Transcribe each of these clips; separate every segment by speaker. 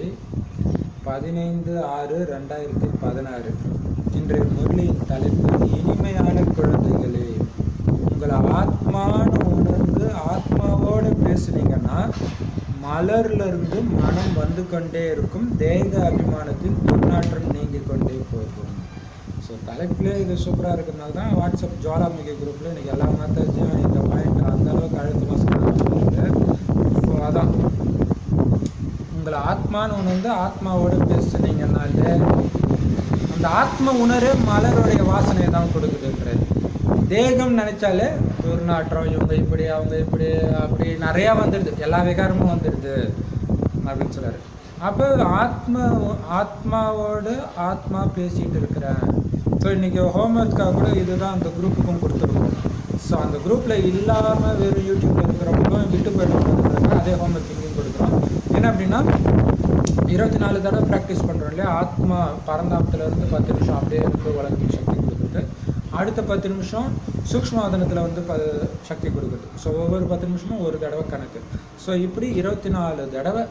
Speaker 1: தேதி 15/6/2016. இன்றைய முரளியின் தலைப்பு இனிமையான குழந்தைகளே. உங்களை ஆத்மான்னு உணர்ந்து ஆத்மாவோடு பேசுனீங்கன்னா மலர்லேருந்து மனம் வந்து கொண்டே இருக்கும். தேக அபிமானத்தின் துர்நாற்றம் நீங்கி கொண்டே போகும். ஸோ தலைப்பிலே இது சூப்பராக இருக்கிறதுனால தான் வாட்ஸ்அப் ஜுவாலாமுகி குரூப்பில் இன்றைக்கி எல்லா மெத்தட்ஸையும் இந்த பாயிண்ட் அந்தளவுக்கு அழுத்தமாக சொல்லுவாங்க. ஸோ அதான் உங்களை ஆத்மான்னு உணர்ந்து ஆத்மாவோடு பேசுனீங்கன்னாலே அந்த ஆத்ம உணரே மலருடைய வாசனையை தான் கொடுக்குதுன்றது. தேகம் நினைச்சாலே துர்நாற்றம், இவங்க இப்படி அவங்க இப்படி அப்படி நிறையா வந்துடுது, எல்லா விகாரமும் வந்துடுது அப்படின்னு சொல்கிறாரு. அப்போ ஆத்மாவோடு ஆத்மா பேசிகிட்டு இருக்கிறேன். ஸோ இன்றைக்கி ஹோம்ஒர்க்காக கூட இதுதான் அந்த குரூப்புக்கும் கொடுத்துருக்கோம். ஸோ அந்த குரூப்பில் இல்லாமல் வெறும் யூடியூப்பில் இருக்கிறவங்களும் விட்டு போயிட்டு அதே ஹோம்ஒர்க் இங்கேயும் கொடுக்குறோம். என்ன அப்படின்னா 24 தடவை ப்ராக்டிஸ் பண்ணுறோம் இல்லையா. ஆத்மா பரந்தாமத்துலேருந்து 10 நிமிஷம் அப்படியே இருந்து வளர்ச்சி சக்தி கொடுக்குறது. அடுத்த 10 நிமிஷம் சூக்ஷ்மவாதனத்தில் சக்தி கொடுக்குறது. ஸோ ஒவ்வொரு 10 நிமிஷமும் ஒரு தடவை கணக்கு. ஸோ இப்படி 24 தடவை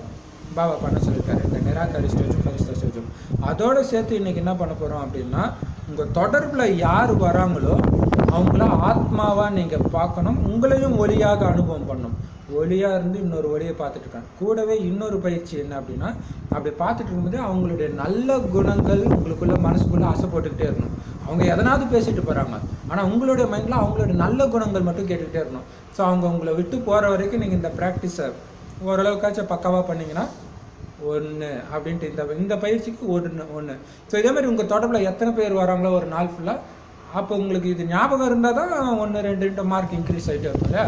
Speaker 1: பாபா பண்ண சொல்லியிருக்காரு இந்த நிராகாரி ஸ்டேஜும் ஃபரிஸ்தா ஸ்டேஜும். அதோடு சேர்த்து இன்றைக்கி என்ன பண்ண போகிறோம் அப்படின்னா, உங்கள் தொடர்பில் யார் வராங்களோ அவங்கள ஆத்மாவாக நீங்கள் பார்க்கணும். உங்களையும் ஒளியாக அனுபவம் பண்ணணும். ஒளியாக இருந்து இன்னொரு ஒளியை பார்த்துட்டு இருக்காங்க. கூடவே இன்னொரு பயிற்சி என்ன அப்படின்னா, அப்படி பார்த்துட்டு இருக்கும்போது அவங்களுடைய நல்ல குணங்கள் உங்களுக்குள்ள மனசுக்குள்ளே ஆசை போட்டுக்கிட்டே இருக்கணும். அவங்க எதனாவது பேசிட்டு போகிறாங்க, ஆனால் உங்களுடைய மைண்டில் அவங்களுடைய நல்ல குணங்கள் மட்டும் கேட்டுக்கிட்டே இருக்கணும். ஸோ அவங்க உங்களை விட்டு போகிற வரைக்கும் நீங்கள் இந்த ப்ராக்டிஸை ஓரளவுக்காச்சும் பக்காவாக பண்ணிங்கன்னா 1 அப்படின்ட்டு இந்த பயிற்சிக்கு 1. ஸோ இதே மாதிரி உங்கள் தொடர்பில் எத்தனை பேர் வராங்களோ ஒரு நாள் ஃபுல்லாக, அப்போ உங்களுக்கு இது ஞாபகம் இருந்தால் தான் 1, 2 மார்க் இன்க்ரீஸ் ஆகிட்டே இருக்கும் இல்லையா.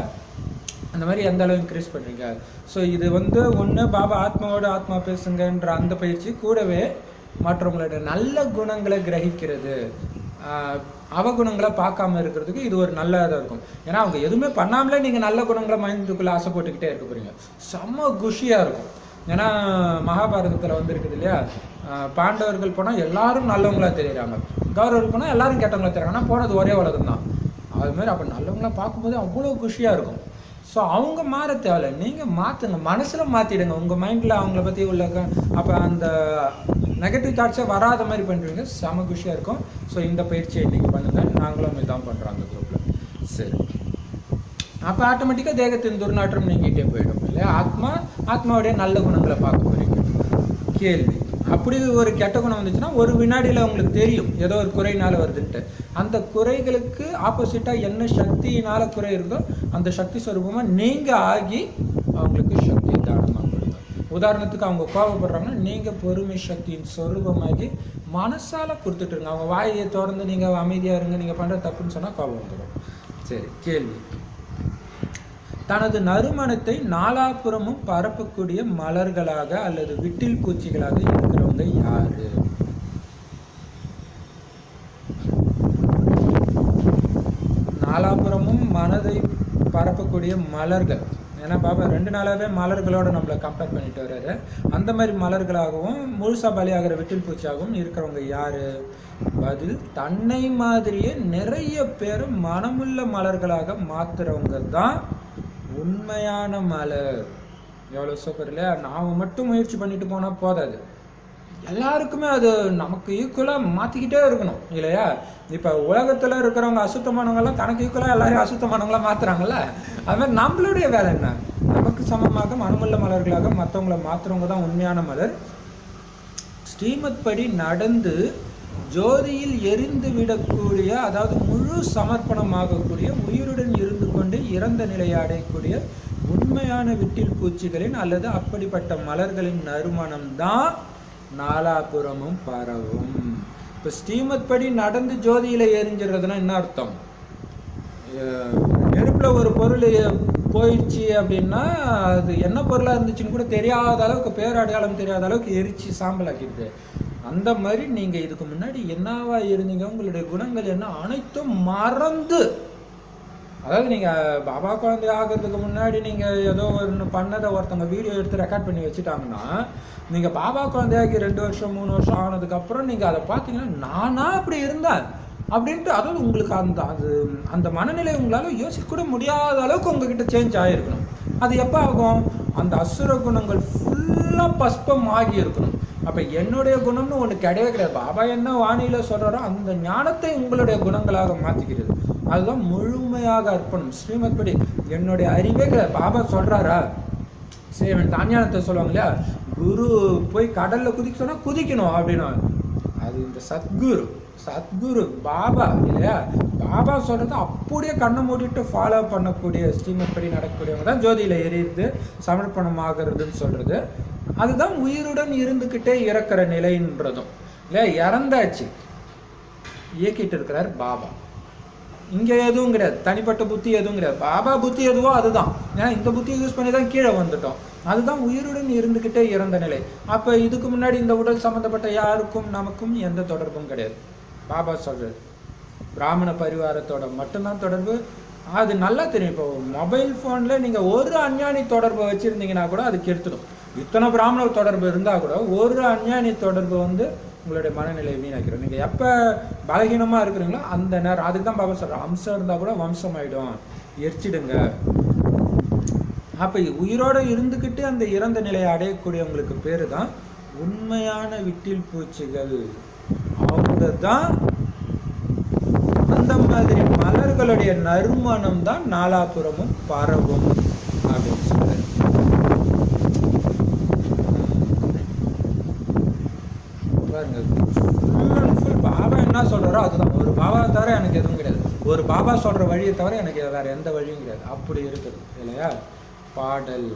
Speaker 1: அந்த மாதிரி எந்த அளவு இன்க்ரீஸ் பண்ணுறீங்க. ஸோ இது 1 பாபா ஆத்மாவோட ஆத்மா பேசுங்கன்ற அந்த பயிற்சி, கூடவே மற்றவங்களோட நல்ல குணங்களை கிரகிக்கிறது, அவகுணங்களை பார்க்காம இருக்கிறதுக்கு இது ஒரு நல்ல இதாக இருக்கும். ஏன்னா அவங்க எதுவுமே பண்ணாமலே நீங்கள் நல்ல குணங்களை மைண்டுக்குள்ளே ஆசை போட்டுக்கிட்டே இருக்க போகிறீங்க. செம்ம குஷியாக இருக்கும். ஏன்னா மகாபாரதத்தில் இருக்குது இல்லையா, பாண்டவர்கள் போனால் எல்லாரும் நல்லவங்களா தெரியுறாங்க, கௌரவர்கள் போனால் எல்லாரும் கெட்டவங்களா தெரியுறாங்க. ஆனால் போனது ஒரே உலகம் தான். அதுமாதிரி அப்போ நல்லவங்களா பார்க்கும்போது அவ்வளோ குஷியாக இருக்கும். ஸோ அவங்க மாற தேவையில்லை, நீங்கள் மாற்றுங்க, மனசில் மாற்றிடுங்க. உங்கள் மைண்டில் அவங்கள பற்றி உள்ள அப்போ அந்த நெகட்டிவ் தாட்ஸே வராத மாதிரி பண்ணுறீங்க, செம குஷியாக இருக்கும். ஸோ இந்த பயிற்சியை இன்றைக்கி பண்ணுங்கள். நாங்களும் இதான் பண்ணுறோம் அந்த குரூப்பில். சரி, அப்போ ஆட்டோமேட்டிக்காக தேகத்தின் துர்நாற்றம் நீங்கிட்டே போயிடும் இல்லையா. ஆத்மாவுடைய நல்ல குணங்களை பார்க்க போகிறீங்க. கேள்வி, அப்படி ஒரு கெட்ட குணம் வந்துச்சுன்னா ஒரு வினாடியில் உங்களுக்கு தெரியும் ஏதோ ஒரு குறையினால் வருதுன்ட்டு. அந்த குறைகளுக்கு ஆப்போசிட்டாக என்ன சக்தியினால் குறை இருக்குதோ அந்த சக்தி ஸ்வரூபமாக நீங்கள் ஆகி அவங்களுக்கு சக்தி தானமாக கொடுங்க. உதாரணத்துக்கு அவங்க கோபப்படுறாங்கன்னா நீங்கள் பொறுமை சக்தியின் ஸ்வரூபமாகி மனசால் கொடுத்துட்டுருங்க. அவங்க வாயை திறந்து நீங்கள் அமைதியாக இருங்க, நீங்கள் பண்ணுற தப்புன்னு சொன்னால் கோபம் வந்துடும். சரி, கேள்வி, தனது நறுமணத்தை நாலாபுறமும் பரப்பக்கூடிய மலர்களாக அல்லது விட்டில் பூச்சிகளாக இருக்கிறவங்க யாரு? நாலாபுறமும் மனதை பரப்பக்கூடிய மலர்கள். ஏன்னா பாபா 2 நாளாகவே மலர்களோட நம்மளை கம்பேர் பண்ணிட்டு வர்றாரு. அந்த மாதிரி மலர்களாகவும் முழுசா பலியாகிற விட்டில் பூச்சியாகவும் இருக்கிறவங்க யாரு? பதில், தன்னை மாதிரியே நிறைய பேர் மனமுள்ள மலர்களாக மாத்துறவங்க தான் உண்மையான மலர். எவ்வளோ சூப்பர் இல்லையா. நாம் மட்டும் முயற்சி பண்ணிட்டு போனால் போதாது, எல்லாருக்குமே அது நமக்கு ஈக்குவலாக மாற்றிக்கிட்டே இருக்கணும் இல்லையா. இப்போ உலகத்தில் இருக்கிறவங்க அசுத்தமானவங்களாம் தனக்கு ஈக்குவலாக எல்லாரையும் அசுத்தமானவங்களாம் மாற்றுறாங்கல்ல. அது மாதிரி நம்மளுடைய வேலை என்ன? நமக்கு சமமாக மனமுள்ள மலர்களாக மற்றவங்கள மாற்றுறவங்க தான் உண்மையான மலர். ஸ்ரீமத் படி நடந்து ஜோதியில் எரிந்து விடக்கூடிய, அதாவது முழு சமர்ப்பணமாகக்கூடிய, உயிருடன் இருந்து கொண்டு இறந்த நிலையை அடையக்கூடிய உண்மையான விட்டில் பூச்சிகளின் அல்லது அப்படிப்பட்ட மலர்களின் நறுமணம் தான் நாலாபுறமும் பரவும். இப்போ ஸ்ரீமத் படி நடந்து ஜோதியில எரிஞ்சிடுறதுன்னா என்ன அர்த்தம்? நெருப்பில் ஒரு பொருள் போயிடுச்சு அப்படின்னா அது என்ன பொருளாக இருந்துச்சுன்னு கூட தெரியாத அளவுக்கு, பேரடையாளம் தெரியாத அளவுக்கு எரிச்சு சாம்பல் ஆக்கிடுது. அந்த மாதிரி நீங்கள் இதுக்கு முன்னாடி என்னவா இருந்தீங்க, உங்களுடைய குணங்கள் என்ன, அனைத்தும் மறந்து, அதாவது நீங்கள் பாபா குழந்தை ஆகிறதுக்கு முன்னாடி நீங்கள் ஏதோ ஒன்று பண்ணதை ஒருத்தவங்க வீடியோ எடுத்து ரெக்கார்ட் பண்ணி வச்சுட்டாங்கன்னா, நீங்கள் பாபா குழந்தையாகி 2 வருஷம் 3 வருஷம் ஆனதுக்கப்புறம் நீங்கள் அதை பார்த்தீங்கன்னா நானா அப்படி இருந்தேன் அப்படின்ட்டு, அதாவது உங்களுக்கு அந்த மனநிலை உங்களால் யோசிக்க கூட முடியாத அளவுக்கு உங்ககிட்ட சேஞ்ச் ஆகிருக்கணும். அது எப்போ ஆகும்? அந்த அசுர குணங்கள் ஃபுல்லாக பஸ்பம் ஆகி இருக்கணும். அப்போ என்னுடைய குணம்னு ஒன்று கிடையவே கிடையாது. பாபா என்ன வாணியில் சொல்கிறாரோ அந்த ஞானத்தை உங்களுடைய குணங்களாக மாற்றிக்கிறது. அதுதான் முழுமையாக அர்ப்பணம். ஸ்ரீமத் படி என்னுடைய அறிவே கிடையாது. பாபா சொல்கிறாரா, சரி தானியானத்தை சொல்லுவாங்க இல்லையா, குரு போய் கடலில் குதிக்க சொன்னால் குதிக்கணும் அப்படின்னா, அது இந்த சத்குரு பாபா இல்லையா, பாபா சொல்கிறது அப்படியே கண்ணை மூடிட்டு ஃபாலோ பண்ணக்கூடிய ஸ்ரீமத் படி நடக்கக்கூடியவங்க தான் ஜோதியில் எரியுது சமர்ப்பணம் ஆகிறதுன்னு சொல்கிறது. அதுதான் உயிருடன் இருந்துக்கிட்டே இறக்குற நிலைன்றதும் இல்லையா. இறந்தாச்சு, இயக்கிட்டு இருக்கிறார் பாபா. இங்கே எதுவும் கிடையாது, தனிப்பட்ட புத்தி எதுவும் கிடையாது. பாபா புத்தி எதுவோ அதுதான். ஏன்னா இந்த புத்தியை யூஸ் பண்ணி தான் கீழே வந்துட்டோம். அதுதான் உயிருடன் இருந்துக்கிட்டே இறந்த நிலை. அப்போ இதுக்கு முன்னாடி இந்த உடல் சம்மந்தப்பட்ட யாருக்கும் நமக்கும் எந்த தொடர்பும் கிடையாது. பாபா சொல்கிறது பிராமண பரிவாரத்தோட மட்டும்தான் தொடர்பு. அது நல்லா தெரியும். இப்போ மொபைல் ஃபோனில் நீங்கள் ஒரு அஞ்ஞானி தொடர்பை வச்சுருந்தீங்கன்னா கூட அது கெடுத்துடும். இத்தனை பிராமண தொடர்பு இருந்தால் கூட ஒரு அஞ்ஞானி தொடர்பு உங்களுடைய மனநிலையை வீணாக்கிறோம். நீங்கள் எப்போ பலகீனமாக இருக்கிறீங்களோ அந்த நேரம், அதுக்கு தான் பாபா சொல்கிறேன், அம்சம் இருந்தால் கூட வம்சம் ஆகிடும், எரிச்சிடுங்க. அப்போ உயிரோடு இருந்துக்கிட்டு அந்த இறந்த நிலையை அடையக்கூடியவங்களுக்கு பேர் தான் உண்மையான விட்டில் பூச்சிகள். அவங்க தான் அந்த மாதிரி மலர்களுடைய நறுமணம் தான் நாலாபுரமும் பரவும் அப்படின்னு சொல்றாரு. பாருங்க, பாபா என்ன சொல்றாரோ அதுதான். ஒரு பாபா தவிர எனக்கு எதுவும் கிடையாது. ஒரு பாபா சொல்ற வழியை தவிர எனக்கு வேற எந்த வழியும் கிடையாது. அப்படி இருக்குது இல்லையா. பாடல்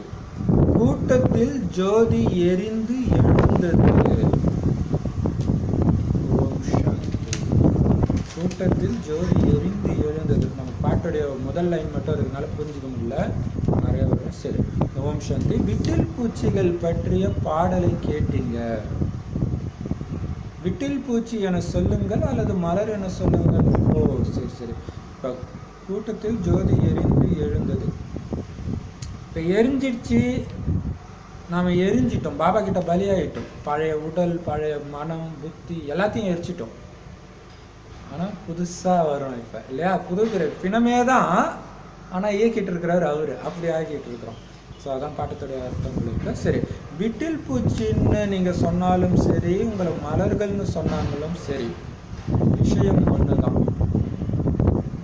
Speaker 1: கூட்டத்தில் ஜோதி எரிந்து எழுந்தது. கூட்டத்தில் ஜோதி எரிந்து எழுந்தது. நம்ம பாட்டுடைய முதல் லைன் மட்டும் இருக்கிறதுனால புரிஞ்சுக்க முடியல, நிறைய வரும். சரி, ஓம் சாந்தி. விட்டில் பூச்சிகள் பற்றிய பாடலை கேட்டீங்க. விட்டில் பூச்சி என சொல்லுங்கள் அல்லது மலர் என சொல்லுங்கள். ஓ சரி சரி. இப்போ கூட்டத்தில் ஜோதி எரிந்து எழுந்தது. இப்போ எரிஞ்சிடுச்சு, நாம் எரிஞ்சிட்டோம், பாபா கிட்ட பலியாயிட்டோம். பழைய உடல், பழைய மனம், புத்தி எல்லாத்தையும் எரிச்சிட்டோம். ஆனால் புதுசாக வரும் இப்போ இல்லையா. புது பிணமே தான், ஆனால் இயக்கிட்டு இருக்கிறாரு அவரு. அப்படி ஆக்கிட்டு இருக்கிறோம். ஸோ அதான் பாட்டத்துடைய அர்த்தம் உங்களுக்கு. சரி, விட்டில் பூச்சின்னு நீங்கள் சொன்னாலும் சரி, உங்களை மலர்கள்னு சொன்னாங்களும் சரி, விஷயம் ஒன்று தான்.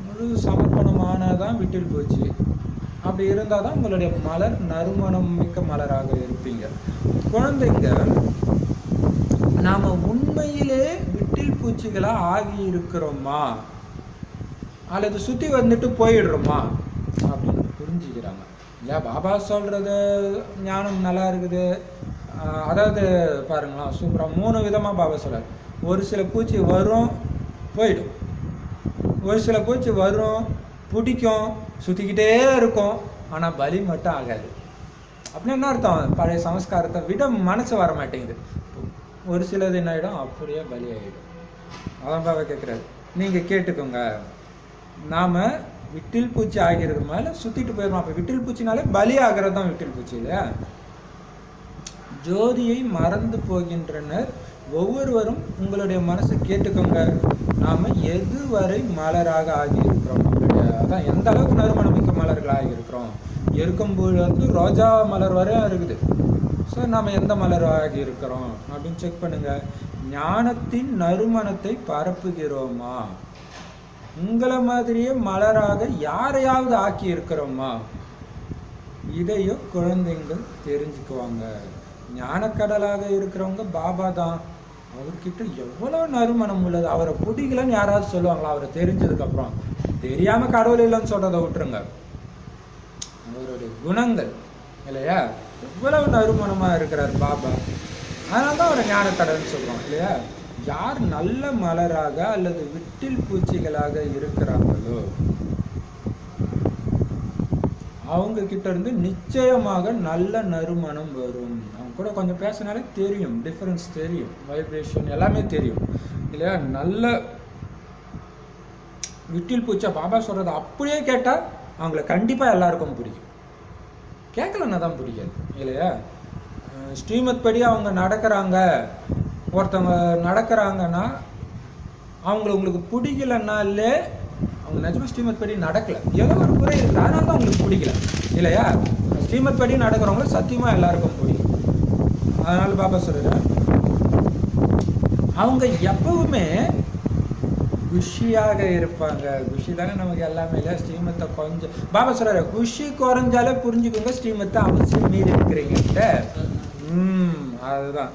Speaker 1: முழு சமர்ப்பணமானதான் விட்டில் பூச்சி. அப்படி இருந்தால் தான் உங்களுடைய மலர் நறுமணம் மிக்க மலராக இருப்பீங்க. குழந்தைங்க, நாம் உண்மையிலே விட்டில் பூச்சிகளாக ஆகி இருக்கிறோமா அல்லது சுற்றி வந்துட்டு போயிடுறோமா அப்படின்னு புரிஞ்சுக்கிறாங்க இல்லையா. பாபா சொல்கிறது ஞானம் நல்லா இருக்குது. அதாவது பாருங்களா, சூப்பராக 3 விதமாக பாபா சொல்கிறார். ஒரு சில பூச்சி வரும் போயிடும், ஒரு சில பூச்சி வரும் பிடிக்கும் சுற்றிக்கிட்டே இருக்கும், ஆனால் பலி மட்டும் ஆகாது. அப்படின்னு என்ன அர்த்தம்? பழைய சமஸ்காரத்தை விட மனசு வர மாட்டேங்குது. ஒரு சிலது என்ன ஆகிடும், அப்படியே பலி ஆகிடும். அதான் பாபா கேட்குறாரு, நீங்கள் கேட்டுக்கோங்க. நாம் விட்டில் பூச்சி ஆகிறது மேலே சுற்றிட்டு போயிடணும். அப்போ விட்டில் பூச்சினாலே பலி ஆகிறது தான் விட்டில் பூச்சி இல்லையா. ஜோதியை மறந்து போகின்றனர் ஒவ்வொருவரும். உங்களுடைய மனசு கேட்டுக்கோங்க, நாம் எதுவரை மலராக ஆகியிருக்கிறோம். அதான் எந்த அளவுக்கு நறுமணமிக்க மலர்கள் ஆகியிருக்கிறோம். எருக்கம்பூலேருந்து ரோஜா மலர் வரையும் இருக்குது. ஸோ நாம் எந்த மலர் ஆகி இருக்கிறோம் அப்படின்னு செக் பண்ணுங்க. ஞானத்தின் நறுமணத்தை பரப்புகிறோமா? உங்களை மாதிரியே மலராக யாரையாவது ஆக்கி இருக்கிறோமா? இதையும் குழந்தைங்கள் தெரிஞ்சுக்குவாங்க. ஞானக்கடலாக இருக்கிறவங்க பாபா தான். அவர்கிட்ட எவ்வளோ நறுமணம் உள்ளது. அவரை பிடிக்கலன்னு யாராவது சொல்லுவாங்களா? அவரை தெரிஞ்சதுக்கப்புறம். தெரியாமல் கடவுள் இல்லைன்னு சொல்கிறத விட்டுருங்க. அவருடைய குணங்கள் இல்லையா, எவ்வளவு நறுமணமாக இருக்கிறார் பாபா. அதனால தான் அவரை ஞானக்கடல்னு சொல்கிறோம் இல்லையா. யார் நல்ல மலராக அல்லது விட்டில் பூச்சிகளாக இருக்கிறாங்களோ அவங்க கிட்ட இருந்து நிச்சயமாக நல்ல நறுமணம் வரும். அவங்க கூட கொஞ்சம் பேசினாலே தெரியும், டிஃப்ரென்ஸ் தெரியும், வைப்ரேஷன் எல்லாமே தெரியும் இல்லையா. நல்ல விட்டில் பூச்சா பாபா சொல்கிறத அப்படியே கேட்டால் அவங்கள கண்டிப்பாக எல்லாருக்கும் பிடிக்கும். கேட்கலன்னா தான் பிடிக்காது இல்லையா. ஸ்ரீமத் படி அவங்க நடக்கிறாங்க, ஒருத்தவங்க நடக்கிறாங்கன்னா அவங்கள உங்களுக்கு பிடிக்கலன்னாலே அவங்க நிஜமாக ஸ்ரீமத் படி நடக்கலை, ஏதோ ஒரு குறை இருக்குது, அதனால தான் உங்களுக்கு பிடிக்கல இல்லையா. ஸ்ரீமத் படி நடக்கிறவங்க சத்தியமா எல்லாருக்கும் பிடிக்கும். அதனால பாபா சொல்றாரு, அவங்க எப்பவுமே குஷியாக இருப்பாங்க. குஷி தானே நமக்கு எல்லாமே இல்லை. ஸ்ரீமத்தை கொஞ்சம் பாபா சொல்றாரு, குஷி குறைஞ்சாலே புரிஞ்சுக்கோங்க ஸ்ரீமத்தை அவசியம் மீறி இருக்கிறீங்க. அதுதான்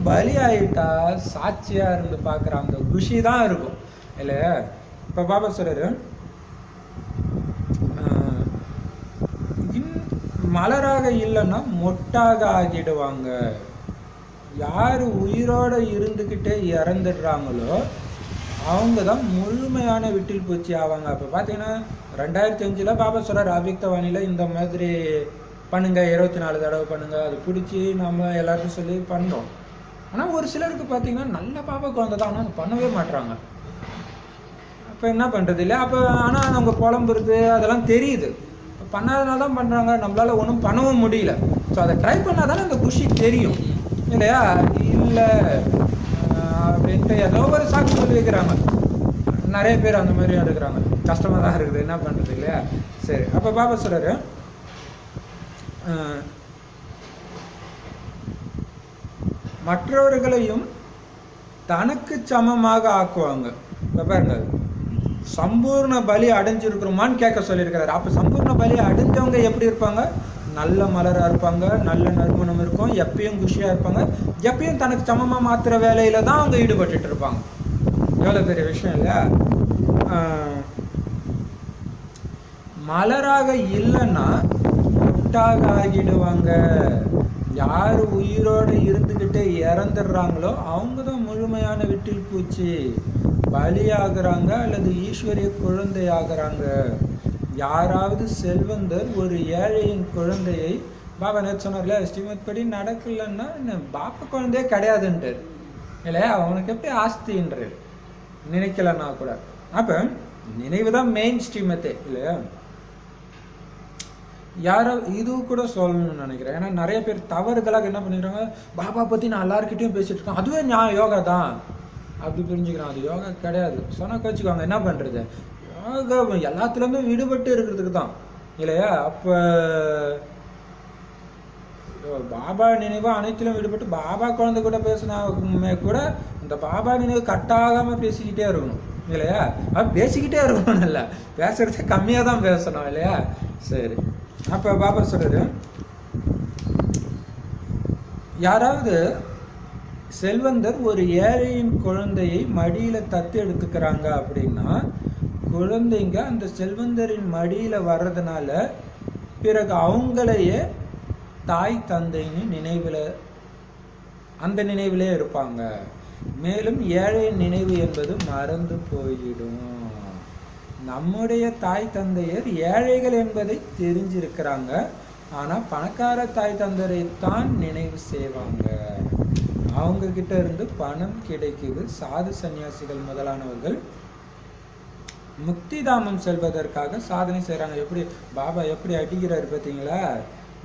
Speaker 1: பலி ஆயிட்டா சாட்சியா இருந்து பாக்குற அந்த குஷி தான் இருக்கும் இல்லையா. இப்ப பாபா சொல்றாரு, மலராக இல்லைன்னா மொட்டாக ஆகிடுவாங்க. யாரு உயிரோட இருந்துகிட்டே இறந்துடுறாங்களோ அவங்க தான் முழுமையான விட்டில் பூச்சி ஆவாங்க. அப்போ பார்த்தீங்கன்னா 2005 பாபா சொல்றாரு அவ்யக்தவாணியில் இந்த மாதிரி பண்ணுங்க, 24 தடவை பண்ணுங்க, அது பிடிச்சி நம்ம எல்லாருக்கும் சொல்லி பண்ணோம். ஆனால் ஒரு சிலருக்கு பார்த்தீங்கன்னா நல்ல பாபா குழந்தை தான், ஆனால் பண்ணவே மாட்டுறாங்க. அப்போ என்ன பண்ணுறது இல்லை. அப்போ ஆனால் அவங்க புலம்புறது அதெல்லாம் தெரியுது, பண்ணாதனால தான் பண்ணுறாங்க, நம்மளால ஒன்றும் பண்ணவும் முடியல. ஸோ அதை ட்ரை பண்ணால் தானே அந்த குஷி தெரியும் இல்லையா. இல்லை அப்படின்ட்டு ஏதோ ஒரு சாக்கு சொல்லி வைக்கிறாங்க. நிறைய பேர் அந்த மாதிரியும் இருக்கிறாங்க. கஷ்டமாக தான் இருக்குது, என்ன பண்ணுறது இல்லையா. சரி, அப்போ பாபா சொல்றாரு, மற்றவர்களையும் தனக்கு சமமாக ஆக்குவாங்க. பாருங்க, சம்பூர்ண பலி அடைஞ்சிருக்கிறோமான்னு கேட்க சொல்லியிருக்கிறாரு. அப்போ சம்பூர்ண பலி அடைஞ்சவங்க எப்படி இருப்பாங்க? நல்ல மலராக இருப்பாங்க, நல்ல நறுமணம் இருக்கும், எப்பயும் குஷியாக இருப்பாங்க, எப்பயும் தனக்கு சமமாக மாற்றுற வேலையில தான் அவங்க ஈடுபட்டு இருப்பாங்க. எவ்வளோ பெரிய விஷயம் இல்லையா. மலராக இல்லைன்னா முட்டாக ஆகிடுவாங்க. யார் உயிரோடு இருந்துக்கிட்டே இறந்துடுறாங்களோ அவங்க தான் முழுமையான விட்டில் பூச்சி, பலியாகிறாங்க அல்லது ஈஸ்வரிய குழந்தை ஆகிறாங்க. யாராவது செல்வந்தர் ஒரு ஏழையின் குழந்தையை, பாபா நேற்று சொன்னார்ல ஸ்ரீமத் படி நடக்கலன்னா பாப்பா குழந்தையே கிடையாதுன்ட்டு இல்லையா. அவனுக்கு எப்படி ஆஸ்தின்றாரு நினைக்கலன்னா கூட. அப்போ நினைவு தான் மெயின் ஸ்ரீமத்தே இல்லையா. யாரோ இது கூட சொல்லணும்னு நினைக்கிறேன். ஏன்னா நிறைய பேர் தவறுதலாக என்ன பண்ணிடுறாங்க, பாபா பற்றி நான் எல்லாருக்கிட்டையும் பேசிட்டு இருக்கேன், அதுவே நான் யோகா தான் அப்படி புரிஞ்சுக்கிறான். அது யோகா கிடையாது. சொன்னா கழிச்சுக்கோங்க, என்ன பண்ணுறது. யோகா எல்லாத்துலேருந்தும் விடுபட்டு இருக்கிறதுக்கு தான் இல்லையா. அப்போ பாபா நினைவு அனைத்திலும் விடுபட்டு பாபா குழந்தை கூட பேசினாமே கூட இந்த பாபா நினைவு கட்டாகாமல் பேசிக்கிட்டே இருக்கணும் இல்லையா. பேசிக்கிட்டே இருக்கணும், இல்லை பேசுறதே கம்மியாக தான் பேசணும் இல்லையா. சரி, அப்போ பாபா சொல்றது, யாராவது செல்வந்தர் ஒரு ஏழையின் குழந்தையை மடியில தத்து எடுத்துக்கிறாங்க அப்படின்னா குழந்தைங்க அந்த செல்வந்தரின் மடியில வர்றதுனால பிறகு அவங்களையே தாய் தந்தைன்னு அந்த நினைவிலே இருப்பாங்க. மேலும் ஏழையின் நினைவு என்பது மறந்து போயிடும். நம்முடைய தாய் தந்தையர் ஏழைகள் என்பதை தெரிஞ்சிருக்கிறாங்க, ஆனா பணக்கார தாய் தந்தையரை தான் நினைவு செய்வாங்க. அவங்க கிட்ட இருந்து பணம் கிடைக்குது. சாது சன்னியாசிகள் முதலானவர்கள் முக்திதாமம் செல்வதற்காக சாதனை செய்யறாங்க. எப்படி பாபா எப்படி அடிக்கிறாரு பார்த்தீங்களா.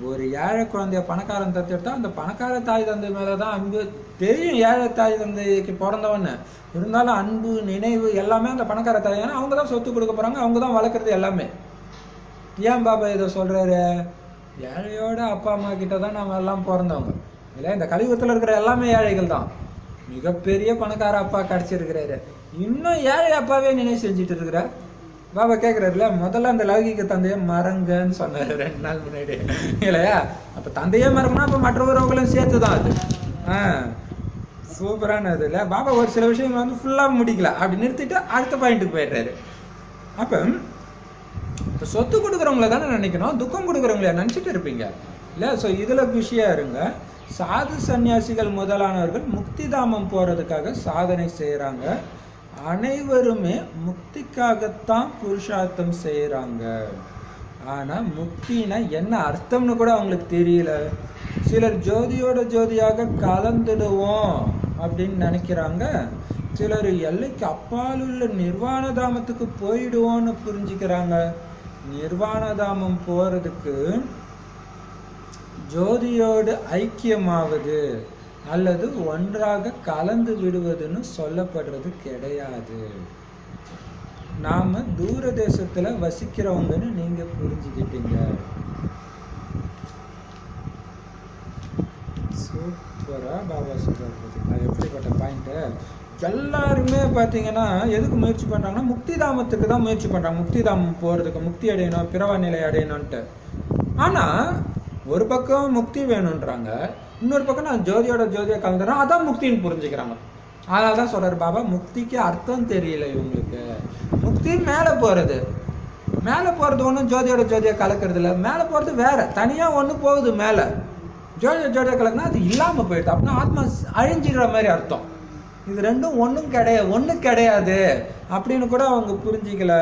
Speaker 1: ஒரு ஏழை குழந்தைய பணக்காரன் தத்தெடுத்தா அந்த பணக்கார தாய் தந்தை மேலதான் அன்பு. தெரியும் ஏழை தாய் தந்தைக்கு பிறந்தவன்னு, இருந்தாலும் அன்பு நினைவு எல்லாமே அந்த பணக்கார தாய். ஏன்னா அவங்க தான் சொத்து கொடுக்க போறாங்க, அவங்க தான் வளர்க்குறது எல்லாமே. ஏன் பாபா இதை சொல்றாரு? ஏழையோட அப்பா அம்மா கிட்ட தான் நம்ம எல்லாம் பிறந்தவங்க இல்லை. இந்த கலியுகத்தில் இருக்கிற எல்லாமே ஏழைகள் தான். மிகப்பெரிய பணக்கார அப்பா கிடைச்சிருக்கிறாரு, இன்னும் ஏழை அப்பாவே நினைவு செஞ்சுட்டு இருக்கிற பாபா கேட்குறாருல. முதல்ல அந்த லௌகிக தந்தையை மறங்கன்னு சொன்னார் 2 நாள் முன்னாடி இல்லையா. அப்போ தந்தையே மறக்கணும், அப்போ மற்ற உறவுகளும் சேர்த்து தான் அது. சூப்பரானது இல்லை. பாபா ஒரு சில விஷயங்கள் வந்து ஃபுல்லாக முடிக்கல, அப்படி நிறுத்திட்டு அடுத்த பாயிண்ட்டுக்கு போயிடுறாரு. அப்போ இப்போ சொத்து கொடுக்குறவங்கள தானே நினைக்கணும், துக்கம் கொடுக்குறவங்கள நினச்சிட்டு இருப்பீங்க இல்லை. ஸோ இதில் குஷியாக இருங்க. சாது சன்னியாசிகள் முதலானவர்கள் முக்திதாமம் போகிறதுக்காக சாதனை செய்கிறாங்க. அனைவருமே முக்திக்காகத்தான் புருஷார்த்தம் செய்கிறாங்க. ஆனால் முக்தினா என்ன அர்த்தம்னு கூட அவங்களுக்கு தெரியல. சிலர் ஜோதியோட ஜோதியாக கலந்துடுவோம் அப்படின்னு நினைக்கிறாங்க. சிலர் எல்லைக்கு அப்பால் உள்ள நிர்வாணதாமத்துக்கு போயிடுவோன்னு புரிஞ்சுக்கிறாங்க. நிர்வாணதாமம் போகிறதுக்கு ஜோதியோடு ஐக்கியமாவது அல்லது ஒன்றாக கலந்து விடுவதுன்னு சொல்லப்படுறது கிடையாது. நாம தூர தேசத்துல வசிக்கிறவங்கன்னு நீங்க புரிஞ்சுக்கிட்டீங்க. சூப்பராக பாபா சொல்கிறார் பார்த்தீங்களா, எப்படிப்பட்ட பாயிண்ட்டு. எல்லாருமே பார்த்தீங்கன்னா எதுக்கு முயற்சி பண்ணுறாங்கன்னா முக்தி தாமத்துக்கு தான் முயற்சி பண்ணுறாங்க, முக்தி தாமம் போகிறதுக்கு, முக்தி அடையணும், பிறவா நிலை அடையணும்ன்ட்டு. ஆனால் ஒரு பக்கம் முக்தி வேணுன்றாங்க, இன்னொரு பக்கம் நான் ஜோதியாக கலந்துறேன், அதான் முக்தின்னு புரிஞ்சுக்கிறாங்க. அதனால தான் சொல்கிறார் பாபா, முக்திக்கு அர்த்தம் தெரியல இவங்களுக்கு. முக்தி மேலே போகிறது, மேலே போகிறது ஒன்றும் ஜோதியாக கலக்கிறது இல்லை. மேலே போகிறது வேற, தனியாக ஒன்று போகுது மேலே. ஜோதியாக கலக்குனா அது இல்லாமல் போயிடுது, அப்படின்னா ஆத்மா அழிஞ்சிடுற மாதிரி அர்த்தம். இது ரெண்டும் ஒன்று கிடையாது அப்படின்னு கூட அவங்க புரிஞ்சிக்கல.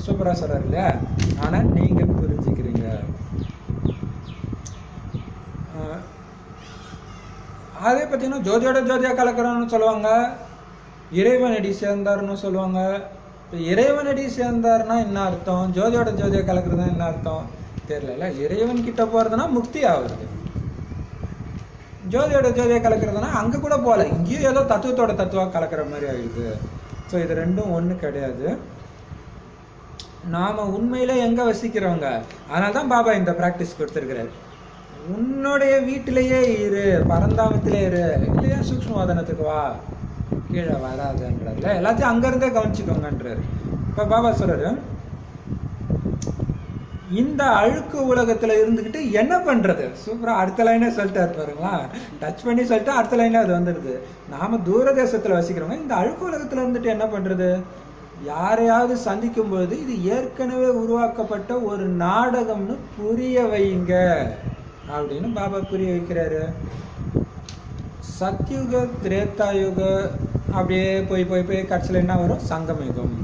Speaker 1: சூப்பராக சொல்கிறார் இல்லையா. ஆனால் நீங்கள் புரிஞ்சுக்கிறீங்க. அதே பார்த்தீங்கன்னா ஜோதியாக கலக்கிறோன்னு சொல்லுவாங்க, இறைவனடி சேர்ந்தார்னு சொல்லுவாங்க. இப்போ இறைவனடி சேர்ந்தார்னா என்ன அர்த்தம், ஜோதியாக கலக்கிறதுனா என்ன அர்த்தம் தெரியல. இறைவன் கிட்ட போகிறதுனா முக்தி ஆகுறது, ஜோதியாக கலக்கிறதுனா அங்கே கூட போகல, இங்கேயும் ஏதோ தத்துவம் கலக்கிற மாதிரி ஆகிடுது. ஸோ இது ரெண்டும் ஒன்று கிடையாது. நாம் உண்மையிலே எங்கே வசிக்கிறவங்க, அதனால தான் பாபா இந்த ப்ராக்டிஸ் கொடுத்துருக்கிறார். உன்னுடைய வீட்டிலேயே இரு, பரந்தாமத்திலே இரு, இல்லையா சூக்ஷ்மவாதனத்துக்கு வா, கீழே வராதுன்றார்ல, எல்லாத்தையும் அங்கேருந்தே கவனிச்சுக்கோங்கன்றார். இப்போ பாபா சொல்கிறாரு, இந்த அழுக்கு உலகத்தில் இருந்துக்கிட்டு என்ன பண்ணுறது. சூப்பராக அடுத்த லைனே சொல்லிட்டாரு பாருங்களா, டச் பண்ணி சொல்லிட்டு அடுத்த லைனே அது வந்துடுது. நாம் தூரதேசத்தில் வசிக்கிறவங்க இந்த அழுக்கு உலகத்தில் இருந்துட்டு என்ன பண்ணுறது. யாரையாவது சந்திக்கும் பொழுது இது ஏற்கனவே உருவாக்கப்பட்ட ஒரு நாடகம்னு புரிய வைங்க அப்படின்னு பாபா புரிய வைக்கிறாரு. சத்யுக திரேதாயுக அப்படியே போய் கடைசியில் என்ன வரும், சங்கமயுகம்,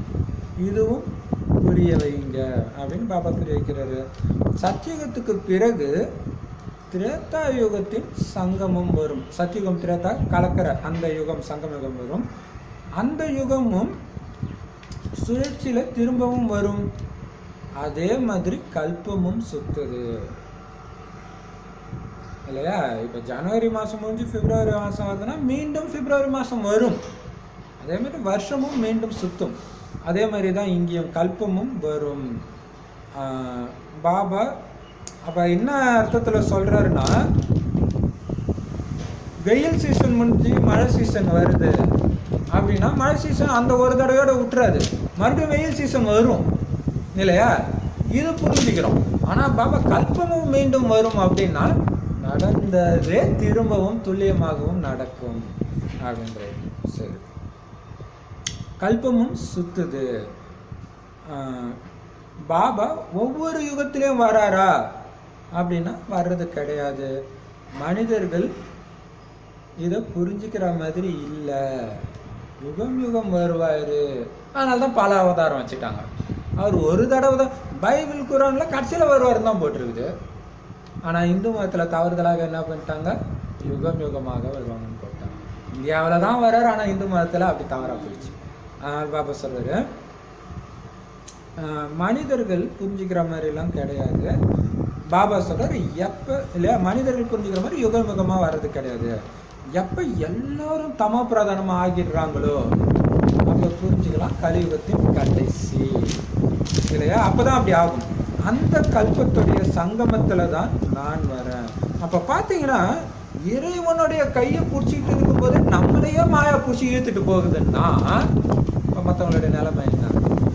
Speaker 1: இதுவும் புரிய வைங்க அப்படின்னு பாபா புரிய வைக்கிறாரு. சத்யுகத்துக்கு பிறகு திரேதாயுகத்தின் சங்கமம் வரும். சத்யுகம் திரேதா கலக்கிற அந்த யுகம் சங்கமயுகம் வரும். அந்த யுகமும் சுழற்சியில் திரும்பவும் வரும். அதே மாதிரி கல்பமும் சுத்துது இல்லையா. இப்போ ஜனவரி மாதம் முடிஞ்சு பிப்ரவரி மாதம் வருதுன்னா மீண்டும் பிப்ரவரி மாதம் வரும். அதே மாதிரி வருஷமும் மீண்டும் சுத்தும். அதே மாதிரி தான் இங்கேயும் கல்பமும் வரும். பாபா அப்போ என்ன அர்த்தத்தில் சொல்கிறாருன்னா, வெயில் சீசன் முடிஞ்சு மழை சீசன் வருது அப்படின்னா மழை சீசன் அந்த ஒரு தடவையோட விட்டுறாது, மறுபடியும் வெயில் சீசன் வரும் இல்லையா, இது புரிஞ்சுக்கிறோம். ஆனால் பாபா கல்பமும் மீண்டும் வரும் அப்படின்னா நடந்ததே திரும்பவும் துல்லியமாகவும் நடக்கும் அப்படின்றது. சரி, கல்பமும் சுத்துது. பாபா ஒவ்வொரு யுகத்திலையும் வராரா அப்படின்னா வர்றது கிடையாது. மனிதர்கள் இதை புரிஞ்சுக்கிற மாதிரி இல்லை. யுகம் யுகம் வருவார், அதனால தான் பல அவதாரம் வச்சுட்டாங்க. அவர் ஒரு தடவை தான் பைபிள் குரானில் கடைசியில் வருவார்னு தான் போட்டிருக்குது. ஆனால் இந்து மதத்தில் தவறுதலாக என்ன பண்ணிட்டாங்க, யுகம் யுகமாக வருவாங்கன்னு போட்டாங்க. இந்தியாவில் தான் வர்றாரு, ஆனால் இந்து மதத்தில் அப்படி தவறாக போயிடுச்சு. அதனால் பாபா சொல்றாரு, மனிதர்கள் புரிஞ்சுக்கிற மாதிரிலாம் கிடையாது. பாபா சொல்றாரு, எப்போ இல்லையா மனிதர்கள் புரிஞ்சுக்கிற மாதிரி யுகம் யுகமாக வர்றது கிடையாது. எப்போ எல்லாரும் தமோ பிரதானமாக ஆகிடுறாங்களோ அப்போ புரிஞ்சுக்கலாம் கலியுகத்தின் கடைசி இல்லையா, அப்போதான் அப்படி ஆகும். அந்த கல்பத்துடைய சங்கமத்தில் தான் நான் வரேன். அப்போ பார்த்தீங்கன்னா இறைவனுடைய கையை பிடிச்சிக்கிட்டு இருக்கும்போது நம்மளையே மாயா பூச்சி இழுத்துட்டு போகுதுன்னா இப்போ மற்றவங்களுடைய நிலைமை என்ன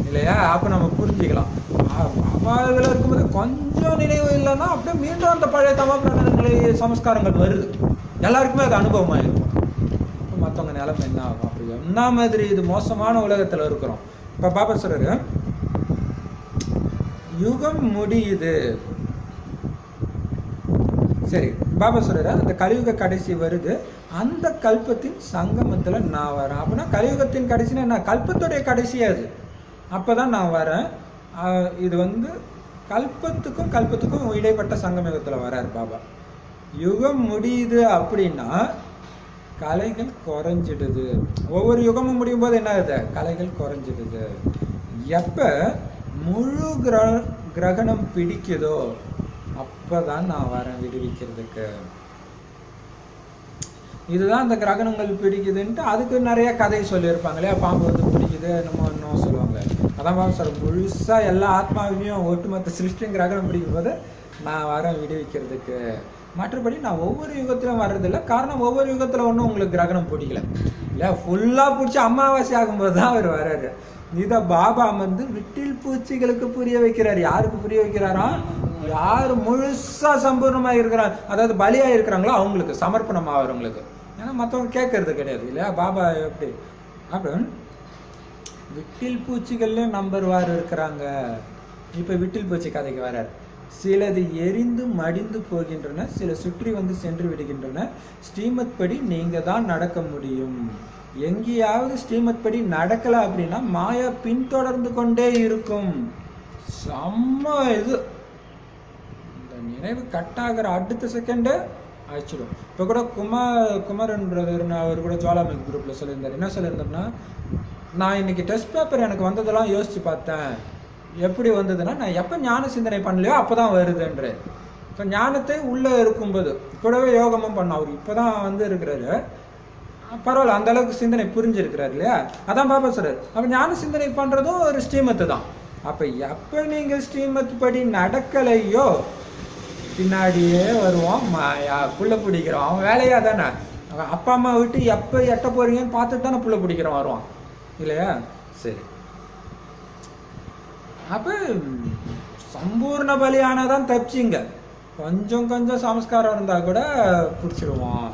Speaker 1: இல்லையா. அப்போ நம்ம புரிஞ்சுக்கலாம். அவாதில் இருக்கும்போது கொஞ்சம் நினைவு இல்லைன்னா அப்படியே மீண்டும் அந்த பழைய தமப்பிரதானங்களை சமஸ்காரங்கள் வருது, எல்லாருக்குமே அது அனுபவமாயிருக்கும். இப்போ மற்றவங்க நிலைமை என்ன ஆகும். அப்படி என்ன மாதிரி இது மோசமான உலகத்தில் இருக்கிறோம். இப்போ பாபா சொல்றாரு, யுகம் முடியுது. சரி, பாபா சொல்றாரு அந்த கலியுக கடைசி வருது, அந்த கல்பத்தின் சங்கமத்தில் நான் வரேன். அப்படின்னா கலியுகத்தின் கடைசினா என்ன, கல்பத்துடைய கடைசியா அது, அப்போதான் நான் வரேன். இது கல்பத்துக்கும் இடைப்பட்ட சங்கமயுகத்தில் வரார் பாபா. யுகம் முடியுது அப்படின்னா கலைகள் குறைஞ்சிடுது. ஒவ்வொரு யுகமும் முடியும் போது என்ன ஆகுது, கலைகள் குறைஞ்சிடுது. எப்போ முழு கிரகணம் பிடிக்குதோ அப்போதான் நான் வரேன் விடுவிக்கிறதுக்கு. இதுதான் அந்த கிரகணங்கள் பிடிக்குதுன்ட்டு அதுக்கு நிறைய கதை சொல்லியிருப்பாங்க இல்லையா, பாம்பு வந்து பிடிக்குது என்னமோ சொல்லுவாங்க. அதான் சார் முழுசாக எல்லா ஆத்மாவையும் ஒட்டுமொத்த சிருஷ்டியும் கிரகணம் பிடிக்கும் போது நான் வரேன் விடுவிக்கிறதுக்கு. மற்றபடி நான் ஒவ்வொரு யுகத்திலும் வர்றதில்லை. காரணம், ஒவ்வொரு யுகத்தில் ஒன்றும் உங்களுக்கு கிரகணம் பிடிக்கல இல்லை, ஃபுல்லாக பிடிச்சி அமாவாசை ஆகும்போது தான் அவர் வர்றாரு. இதை பாபா வந்து விட்டில் பூச்சிகளுக்கு புரிய வைக்கிறார். யாருக்கு புரிய வைக்கிறாரா? யார் முழுசா சம்பூர்ணமாக இருக்கிறாங்க, அதாவது பலியாக இருக்கிறாங்களோ அவங்களுக்கு, சமர்ப்பணம் ஆகிறவங்களுக்கு. ஏன்னா மற்றவங்க கேட்கறது கிடையாது இல்லையா, பாபா எப்படி. அப்போ விட்டில் பூச்சிகள்லேயும் நம்பர் வார் இருக்கிறாங்க. இப்போ விட்டில் பூச்சி கதைக்கு வர்றார். சிலது எரிந்து மடிந்து போகின்றன, சில சுற்றி வந்து சென்று விடுகின்றன. ஸ்ரீமத் படி நீங்க தான் நடக்க முடியும். எங்கேயாவது ஸ்ரீமத் படி நடக்கல அப்படின்னா மாயா பின்தொடர்ந்து கொண்டே இருக்கும். செம்ம இது. இந்த நினைவு கட்டாகிற அடுத்த செகண்டு ஆயிடுச்சிடும். இப்போ கூட குமரன் பிரதர்னு அவர் கூட ஜுவாலாமிக் குரூப்பில் சொல்லியிருந்தார். என்ன சொல்லியிருந்தோம்னா, நான் இன்னைக்கு டெஸ்ட் பேப்பர் எனக்கு வந்ததெல்லாம் யோசிச்சு பார்த்தேன். எப்படி வந்ததுன்னா, நான் எப்போ ஞான சிந்தனை பண்ணலையோ அப்போ தான் வருதுன்ற. இப்போ ஞானத்தை உள்ளே இருக்கும்போது கூடவே யோகமும் பண்ண, அவர் இப்போ தான் வந்து இருக்கிறாரு, பரவாயில்ல, அந்த அளவுக்கு சிந்தனை புரிஞ்சிருக்கிறாரு இல்லையா. அதான் பாபா சொல்றாரு, அப்போ ஞான சிந்தனை பண்ணுறதும் ஒரு ஸ்ரீமத்து தான். அப்போ எப்போ நீங்கள் ஸ்ரீமத் படி நடக்கலையோ பின்னாடியே வருவான் மாயா, புள்ள பிடிக்கிறோம். அவன் வேலையாக தானே, அவன் அப்பா அம்மா விட்டு எப்போ எட்ட போறீங்கன்னு பார்த்துட்டு தானே புள்ள பிடிக்கிறோம் வருவான் இல்லையா. சரி, அப்போ சம்பூர்ண பலியானதான் தப்பிச்சிங்க. கொஞ்சம் கொஞ்சம் சமஸ்காரம் இருந்தால் கூட பிடிச்சிடுவான்.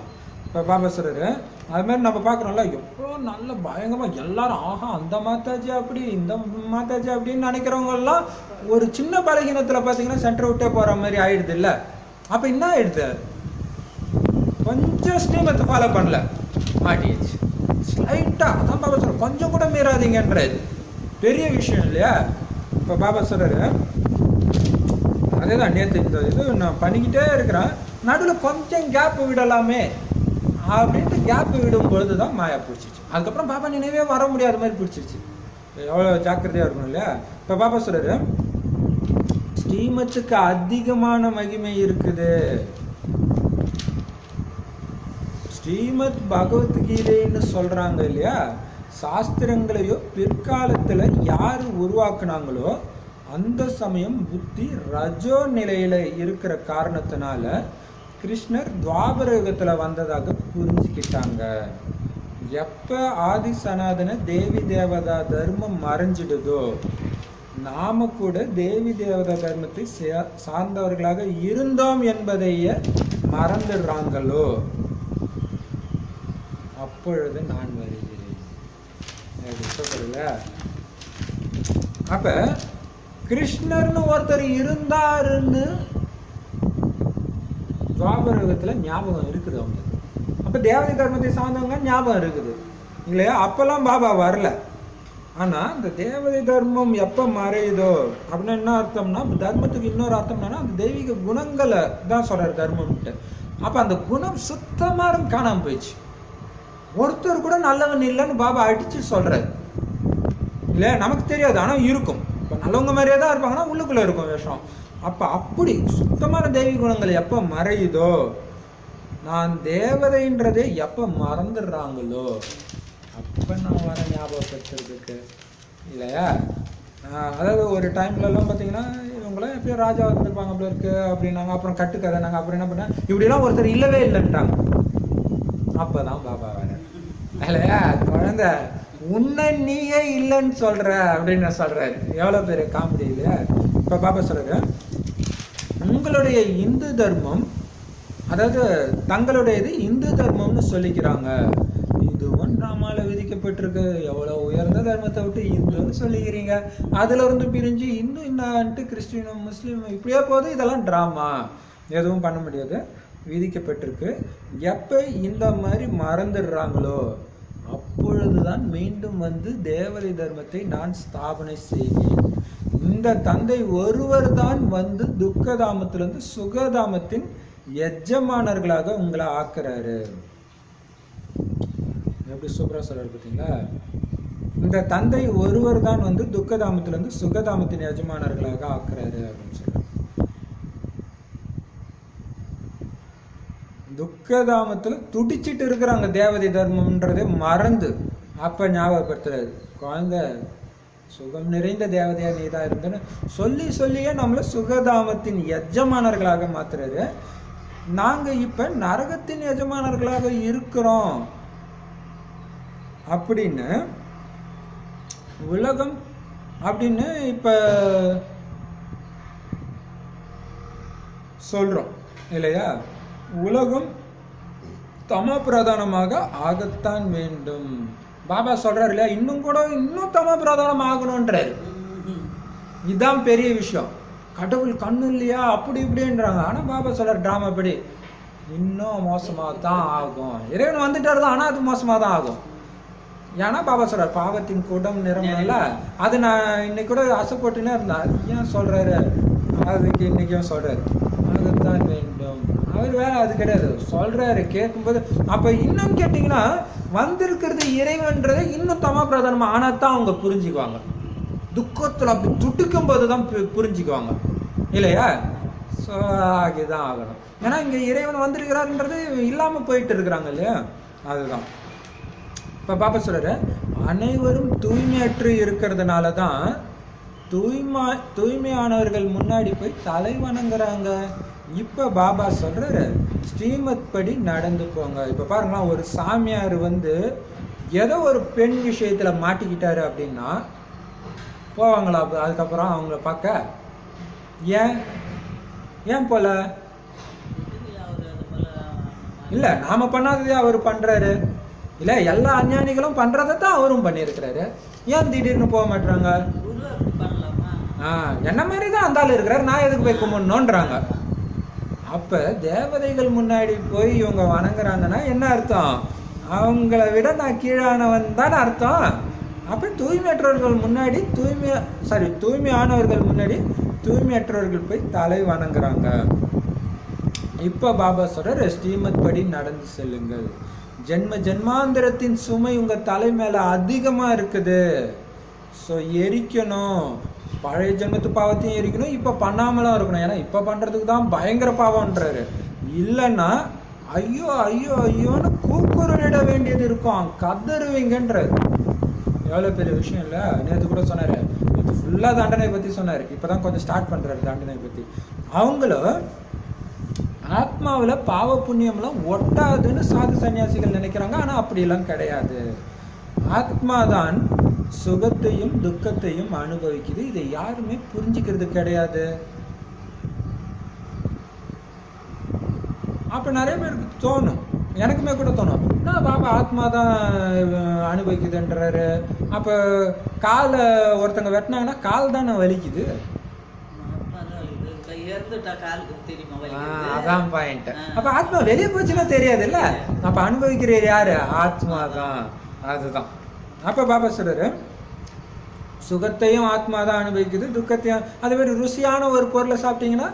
Speaker 1: இப்போ பாபா சொல்றாரு, அது மாதிரி நம்ம பார்க்குறோம்ல, எவ்வளோ நல்ல பயங்கரமாக எல்லாரும் ஆஹா அந்த மாத்தாச்சு அப்படி இந்த மாத்தாச்சு அப்படின்னு நினைக்கிறவங்கெல்லாம் ஒரு சின்ன பலகீனத்தில் பார்த்தீங்கன்னா சென்டர் விட்டே போகிற மாதிரி ஆயிடுது இல்லை. அப்போ என்ன ஆயிடுது, கொஞ்சம் ஸ்ரீமத்தை ஃபாலோ பண்ணல மாட்டிடுச்சு ஸ்லைட்டாக. அதான் பாபா சொல்ற, கொஞ்சம் கூட மீறாதீங்கன்றது பெரிய விஷயம் இல்லையா. இப்போ பாபா சொல்றாரு, அதே தான் நேற்று இந்த இது நான் பண்ணிக்கிட்டே இருக்கிறேன், நடுவில் கொஞ்சம் கேப் விடலாமே அப்படின்ட்டு கேப் விடும் பொழுது தான் மாயா பிடிச்சிச்சு. அதுக்கப்புறம் பாபா நினைவே வர முடியாத மாதிரி பிடிச்சிருச்சு. எவ்வளோ ஜாக்கிரதையாக இருக்கணும் இல்லையா. இப்போ பாபா சொல்றாரு, ஸ்ரீமத்துக்கு அதிகமான மகிமை இருக்குது. ஸ்ரீமத் பகவத்கீதைன்னு சொல்றாங்க இல்லையா, சாஸ்திரங்களையோ பிற்காலத்தில் யார் உருவாக்குனாங்களோ அந்த சமயம் புத்தி ரஜோ நிலையில் இருக்கிற காரணத்தினால கிருஷ்ணர் துவாபர யுகத்தில் வந்ததாக புரிஞ்சுக்கிட்டாங்க. எப்போ ஆதி சனாதன தேவி தேவதா தர்மம் மறைஞ்சிடுதோ நாம கூட தேவி தேவதா தர்மத்தை சார்ந்தவர்களாக இருந்தோம் என்பதையே மறந்துடுறாங்களோ அப்பொழுது நான் வருகிறேன். அப்ப கிருஷ்ணர்னு ஒருத்தர் இருந்தாருன்னு துவாபர யுகத்துல ஞாபகம் இருக்குது அவங்களுக்கு. அப்ப தேவதை தர்மத்தை சார்ந்தவங்க ஞாபகம் இருக்குது இல்லையா. அப்பெல்லாம் பாபா வரல. ஆனா இந்த தேவதை தர்மம் எப்ப மறையுதோ அப்படின்னா என்ன அர்த்தம்னா, தர்மத்துக்கு இன்னொரு அர்த்தம் என்னன்னா, அந்த தெய்வீக குணங்களை தான் சொல்றாரு தர்மம்ட்டு. அப்ப அந்த குணம் சுத்தமா காணாம போயிடுச்சு. ஒருத்தர் கூட நல்லவன் இல்லைன்னு பாபா அடிச்சு சொல்றாரு இல்ல. நமக்கு தெரியாது, ஆனா இருக்கும். இப்ப நல்லவங்க மாதிரியே தான் இருப்பாங்கன்னா உள்ளுக்குள்ள இருக்கும் விஷம். அப்ப அப்படி சுத்தமான தெய்வீக குணங்கள் எப்ப மறையுதோ, நான் தேவதைன்றதே எப்ப மறந்துடுறாங்களோ அப்ப நான் வர ஞாபகப்படுத்துறதுக்கு இல்லையா. அதாவது ஒரு டைம்லலாம் பார்த்தீங்கன்னா இவங்களாம் எப்பயும் ராஜா வந்துருப்பாங்க அப்படி இருக்கு அப்படின்னாங்க. அப்புறம் கட்டுக்கதை நாங்கள் அப்புறம் என்ன பண்ணேன், இப்படிலாம் ஒருத்தர் இல்லவே இல்லைன்ட்டாங்க. அப்பதான் பாபா வர இல்லையா, குழந்தை உன்னை நீயே இல்லைன்னு சொல்ற அப்படின்னு சொல்றாரு. எவ்வளவு பெரிய காமெடி இல்லையா. இப்ப பாபா சொல்றாரு, உங்களுடைய இந்து தர்மம், அதாவது தங்களுடையது இந்து தர்மம்னு சொல்லிக்கிறாங்க. இதுவும் டிராமால விதிக்கப்பட்டிருக்கு. எவ்வளவு உயர்ந்த தர்மத்தை விட்டு இந்துன்னு சொல்லிக்கிறீங்க, அதுல இருந்து பிரிஞ்சு இந்து என்னான்ட்டு கிறிஸ்டினும் முஸ்லீம் இப்படியே போது. இதெல்லாம் டிராமா, எதுவும் பண்ண முடியாது, விதிக்கப்பட்டிருக்கு. எப்ப இந்த மாதிரி மறந்துடுறாங்களோ அப்பொழுதுதான் மீண்டும் வந்து தேவதை தர்மத்தை நான் ஸ்தாபனை செய்வேன். இந்த தந்தை ஒருவர் தான் வந்து துக்கதாமத்திலிருந்து சுகதாமத்தின் எஜமானர்களாக உங்களை ஆக்குறாரு. எப்படி சூப்பரா சொல்றாரு பார்த்தீங்களா. இந்த தந்தை ஒருவர் தான் வந்து துக்கதாமத்திலிருந்து சுகதாமத்தின் எஜமானர்களாக ஆக்குறாரு அப்படின்னு சொல்றாரு. துக்கதாமத்துல துடிச்சிட்டு இருக்கிறாங்க தேவதை தர்மம்ன்றதே மறந்து. அப்ப ஞாபகப்படுத்துறாரு, குழந்தை சுகம் நிறைந்த தேவதையா நீ தான் இருந்தன்னு சொல்லி சொல்லியே நம்மள சுகதாமத்தின் எஜமானர்களாக மாத்துறாரு. நாங்க இப்ப நரகத்தின் எஜமானர்களாக இருக்கிறோம் அப்படின்னு உலகம் அப்படின்னு இப்ப சொல்றோம் இல்லையா? உலகம் தம பிரதானமாக ஆகத்தான் வேண்டும். பாபா சொல்றாரு இல்லையா, இன்னும் தம பிரதானம் ஆகணும்ன்றாரு. இதுதான் பெரிய விஷயம். கடவுள் கண்ணு இல்லையா அப்படி இப்படின்றாங்க. ஆனா பாபா சொல்றாரு டிராமா படி இன்னும் மோசமா தான் ஆகும். இறைவன் வந்துட்டாரு தான், ஆனா அது மோசமா தான் ஆகும். ஏன்னா பாபா சொல்றாரு பாவத்தின் குடம் நிரம்பல. அது நான் இன்னைக்கு கூட ஆசைப்பட்டுனே இருந்தேன். ஏன் சொல்றாரு அதுக்கு இன்னைக்கும் சொல்றாரு ஆகத்தான் வேண்டும். அவர் வேற அது கிடையாது சொல்றாரு கேட்கும்போது. அப்ப இன்னும் கேட்டீங்கன்னா வந்திருக்கிறது இறைவன்றதை இன்னும் தமா பிரதானமா ஆனா தான் அவங்க புரிஞ்சுக்குவாங்க. துக்கத்துல அப்படி துடிக்கும் போதுதான் புரிஞ்சுக்குவாங்க இல்லையா? ஸோ ஆகிதான் ஆகணும். ஏன்னா இங்க இறைவன் வந்திருக்கிறாருன்றது இல்லாம போயிட்டு இருக்கிறாங்க இல்லையா? அதுதான் இப்ப பாப்பா சொல்றாரு அனைவரும் தூய்மையற்று இருக்கிறதுனாலதான் தூய்மையானவர்கள் முன்னாடி போய் தலை வணங்குறாங்க. இப்ப பாபா சொல்றாரு ஸ்ரீமத் படி நடந்து போங்க. இப்ப பாருங்களா, ஒரு சாமியார் ஏதோ ஒரு பெண் விஷயத்துல மாட்டிக்கிட்டாரு அப்படின்னா போவாங்களா அதுக்கப்புறம் அவங்கள பார்க்க? ஏன் போல? இல்ல நாம பண்ணாததே அவர் பண்றாரு இல்ல, எல்லா அஞ்ஞானிகளும் பண்றதான் அவரும் பண்ணிருக்கிறாரு. ஏன் திடீர்னு போக மாட்டாங்க? என்ன மாதிரிதான் அந்த ஆள் இருக்கிறாரு, நான் எதுக்கு போய் கும்பிடணும்ன்றாங்க. அப்ப தேவதைகள் முன்னாடி போய் இவங்க வணங்குறாங்கன்னா என்ன அர்த்தம்? அவங்கள விட நான் கீழானவன் தான் அர்த்தம். அப்ப தூய்மையற்றவர்கள் முன்னாடி தூய்மையானவர்கள் முன்னாடி தூய்மையற்றவர்கள் போய் தலை வணங்குறாங்க. இப்ப பாபா சொல்ற ஸ்ரீமத் படி நடந்து செல்லுங்கள். ஜென்மாந்திரத்தின் சுமை உங்க தலை மேல அதிகமா இருக்குது. ஸோ எரிக்கணும். பழைய ஜென்மத்து பாவத்தையும் எரிக்கணும், இப்ப பண்ணாமலாம் இருக்கணும். ஏன்னா இப்ப பண்றதுக்கு தான் பயங்கர பாவம்ன்றாரு. இல்லைன்னா ஐயோ ஐயோ ஐயோன்னு கூக்குரலிட வேண்டியது இருக்கும், கதறுவீங்கன்றாரு. எவ்வளவு பெரிய விஷயம் இல்ல? நேற்று கூட சொன்னாரு, இது ஃபுல்லா தண்டனை பத்தி சொன்னாரு. இப்பதான் கொஞ்சம் ஸ்டார்ட் பண்றாரு தண்டனை பத்தி. அவங்களும் ஆத்மாவில பாவ புண்ணியம்லாம் ஒட்டாதுன்னு சாது சன்னியாசிகள் நினைக்கிறாங்க. ஆனா அப்படிலாம் கிடையாது. ஆத்மாதான் சுகத்தையும் துக்கத்தையும் அனுபவிக்குது. இதை யாருமே புரிஞ்சுக்கிறது கிடையாது. அப்ப நிறைய பேருக்கு தோணும், எனக்குமே கூட தோணும், நான் பாபா ஆத்மா தான் அனுபவிக்குதுன்றாரு. அப்ப காலை ஒருத்தங்க வெட்டினாங்கன்னா கால் தானே வலிக்குது. அதான் பாயிண்ட். அப்ப ஆத்மா வெளியே போச்சுன்னா தெரியாது இல்ல, அப்ப அனுபவிக்கிறது யாரு? ஆத்மா தான். அதுதான் அப்ப பாபா சொல்றாரு சுகத்தையும் ஆத்மா தான் அனுபவிக்குது, துக்கத்தையும். அதே மாதிரி ருசியான ஒரு பொருளை சாப்பிட்டீங்கன்னா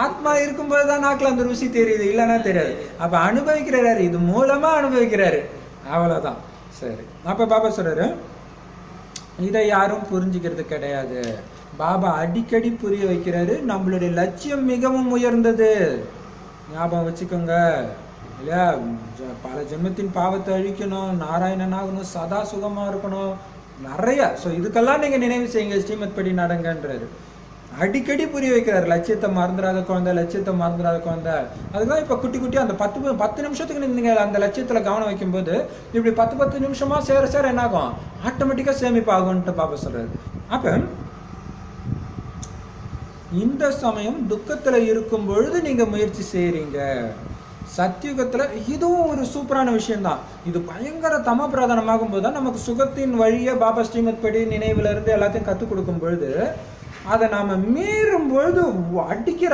Speaker 1: ஆத்மா இருக்கும்போது தான் நாக்குல அந்த ருசி தெரியுது, இல்லைன்னா தெரியாது. அப்ப அனுபவிக்கிறாரு, இது மூலமா அனுபவிக்கிறாரு, அவ்வளவுதான். சரி, அப்ப பாபா சொல்றாரு இதை யாரும் புரிஞ்சுக்கிறது கிடையாது. பாபா அடிக்கடி புரிய வைக்கிறாரு, நம்மளுடைய லட்சியம் மிகவும் உயர்ந்தது, ஞாபகம் வச்சுக்கோங்க இல்லையா? பல ஜென்மத்தின் பாவத்தை அழிக்கணும், நாராயணன் ஆகணும், சதா சுகமா இருக்கணும், நிறைய. ஸோ இதுக்கெல்லாம் நீங்க நினைவு செய்யுங்க, ஸ்ரீமத் படி நடங்கன்றாரு. அடிக்கடி புரிய வைக்கிறாரு, லட்சியத்தை மறந்துடாத குழந்தை, லட்சியத்தை மறந்துடாத குழந்தை. அதுதான் இப்ப குட்டி குட்டி அந்த 10 நிமிஷத்துக்கு நீங்க அந்த லட்சியத்துல கவனம் வைக்கும் போது இப்படி 10 நிமிஷமா சேர என்ன ஆகும்? ஆட்டோமேட்டிக்கா சேமிப்பு ஆகும்ட்டு பாப்பா சொல்றாரு. அப்ப இந்த சமயம் துக்கத்துல இருக்கும் பொழுது நீங்க முயற்சி செய்யறீங்க. சத்தியுகத்துல இதுவும் ஒரு சூப்பரான விஷயம் தான். இது பயங்கர தம பிரதானமாகும் போதுதான் நமக்கு சுகத்தின் வழிய பாபா ஸ்ரீமத் படி நினைவுல இருந்து எல்லாத்தையும் கத்துக் கொடுக்கும் பொழுது அதை நாம மீறும் பொழுது அடிக்கிற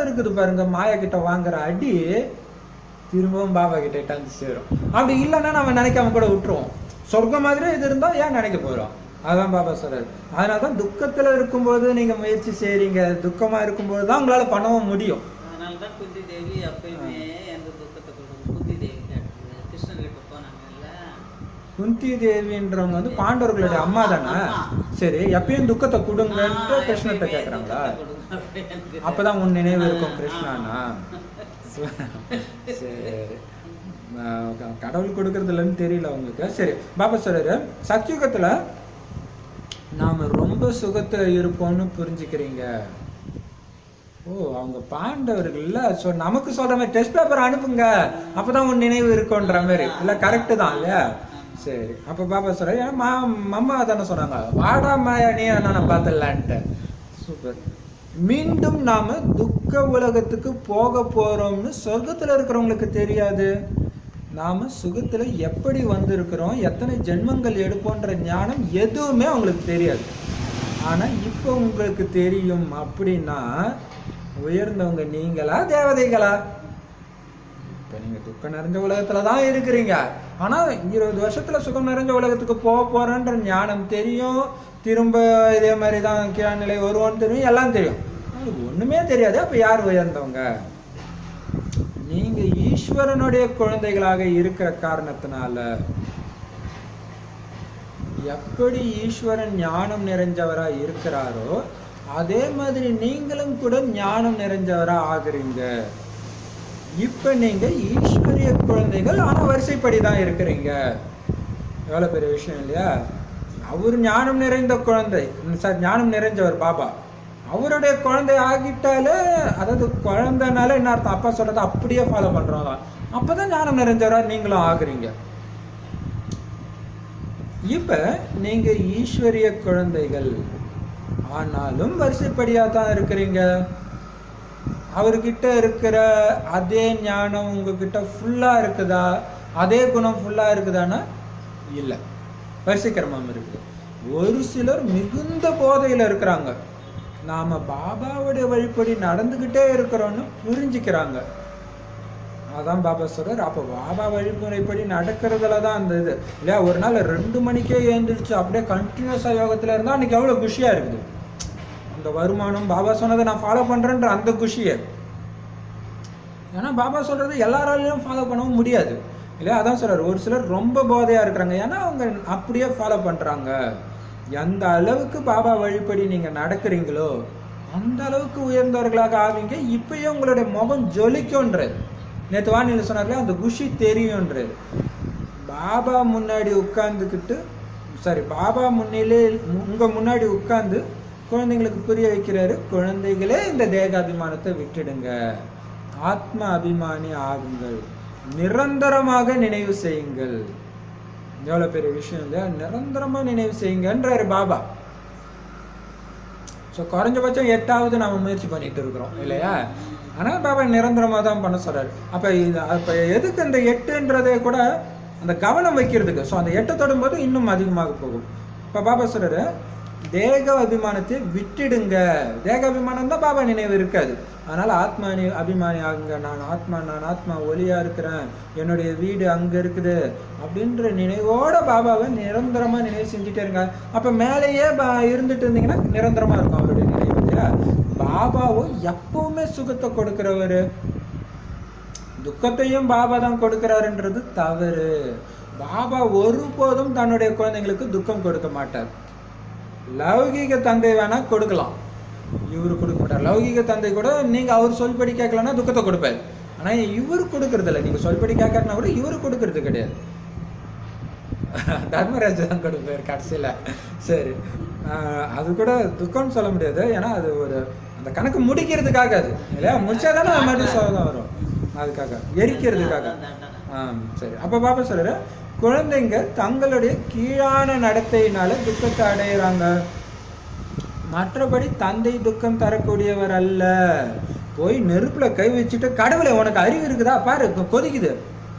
Speaker 1: இருக்குது பாருங்க, மாயா கிட்ட வாங்குற அடி திரும்பவும் பாபா கிட்ட வந்து சேரும். அப்படி இல்லைன்னா நம்ம நினைக்காம கூட விட்டுருவோம். சொர்க்கம் மாதிரி இது இருந்தா ஏன் நினைக்க போறோம்? அதான் பாபா சொல்றாரு. அதனாலதான் துக்கத்துல இருக்கும்போது நீங்க முயற்சி செய்றீங்க, துக்கமா இருக்கும்போது தான் உங்களால பண்ணவும் முடியும்.
Speaker 2: அதனாலதான் குந்தி தேவி அப்பயுமே எந்த துக்கத்தை குந்தி தேவி கிருஷ்ணன் கிட்ட போனாங்கல்ல.
Speaker 1: குந்தி தேவின்றவங்க பாண்டவர்களுடைய அம்மா தானே? சரி, எப்பயும் துக்கத்தை கொடுங்கன்ட்டு கிருஷ்ணர்கிட்ட கேக்குறாங்களா? அப்பதான் உன் நினைவு இருக்கும் கிருஷ்ணானா? சரி, கடவுள் கொடுக்கறது இல்லைன்னு தெரியல உங்களுக்கு. சரி, பாபா சொல்றாரு சத்தியுகத்துல நாம ரொம்ப சுகத்துல இருப்போம்னு புரிஞ்சுக்கிறீங்க. ஓ, அவங்க பாண்டவர்கள்ல. ஸோ நமக்கு சொல்ற மாதிரி டெஸ்ட் பேப்பர் அனுப்புங்க, அப்பதான் உன் நினைவு இருக்குன்ற மாதிரி இல்ல. கரெக்டு தான் இல்லையா? சரி, அப்ப பாபா சொல்ற, ஏன்னா மம்மா தானே சொன்னாங்க, வாடா மாயா நீ நான் பார்த்தலான்ட்டு. சூப்பர். மீண்டும் நாம துக்க உலகத்துக்கு போக போறோம்னு சொர்க்கத்துல இருக்கிறவங்களுக்கு தெரியாது. நாம சுகத்துல எப்படி வந்திருக்கிறோம், எத்தனை ஜென்மங்கள் எடுப்போன்ற ஞானம் எதுவுமே அவங்களுக்கு தெரியாது. ஆனா இப்ப உங்களுக்கு தெரியும். அப்படின்னா உயர்ந்தவங்க நீங்களா தேவதைகளா? இப்ப நீங்க துக்கம் நிறைஞ்ச உலகத்துலதான் இருக்கிறீங்க. ஆனா 20 வருஷத்துல சுகம் நிறைஞ்ச உலகத்துக்கு போக போறேன்ற ஞானம் தெரியும். திரும்ப இதே மாதிரிதான் கீழ் நிலை வருவோன்னு தெரியும், எல்லாம் தெரியும். ஒண்ணுமே தெரியாது. அப்ப யார் உயர்ந்தவங்க? நீங்க ஈஸ்வரனுடைய குழந்தைகளாக இருக்கிற காரணத்தினால. எப்படி ஈஸ்வரன் ஞானம் நிறைஞ்சவரா இருக்கிறாரோ அதே மாதிரி நீங்களும் கூட ஞானம் நிறைஞ்சவரா ஆகுறீங்க. இப்ப நீங்க ஈஸ்வரிய குழந்தைகள், ஆனா வரிசைப்படிதான் இருக்கிறீங்க. எவ்வளவு பெரிய விஷயம் இல்லையா? அவர் ஞானம் நிறைந்த குழந்தை, சார் ஞானம் நிறைஞ்சவர் பாபா. அவருடைய குழந்தை ஆகிட்டாலே, அதாவது குழந்தைனால என்ன அர்த்தம்? அப்பா சொல்றதை அப்படியே ஃபாலோ பண்றோம். அப்பதான் ஞானம் நிறைஞ்சவரா நீங்களும் ஆகுறீங்க. இப்ப நீங்க ஈஸ்வரிய குழந்தைகள், ஆனாலும் வரிசைப்படியா தான் இருக்கிறீங்க. அவர்கிட்ட இருக்கிற அதே ஞானம் உங்ககிட்ட ஃபுல்லா இருக்குதா? அதே குணம் ஃபுல்லா இருக்குதானா? இல்ல, வரிசைக்கிரமம் இருக்குது. ஒரு சிலர் மிகுந்த போதையில இருக்கிறாங்க. நாம பாபாவுடைய வழிப்படி நடந்துகிட்டே இருக்கிறோம்னு புரிஞ்சுக்கிறாங்க. அதான் பாபா சொல்றாரு, அப்ப பாபா வழிமுறைப்படி நடக்கிறதுலதான் அந்த இது இல்லையா? ஒரு நாள் 2 மணிக்கே எழுந்திரிச்சு அப்படியே கண்டினியூஸா யோகத்துல இருந்தா அன்னைக்கு எவ்வளவு குஷியா இருக்குது. அந்த வருமானம், பாபா சொன்னதை நான் ஃபாலோ பண்றேன்ற அந்த குஷியை. ஏன்னா பாபா சொல்றது எல்லாராலையும் ஃபாலோ பண்ணவும் முடியாது இல்லையா? அதான் சொல்றாரு, ஒரு சிலர் ரொம்ப போதையா இருக்கிறாங்க. ஏன்னா அவங்க அப்படியே ஃபாலோ பண்றாங்க. எந்த அளவுக்கு பாபா வழிப்படி நீங்க நடக்கிறீங்களோ அந்த அளவுக்கு உயர்ந்தவர்களாக ஆவீங்க. இப்பயே உங்களுடைய முகம் ஜொலிக்கும்ன்றது. நேற்று வானிலை சொன்னார்களே, அந்த குஷி தெரியும்ன்றது. பாபா முன்னாடி உட்கார்ந்துக்கிட்டு, சாரி, பாபா முன்னிலே உங்க முன்னாடி உட்கார்ந்து குழந்தைங்களுக்கு புரிய வைக்கிறாரு, குழந்தைகளே இந்த தேகாபிமானத்தை விட்டுடுங்க, ஆத்ம அபிமானி ஆகுங்கள், நிரந்தரமாக நினைவு செய்யுங்கள். எவ்வளவு பெரிய விஷயம் இல்லையா? நிரந்தரமா நினைவு செய்யுங்கன்றாரு பாபா. ஸோ குறைஞ்சபட்சம் 8வது நாம முயற்சி பண்ணிட்டு இருக்கிறோம் இல்லையா? ஆனால் பாபா நிரந்தரமா தான் பண்ண சொல்றாரு. அப்ப எதுக்கு அந்த 8ன்றதே கூட அந்த கவனம் வைக்கிறதுக்கு. ஸோ அந்த 8 தொடும்போது இன்னும் அதிகமாக போகும். இப்போ பாபா சொல்றாரு, தேக அபிமானத்தை விட்டுடுங்க. தேக அபிமானம் தான் பாபா நினைவு இருக்காது. அதனால ஆத்மா அபிமானி ஆகுங்க. நான் ஆத்மா ஒளியா இருக்கிறேன், என்னுடைய வீடு அங்க இருக்குது அப்படின்ற நினைவோட பாபாவை நிரந்தரமா நினைவு செஞ்சுட்டே இருங்க. அப்ப மேலேயே இருந்துட்டு இருந்தீங்கன்னா நிரந்தரமா இருக்கும் அவருடைய நினைவு இல்லையா? பாபாவோ எப்பவுமே சுகத்தை கொடுக்கிறவரு, துக்கத்தையும் பாபா தான் கொடுக்கிறாருன்றது தவறு. பாபா ஒருபோதும் தன்னுடைய குழந்தைங்களுக்கு துக்கம் கொடுக்க மாட்டார். லௌகீக தந்தை வேணா கொடுக்கலாம், இவரு கொடுக்க மாட்டார். லௌகீக தந்தை கூட நீங்க அவர் சொல்படி கேட்கலன்னா துக்கத்தை கொடுப்பாரு. ஆனா இவரு கொடுக்கறது இல்லை. நீங்க சொல்படி கேட்கறதுனா கூட இவரு கொடுக்கறது கிடையாது, தர்மராஜ் தான் கொடுப்பாரு கடைசியில. சரி, அது கூட துக்கம்னு சொல்ல முடியாது. ஏன்னா அது ஒரு அந்த கணக்கு முடிக்கிறதுக்காக, அது இல்லையா? முடிச்சாதானே அது மாதிரி சோதம் வரும், அதுக்காக எரிக்கிறதுக்காக. சரி, அப்ப பாப்பா சொல்ற, குழந்தைங்க தங்களுடைய கீழான நடத்தையினால துக்கத்தை அடையிறாங்க. மற்றபடி தந்தை துக்கம் தரக்கூடியவர் அல்ல. போய் நெருப்புல கை வச்சுட்டு, கடவுளை உனக்கு அறிவு இருக்குதா பாரு, கொதிக்குது,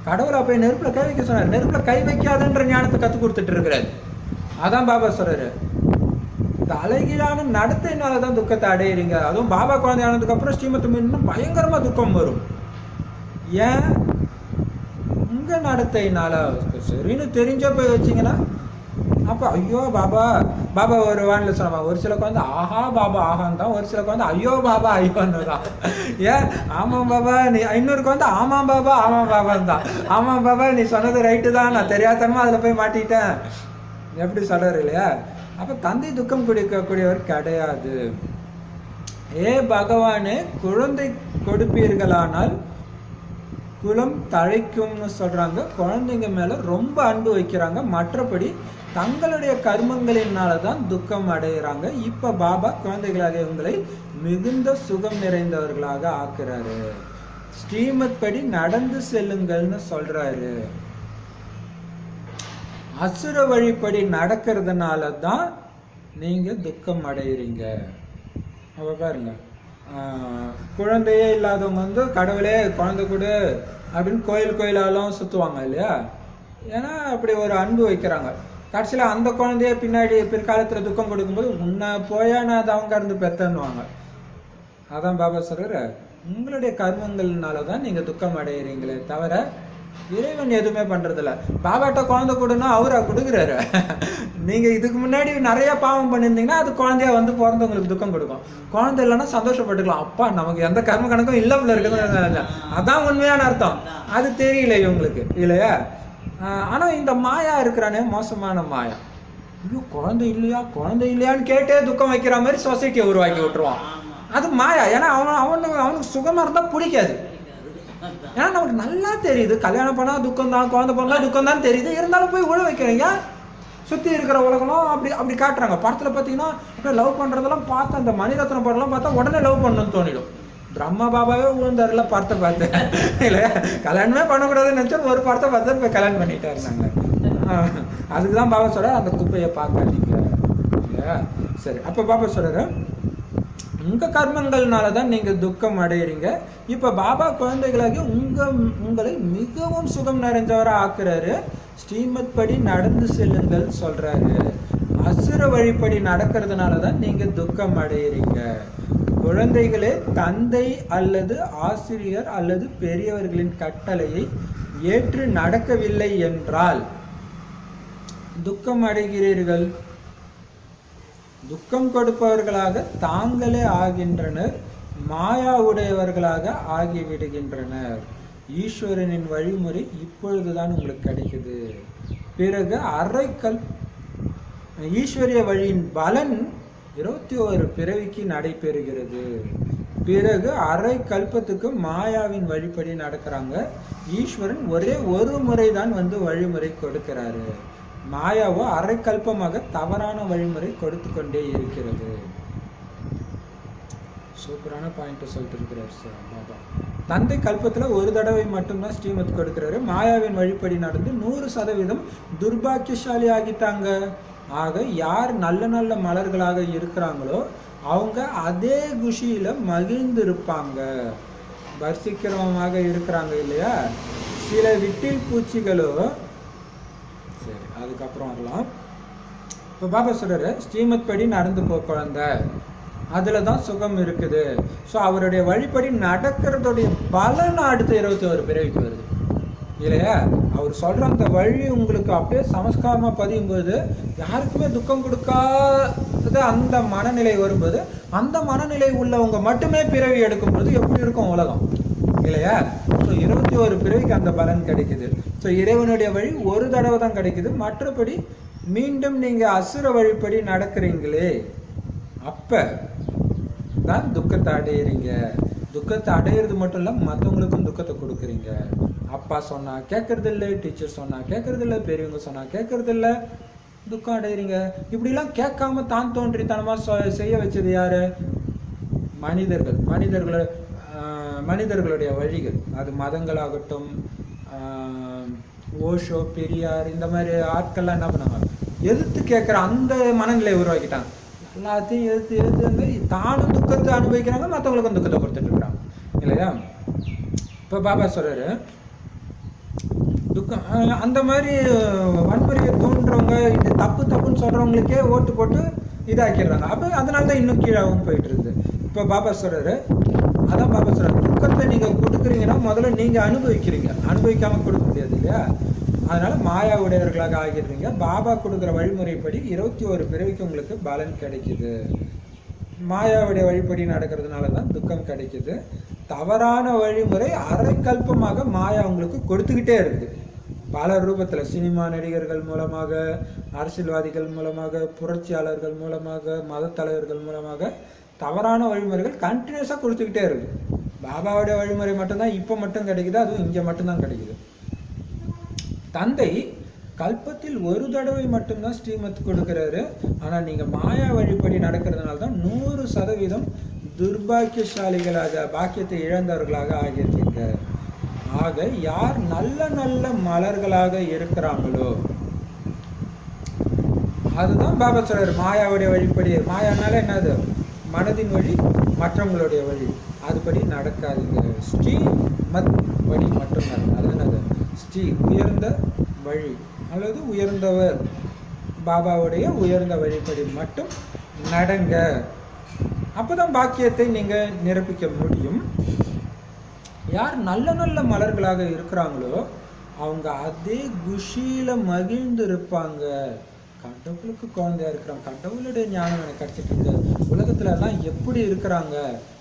Speaker 1: கடவுளை போய் நெருப்புல கை வைக்க சொன்னார், நெருப்புல கை வைக்காதுன்ற ஞானத்தை கத்து கொடுத்துட்டு இருக்கிறாரு. அதான் பாபா சொல்றாரு, தலைகீழான நடத்தையினாலதான் துக்கத்தை அடையிறீங்க. அதுவும் பாபா குழந்தை ஆனதுக்கு அப்புறம் ஸ்ரீமத் இன்னும் பயங்கரமா துக்கம் வரும். ஏன்? உங்க நடத்தையினால. சரின்னு தெரிஞ்ச போய் வச்சீங்கன்னா அப்ப ஐயோ பாபா பாபா ஒரு வானில சொன்னா, ஒரு சில குழந்தை ஆஹா பாபா ஆஹான் தான், ஒரு சில குழந்தை ஐயோ பாபா ஐயோன்னு தான். ஏன்? ஆமாம் பாபா நீ, இன்னொரு குழந்தை ஆமாம் பாபா தான். ஆமாம் பாபா நீ சொன்னது ரைட்டு தான், நான் தெரியாதமா அதுல போய் மாட்டிட்டேன், எப்படி சொல்றாரு இல்லையா? அப்ப தந்தை துக்கம் கொடுக்கக்கூடியவர் கிடையாது. ஏ பகவானே, குழந்தை கொடுப்பீர்களானால் குலம் தழைக்கும்னு சொல்றாங்க. குழந்தைங்க மேல ரொம்ப அன்பு வைக்கிறாங்க. மற்றபடி தங்களுடைய கர்மங்களினால தான் துக்கம் அடைகிறாங்க. இப்ப பாபா குழந்தைகளாக இவங்களை மிகுந்த சுகம் நிறைந்தவர்களாக ஆக்குறாரு. ஸ்ரீமத் படி நடந்து செல்லுங்கள்னு சொல்றாரு. அசுர வழிப்படி நடக்கிறதுனால தான் நீங்க துக்கம் அடைகிறீங்க. அப்ப பாருங்க, குழந்தையே இல்லாதவங்க வந்து கடவுளே குழந்தை கொடு அப்படின்னு கோயிலாலும் சுத்துவாங்க இல்லையா? ஏன்னா அப்படி ஒரு அன்பு வைக்கிறாங்க. கடைசியில் அந்த குழந்தைய பின்னாடி பிற்காலத்துல துக்கம் கொடுக்கும்போது உன்னை போயா நான் அது அவங்க இருந்து பெத்தன்னுவாங்க. அதான் பாபா சொல்றாரு, உங்களுடைய கர்மங்கள்னாலதான் நீங்க துக்கம் அடைகிறீங்களே தவிர இறைவன் எதுவுமே பண்றது இல்ல. பாபாட்ட குழந்தை கொடுன்னா அவரா கொடுக்குறாரு. நீங்க இதுக்கு முன்னாடி நிறைய பாவம் பண்ணியிருந்தீங்கன்னா அது குழந்தையா வந்து பிறந்தவங்களுக்கு துக்கம் கொடுக்கும். குழந்தை இல்லைன்னா சந்தோஷப்பட்டுக்கலாம். அப்பா நமக்கு எந்த கர்ம கணக்கும் இல்லாமல இருக்குது, அதான் உண்மையான அர்த்தம். அது தெரியல இவங்களுக்கு இல்லையா? ஆனா இந்த மாயா இருக்கிறானே மோசமான மாயா. ஐயோ குழந்தை இல்லையான்னு கேட்டே துக்கம் வைக்கிற மாதிரி சொசைட்டியை உருவாக்கி விட்டுருவான். அது மாயா. ஏன்னா அவனுக்கு சுகமா இருந்தா பிடிக்காது. ஏன்னா நமக்கு நல்லா தெரியுது கல்யாணம் பண்ணா துக்கம் தான், குழந்தை பண்ணா துக்கம் தான் தெரியுது. இருந்தாலும் போய் உழ வைக்கிறீங்க. சுத்தி இருக்கிற உலகம் அப்படி காட்டுறாங்க. படத்துல பாத்தீங்கன்னா அப்படியே லவ் பண்றதெல்லாம் பார்த்து அந்த மணிரத்னம் படம்லாம் பார்த்தா உடனே லவ் பண்ணணும்னு தோணிடும். பிரம்மா பாபாவே விழுந்தாருல படத்தை பார்த்து இல்லையா? கல்யாணமே பண்ணக்கூடாதுன்னு நினைச்சா ஒரு படத்தை பார்த்து போய் கல்யாணம் பண்ணிட்டாரு. நாங்க அதுக்குதான் பாபா சொல்ற அந்த குப்பையை பார்க்காதீங்க இல்லையா? சரி, அப்ப பாபா சொல்றாரு உங்க கர்மங்கள்னாலதான் நீங்க துக்கம் அடையிறீங்க. இப்ப பாபா குழந்தைகளாகி உங்களை மிகவும் சுகம் நிறைஞ்சவரா ஆக்குறாரு. ஸ்ரீமத் படி நடந்து செல்லுங்கள் சொல்றாரு. அசுர வழிப்படி நடக்கிறதுனாலதான் நீங்க துக்கம் அடையிறீங்க. குழந்தைகளே, தந்தை அல்லது ஆசிரியர் அல்லது பெரியவர்களின் கட்டளையை ஏற்று நடக்கவில்லை என்றால் துக்கம் அடைகிறீர்கள். துக்கம் கொடுப்பவர்களாக தாங்களே ஆகின்றனர், மாயா உடையவர்களாக ஆகிவிடுகின்றனர். ஈஸ்வரனின் வழிமுறை இப்பொழுதுதான் உங்களுக்கு கிடைக்குது. பிறகு ஈஸ்வரிய வழியின் பலன் 21 பிறவிக்கு நடைபெறுகிறது. பிறகு அரை கல்பத்துக்கு மாயாவின் வழிபடி நடக்கிறாங்க. ஈஸ்வரன் ஒரே ஒரு முறை தான் வந்து வழிமுறை கொடுக்கிறாரு. மாயாவோ அரை கல்பமாக தவறான வழிமுறை கொடுத்து கொண்டே இருக்கிறது. சூப்பரான பாயிண்ட் சொல்லிட்டு இருக்கிறார் சார் பாபா. தந்தை கல்பத்துல ஒரு தடவை மட்டும்தான் ஸ்ரீமத் கொடுக்கிறாரு. மாயாவின் வழிப்படி நடந்து 100% துர்பாக்கியசாலி ஆகிட்டாங்க. ஆக யார் நல்ல நல்ல மலர்களாக இருக்கிறாங்களோ அவங்க அதே குஷியில மகிழ்ந்து இருப்பாங்க, வர்ஷிக்கிறவமாக இருக்கிறாங்க இல்லையா? சில விட்டில் பூச்சிகளோ சரி அதுக்கப்புறம் வரலாம். இப்போ பாபா சொல்றாரு ஸ்ரீமத் படி நடந்து போ குழந்தை, அதுல தான் சுகம் இருக்குது. ஸோ அவருடைய வழிபடி நடக்கிறதுடைய பலன் அடுத்த 21 பிறவிக்கு வருது இல்லையா? அவர் சொல்ற அந்த வழி உங்களுக்கு அப்படியே சமஸ்காரமா பதியும் போது யாருக்குமே துக்கம் கொடுக்காத அந்த மனநிலை வரும்போது, அந்த மனநிலை உள்ளவங்க மட்டுமே பிறவி எடுக்கும்போது எப்படி இருக்கும் உலகம் இல்லையா? ஸோ 21 பிறவிக்கு அந்த பலன் கிடைக்குது. ஸோ இறைவனுடைய வழி ஒரு தடவை தான் கிடைக்குது. மற்றபடி மீண்டும் நீங்க அசுர வழிப்படி நடக்கிறீங்களே அப்ப தான் துக்கத்தை அடையிறீங்க. துக்கத்தை அடையிறது மட்டும் இல்ல, மற்றவங்களுக்கும் துக்கத்தை கொடுக்குறீங்க. அப்பா சொன்னா கேட்கறது இல்லை, டீச்சர் சொன்னா கேட்கறது இல்லை, பெரியவங்க சொன்னா கேட்கறது இல்லை, துக்கம் அடையிறீங்க. இப்படிலாம் கேட்காம தான் தோன்றித்தனமா செய்ய வச்சது யாரு? மனிதர்களுடைய வழிகள். அது மதங்களாகட்டும், ஓஷோ, பெரியார் இந்த மாதிரி ஆட்கள்லாம் என்ன பண்ணாங்க, எதிர்த்து கேட்குற அந்த மனநிலையை உருவாக்கிட்டாங்க. எல்லாத்தையும் எதிர்த்து தானும் துக்கத்தை அனுபவிக்கிறாங்க, மற்றவங்களுக்கும் துக்கத்தை கொடுத்துட்டு இருக்கிறாங்க இல்லையா? இப்போ பாபா சொல்றாரு துக்கம் அந்த மாதிரி வன்முறையை தோன்றவங்க, இது தப்புன்னு சொல்றவங்களுக்கே ஓட்டு போட்டு இதாக்கிடுறாங்க. அப்போ அதனால தான் இன்னும் கீழாகவும் போயிட்டு இருக்குது. இப்போ பாபா சொல்றாரு, அதான் பாபா சொல்றாரு, துக்கத்தை நீங்க கொடுக்குறீங்கன்னா முதல்ல நீங்க அனுபவிக்கிறீங்க, அனுபவிக்காம கொடுக்க முடியாது இல்லையா? அதனால மாயா உடையவர்களாக ஆகிடுறீங்க. பாபா கொடுக்குற வழிமுறைப்படி 21 பிறவிக்கு உங்களுக்கு பலன் கிடைக்குது. மாயாவுடைய வழிப்படி நடக்கிறதுனால தான் துக்கம் கிடைக்குது. தவறான வழிமுறை அரை கல்பமாக மாயா உங்களுக்கு கொடுத்துக்கிட்டே இருக்குது. பல ரூபத்துல, சினிமா நடிகர்கள் மூலமாக, அரசியல்வாதிகள் மூலமாக, புரட்சியாளர்கள் மூலமாக, மத தலைவர்கள் மூலமாக தவறான வழிமுறைகள் கண்டினியூஸா கொடுத்துக்கிட்டே இருக்கு. பாபாவுடைய வழிமுறை மட்டும்தான் இப்போ மட்டும் கிடைக்குது, அதுவும் இங்கே மட்டும்தான் கிடைக்குது. தந்தை கல்பத்தில் ஒரு தடவை மட்டும்தான் ஸ்ரீமத் கொடுக்கிறாரு. ஆனால் நீங்கள் மாயா வழிபடி நடக்கிறதுனால தான் 100% துர்பாக்கியசாலிகளாக, பாக்கியத்தை இழந்தவர்களாக ஆகியிருக்கீங்க. ஆக யார் நல்ல நல்ல மலர்களாக இருக்கிறாங்களோ அதுதான் பாபா சொல்றாரு மாயாவுடைய வழிபடி. மாயானால என்னது? மனதின் வழி, மற்றவங்களுடைய வழி. அதுபடி நடக்காதுங்க. ஸ்ரீமத் வழி மட்டும் நடக்கும். அது என்னது? ஸ்ரீ உயர்ந்த வழி அல்லது உயர்ந்தவர், பாபாவுடைய உயர்ந்த வழிபடி மட்டும் நடங்க. அப்போதான் பாக்கியத்தை நீங்க நிரப்பிக்க முடியும். யார் நல்ல நல்ல மலர்களாக இருக்கிறாங்களோ அவங்க அதே குஷியில மகிழ்ந்து இருப்பாங்க. கடவுளுக்கு குழந்தையா இருக்கிறாங்க, கடவுளுடைய ஞானம் எனக்கு கிடைச்சிட்டு இருக்கு, உலகத்துல எல்லாம் எப்படி இருக்கிறாங்க.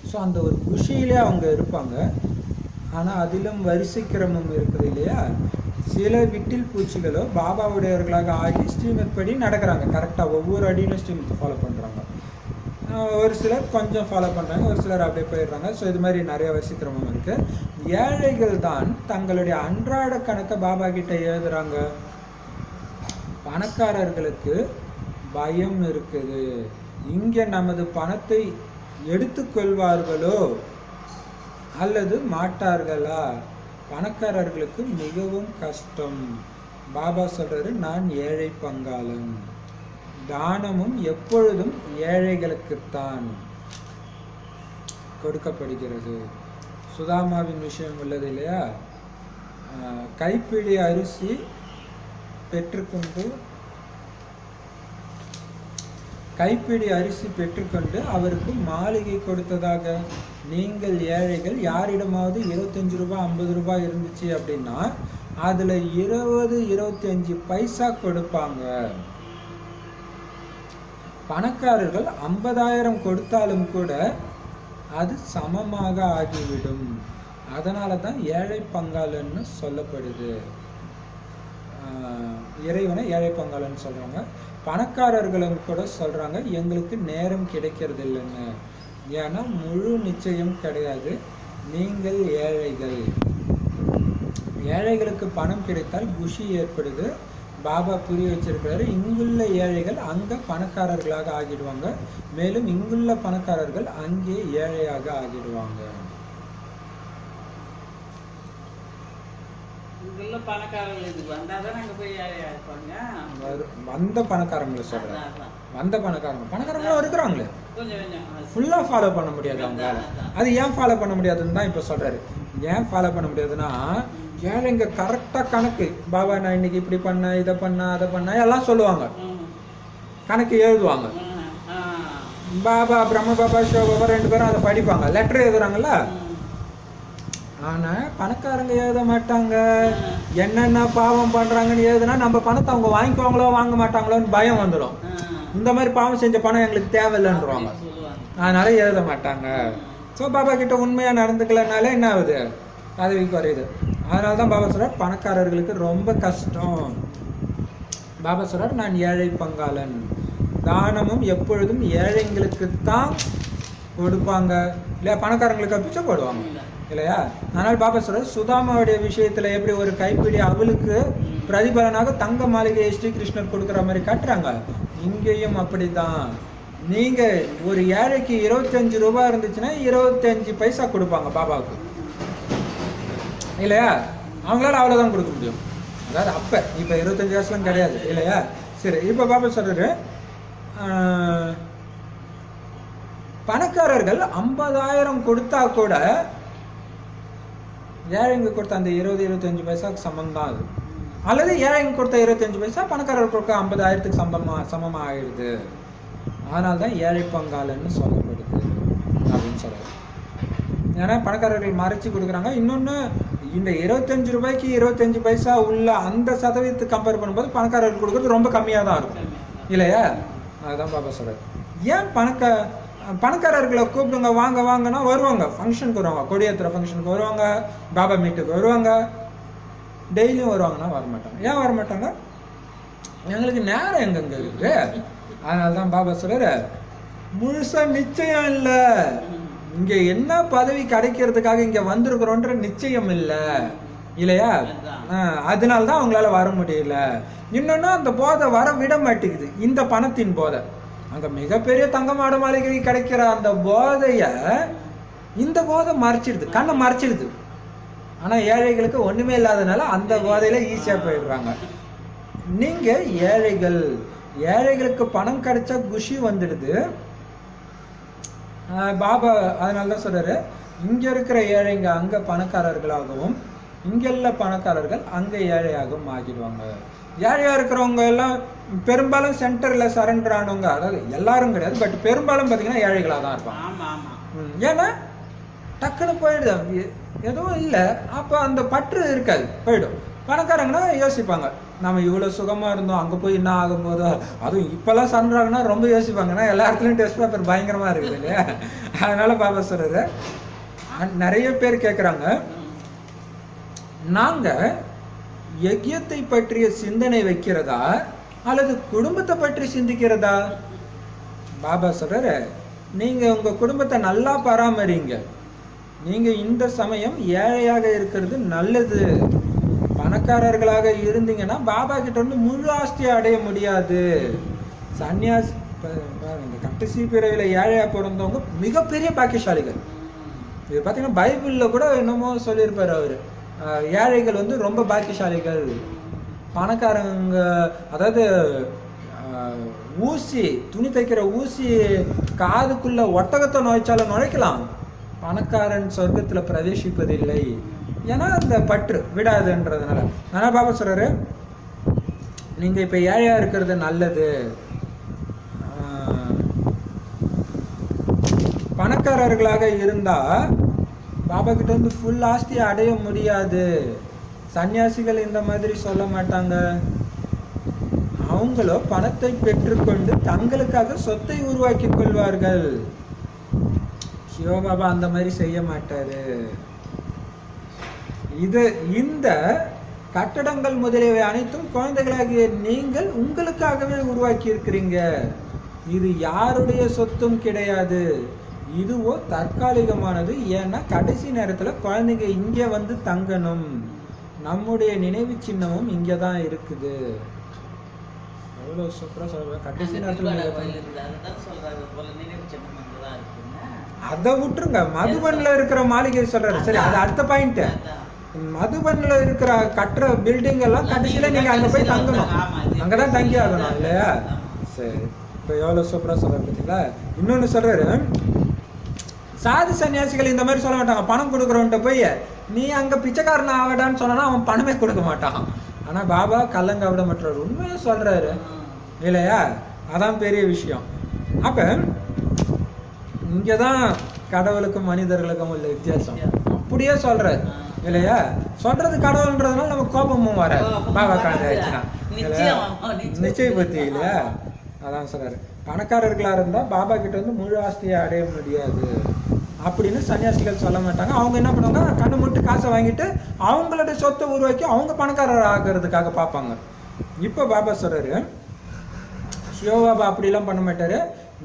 Speaker 1: ஸோ அந்த ஒரு குஷியிலே அவங்க இருப்பாங்க. ஆனா அதிலும் வரிசை கிரமம் இருக்குது இல்லையா? சில விட்டில் பூச்சிகளோ பாபாவுடையவர்களாக ஆகி ஸ்ரீமத் படி நடக்கிறாங்க. கரெக்டாக ஒவ்வொரு அடியிலும் ஸ்ரீமத்தை ஃபாலோ பண்ணுறாங்க. ஒரு சிலர் கொஞ்சம் ஃபாலோ பண்ணுறாங்க, ஒரு சிலர் அப்படியே போயிடுறாங்க. ஸோ இது மாதிரி நிறைய வரிசை கிரமம் இருக்குது. ஏழைகள் தான் தங்களுடைய அன்றாட கணக்கை பாபா கிட்ட எழுதுறாங்க. பணக்காரர்களுக்கு பயம் இருக்குது. இங்கே நமது பணத்தை எடுத்துக்கொள்வார்களோ அல்லது மாட்டார்களா? பணக்காரர்களுக்கு மிகவும் கஷ்டம். பாபா சொல்றாரு, நான் ஏழை பங்காளன். தானமும் எப்பொழுதும் ஏழைகளுக்குத்தான் கொடுக்கப்படுகிறது. சுதாமாவின் விஷயம் உள்ளது இல்லையா? கைப்பிடி அரிசி பெற்றுக்கொண்டு அவருக்கு மாளிகை கொடுத்ததாக. நீங்கள் ஏழைகள் யாரிடமாவது 25 ரூபாய் 50 ரூபாய் இருந்துச்சு அப்படின்னா அதுல 20-25 பைசா கொடுப்பாங்க. பணக்காரர்கள் 50,000 கொடுத்தாலும் கூட அது சமமாக ஆகிவிடும். அதனால தான் ஏழை பங்காளன்னு சொல்லப்படுது. இறைவனை ஏழை பங்காளன்னு சொல்றாங்க. பணக்காரர்களும் கூட சொல்றாங்க எங்களுக்கு நேரம் கிடைக்கிறது இல்லைன்னு. ஏன்னா முழு நிச்சயம் கிடையாது. நீங்கள் ஏழைகள். ஏழைகளுக்கு பணம் கிடைத்தால் குஷி ஏற்படுது. பாபா புரிய வச்சிருக்கிறாரு, இங்குள்ள ஏழைகள் அங்க பணக்காரர்களாக ஆகிடுவாங்க, மேலும் இங்குள்ள பணக்காரர்கள் அங்கே ஏழையாக ஆகிடுவாங்க. வந்த பணக்காரங்களை சொல்றேன். வந்த பணக்காரங்களும் இருக்கிறாங்களே, ஃபுல்லா ஃபாலோ பண்ண முடியாது அவங்களால. அது ஏன் ஃபாலோ பண்ண முடியாதுன்னு தான் இப்ப சொல்றாரு. ஏன் ஃபாலோ பண்ண முடியாதுன்னா, ஏழைங்க கரெக்டா கணக்கு, பாபா நான் இன்னைக்கு இப்படி பண்ண, இதை பண்ண, அதை பண்ண எல்லாம் சொல்லுவாங்க, கணக்கு எழுதுவாங்க. பாபா பிரம்ம பாபா சிவ பாபா 2 பேரும் அதை படிப்பாங்க, லெட்டர் எழுதுறாங்கல்ல. ஆனா பணக்காரங்க எழுத மாட்டாங்க. என்னென்ன பாவம் பண்றாங்கன்னு எழுதுனா நம்ம பணத்தை அவங்க வாங்கிக்குவாங்களோ வாங்க மாட்டாங்களோன்னு பயம் வந்துடும். இந்த மாதிரி பாவம் செஞ்ச பணம் எங்களுக்கு தேவையில்லைன்றாங்க, அதனால எழுத மாட்டாங்க. ஸோ பாபா கிட்ட உண்மையா நடந்துக்கலனால என்ன ஆகுது? பதவி குறையுது. அதனால தான் பாபா சொல்றார் பணக்காரர்களுக்கு ரொம்ப கஷ்டம். பாபா சொல்றார் நான் ஏழை பங்காளன். தானமும் எப்பொழுதும் ஏழைங்களுக்கு தான் கொடுப்பாங்க இல்லையா? பணக்காரங்களுக்கு பிச்சை போடுவாங்க இல்லையா? அதனால பாபா சொல்றார் சுதாமாவுடைய விஷயத்துல எப்படி ஒரு கைப்பிடி அவளுக்கு பிரதிபலனாக தங்க மாளிகையை ஸ்ரீகிருஷ்ணர் கொடுக்குற மாதிரி காட்டுறாங்க, இங்கேயும் அப்படிதான். நீங்க ஒரு ஏழைக்கு 25 ரூபாய் இருந்துச்சுன்னா 25 பைசா கொடுப்பாங்க பாபாவுக்கு இல்லையா? அவங்களால அவ்வளவுதான் கொடுக்க முடியும். அதாவது அப்ப இப்ப 25 காசுலாம் கிடையாது இல்லையா? சரி, இப்ப பாபா சொல்றாரு பணக்காரர்கள் 50,000 கொடுத்தா கூட ஏழைங்க கொடுத்த அந்த 20-25 பைசாக்கு சமம் தான் அது. அல்லது ஏழைங்க கொடுத்த 25 பைசா பணக்காரர் கொடுக்க 50,000க்கு சமமா ஆயிடுது. அதனால தான் ஏழை பங்காளன்னு சொல்லப்படுது அப்படின்னு சொல்றாரு. ஏன்னா பணக்காரர்கள் மறைச்சு கொடுக்குறாங்க. இன்னொன்னு, இந்த 25 ரூபாய்க்கு 25 பைசா உள்ள அந்த சதவீதத்தை கம்பேர் பண்ணும்போது பணக்காரர்கள் கொடுக்குறது ரொம்ப கம்மியாக தான் இருக்கும் இல்லையா? அதுதான் பாபா சொல்றாரு. ஏன் பணக்காரர்களை கூப்பிடுங்க, வாங்க வாங்கன்னா வருவாங்க, ஃபங்க்ஷனுக்கு வருவாங்க, கொடியேற்றுற ஃபங்க்ஷனுக்கு வருவாங்க, பாபா மீட்டுக்கு வருவாங்க, டெய்லியும் வருவாங்கன்னா வரமாட்டாங்க. ஏன் வரமாட்டாங்க? எங்களுக்கு நேரம் எங்கெங்க இருக்கு. அதனால தான் பாபா சொல்றாரு முழுசா நிச்சயம் இல்லை, இங்க என்ன பதவி கிடைக்கிறதுக்காக இங்க வந்திருக்கிறோன்ற நிச்சயம் இல்லை இல்லையா? அதனால்தான் அவங்களால வர முடியல. இன்னொன்னு அந்த போதை வர விட மாட்டேங்குது, இந்த பணத்தின் போதை. அங்க மிகப்பெரிய தங்க மாட மாளிகை கிடைக்கிற அந்த போதைய இந்த போதை மறைச்சிடுது, கண்ணை மறைச்சிடுது. ஆனா ஏழைகளுக்கு ஒண்ணுமே இல்லாதனால அந்த போதையில ஈஸியா போயிடுறாங்க. நீங்க ஏழைகள், ஏழைகளுக்கு பணம் கிடைச்சா குஷி வந்துடுது. பாபா அதனாலதான் சொல்றாரு, இங்க இருக்கிற ஏழைங்க அங்க பணக்காரர்களாகவும் இங்க உள்ள பணக்காரர்கள் அங்க ஏழையாகவும் ஆகிடுவாங்க. ஏழையா இருக்கிறவங்க எல்லாம் பெரும்பாலும் சென்டர்ல சரண்டர் ஆனவங்க, அதாவது எல்லாரும் கிடையாது, பட் பெரும்பாலும் பாத்தீங்கன்னா ஏழைகளா தான் இருப்பாங்க. ஏன்னா டக்குன்னு போயிடுது, எதுவும் இல்லை, அப்ப அந்த பற்று இருக்காது, போயிடும். பணக்காரங்கன்னா யோசிப்பாங்க, நம்ம இவ்வளவு சுகமா இருந்தோம், அங்க போய் என்ன ஆகும் போதோ. அதுவும் இப்பெல்லாம் சன்றாங்கன்னா ரொம்ப யோசிப்பாங்கன்னா எல்லா இடத்துலயும் டெஸ்ட் பேப்பர் பயங்கரமா இருக்குது இல்லையா? அதனால பாபா சொல்றாரு, நிறைய பேர் கேட்குறாங்க, நாங்க யஜ்யத்தை பற்றிய சிந்தனை வைக்கிறதா அல்லது குடும்பத்தை பற்றி சிந்திக்கிறதா? பாபா சொல்றாரு, நீங்க உங்க குடும்பத்தை நல்லா பராமரிங்க. நீங்க இந்த சமயம் ஏழையாக இருக்கிறது நல்லது. பணக்காரர்களாக இருந்தீங்கன்னா பாபா கிட்ட இருந்து முழு ஆஸ்தியை அடைய முடியாது. சன்னியாசி கடைசி பிறவில ஏழையா பிறந்தவங்க மிகப்பெரிய பாக்கியசாலிகள். இது பார்த்தீங்கன்னா பைபிள்ல கூட என்னமோ சொல்லியிருப்பாரு அவரு, ஏழைகள் வந்து ரொம்ப பாக்கியசாலிகள். பணக்காரங்க, அதாவது ஊசி, துணி தைக்கிற ஊசி காதுக்குள்ள ஒட்டகத்தை நுழைச்சாலும் நுழைக்கலாம், பணக்காரன் சொர்க்கத்துல பிரவேசிப்பதில்லை. ஏன்னா அந்த பற்று விடாதுன்றதுனால. ஆனா பாபா சொல்றாரு, நீங்க இப்ப ஏழையா இருக்கிறது நல்லது. பணக்காரர்களாக இருந்தா பாபா கிட்ட வந்து ஃபுல் ஆஸ்தியை அடைய முடியாது. சன்னியாசிகள் இந்த மாதிரி சொல்ல மாட்டாங்க. அவங்களோ பணத்தை பெற்றுக்கொண்டு தங்களுக்காக சொத்தை உருவாக்கி கொள்வார்கள். சிவபாபா அந்த மாதிரி செய்ய மாட்டாரு. இந்த கட்டடங்கள் முதலியவை அனைத்தும் குழந்தைகளாகிய நீங்கள் உங்களுக்காகவே உருவாக்கி இருக்கிறீங்க. இது யாருடைய சொத்தும் கிடையாது. இதுவோ தற்காலிகமானது. ஏன்னா கடைசி நேரத்துல குழந்தைங்க இங்க வந்து தங்கணும். நம்முடைய நினைவு சின்னமும் இங்கதான் இருக்குது. எவ்வளவு சூப்பரா சொல்ற. கடைசி நேரத்துல அதை விட்டுருங்க, மதுபன்ல இருக்கிற மாளிகை சொல்றாரு. சரி, அது அடுத்த பாயிண்ட். மதுபன்ல இருக்கிற கட்டுற பில்டிங் எல்லாம் கடைசியில நீங்க அங்க போய் தங்கணும், அங்கதான் தங்கி ஆகணும் இல்லையா? சரி, இப்ப எவ்வளவு சூப்பரா சொல்றாரு பார்த்தீங்களா? இன்னொன்னு சொல்றாரு, சாது சன்னியாசிகள் இந்த மாதிரி சொல்ல மாட்டாங்க. பணம் கொடுக்குறவன்ட்ட போய் நீ அங்க பிச்சைக்காரன் ஆகடான்னு சொன்னா அவன் பணமே கொடுக்க மாட்டான். ஆனா பாபா கல்லங்க விட மாட்டாரு, உண்மையா சொல்றாரு இல்லையா? அதான் பெரிய விஷயம். அப்ப இங்கதான் கடவுளுக்கும் மனிதர்களுக்கும் உள்ள வித்தியாசம். அப்படியே சொல்றாரு இல்லையா? சொல்றது கடவுள்ன்றதுனால நம்ம கோபமும் வர பாபா காணது ஆயிடுச்சுன்னா நிச்சய பத்தி இல்லையா? அதான் சொல்றாரு, பணக்காரர்களா இருந்தா பாபா கிட்ட வந்து முழு ஆஸ்தியை அடைய முடியாது அப்படின்னு சன்னியாசிகள் சொல்ல மாட்டாங்க. அவங்க என்ன பண்ணுவாங்க, கண்ணு மூட்டு காசை வாங்கிட்டு அவங்களோட சொத்தை உருவாக்கி அவங்க பணக்காரர் ஆகிறதுக்காக பார்ப்பாங்க. இப்ப பாபா சொல்றாரு, சிவபாபா அப்படிலாம் பண்ண மாட்டாரு.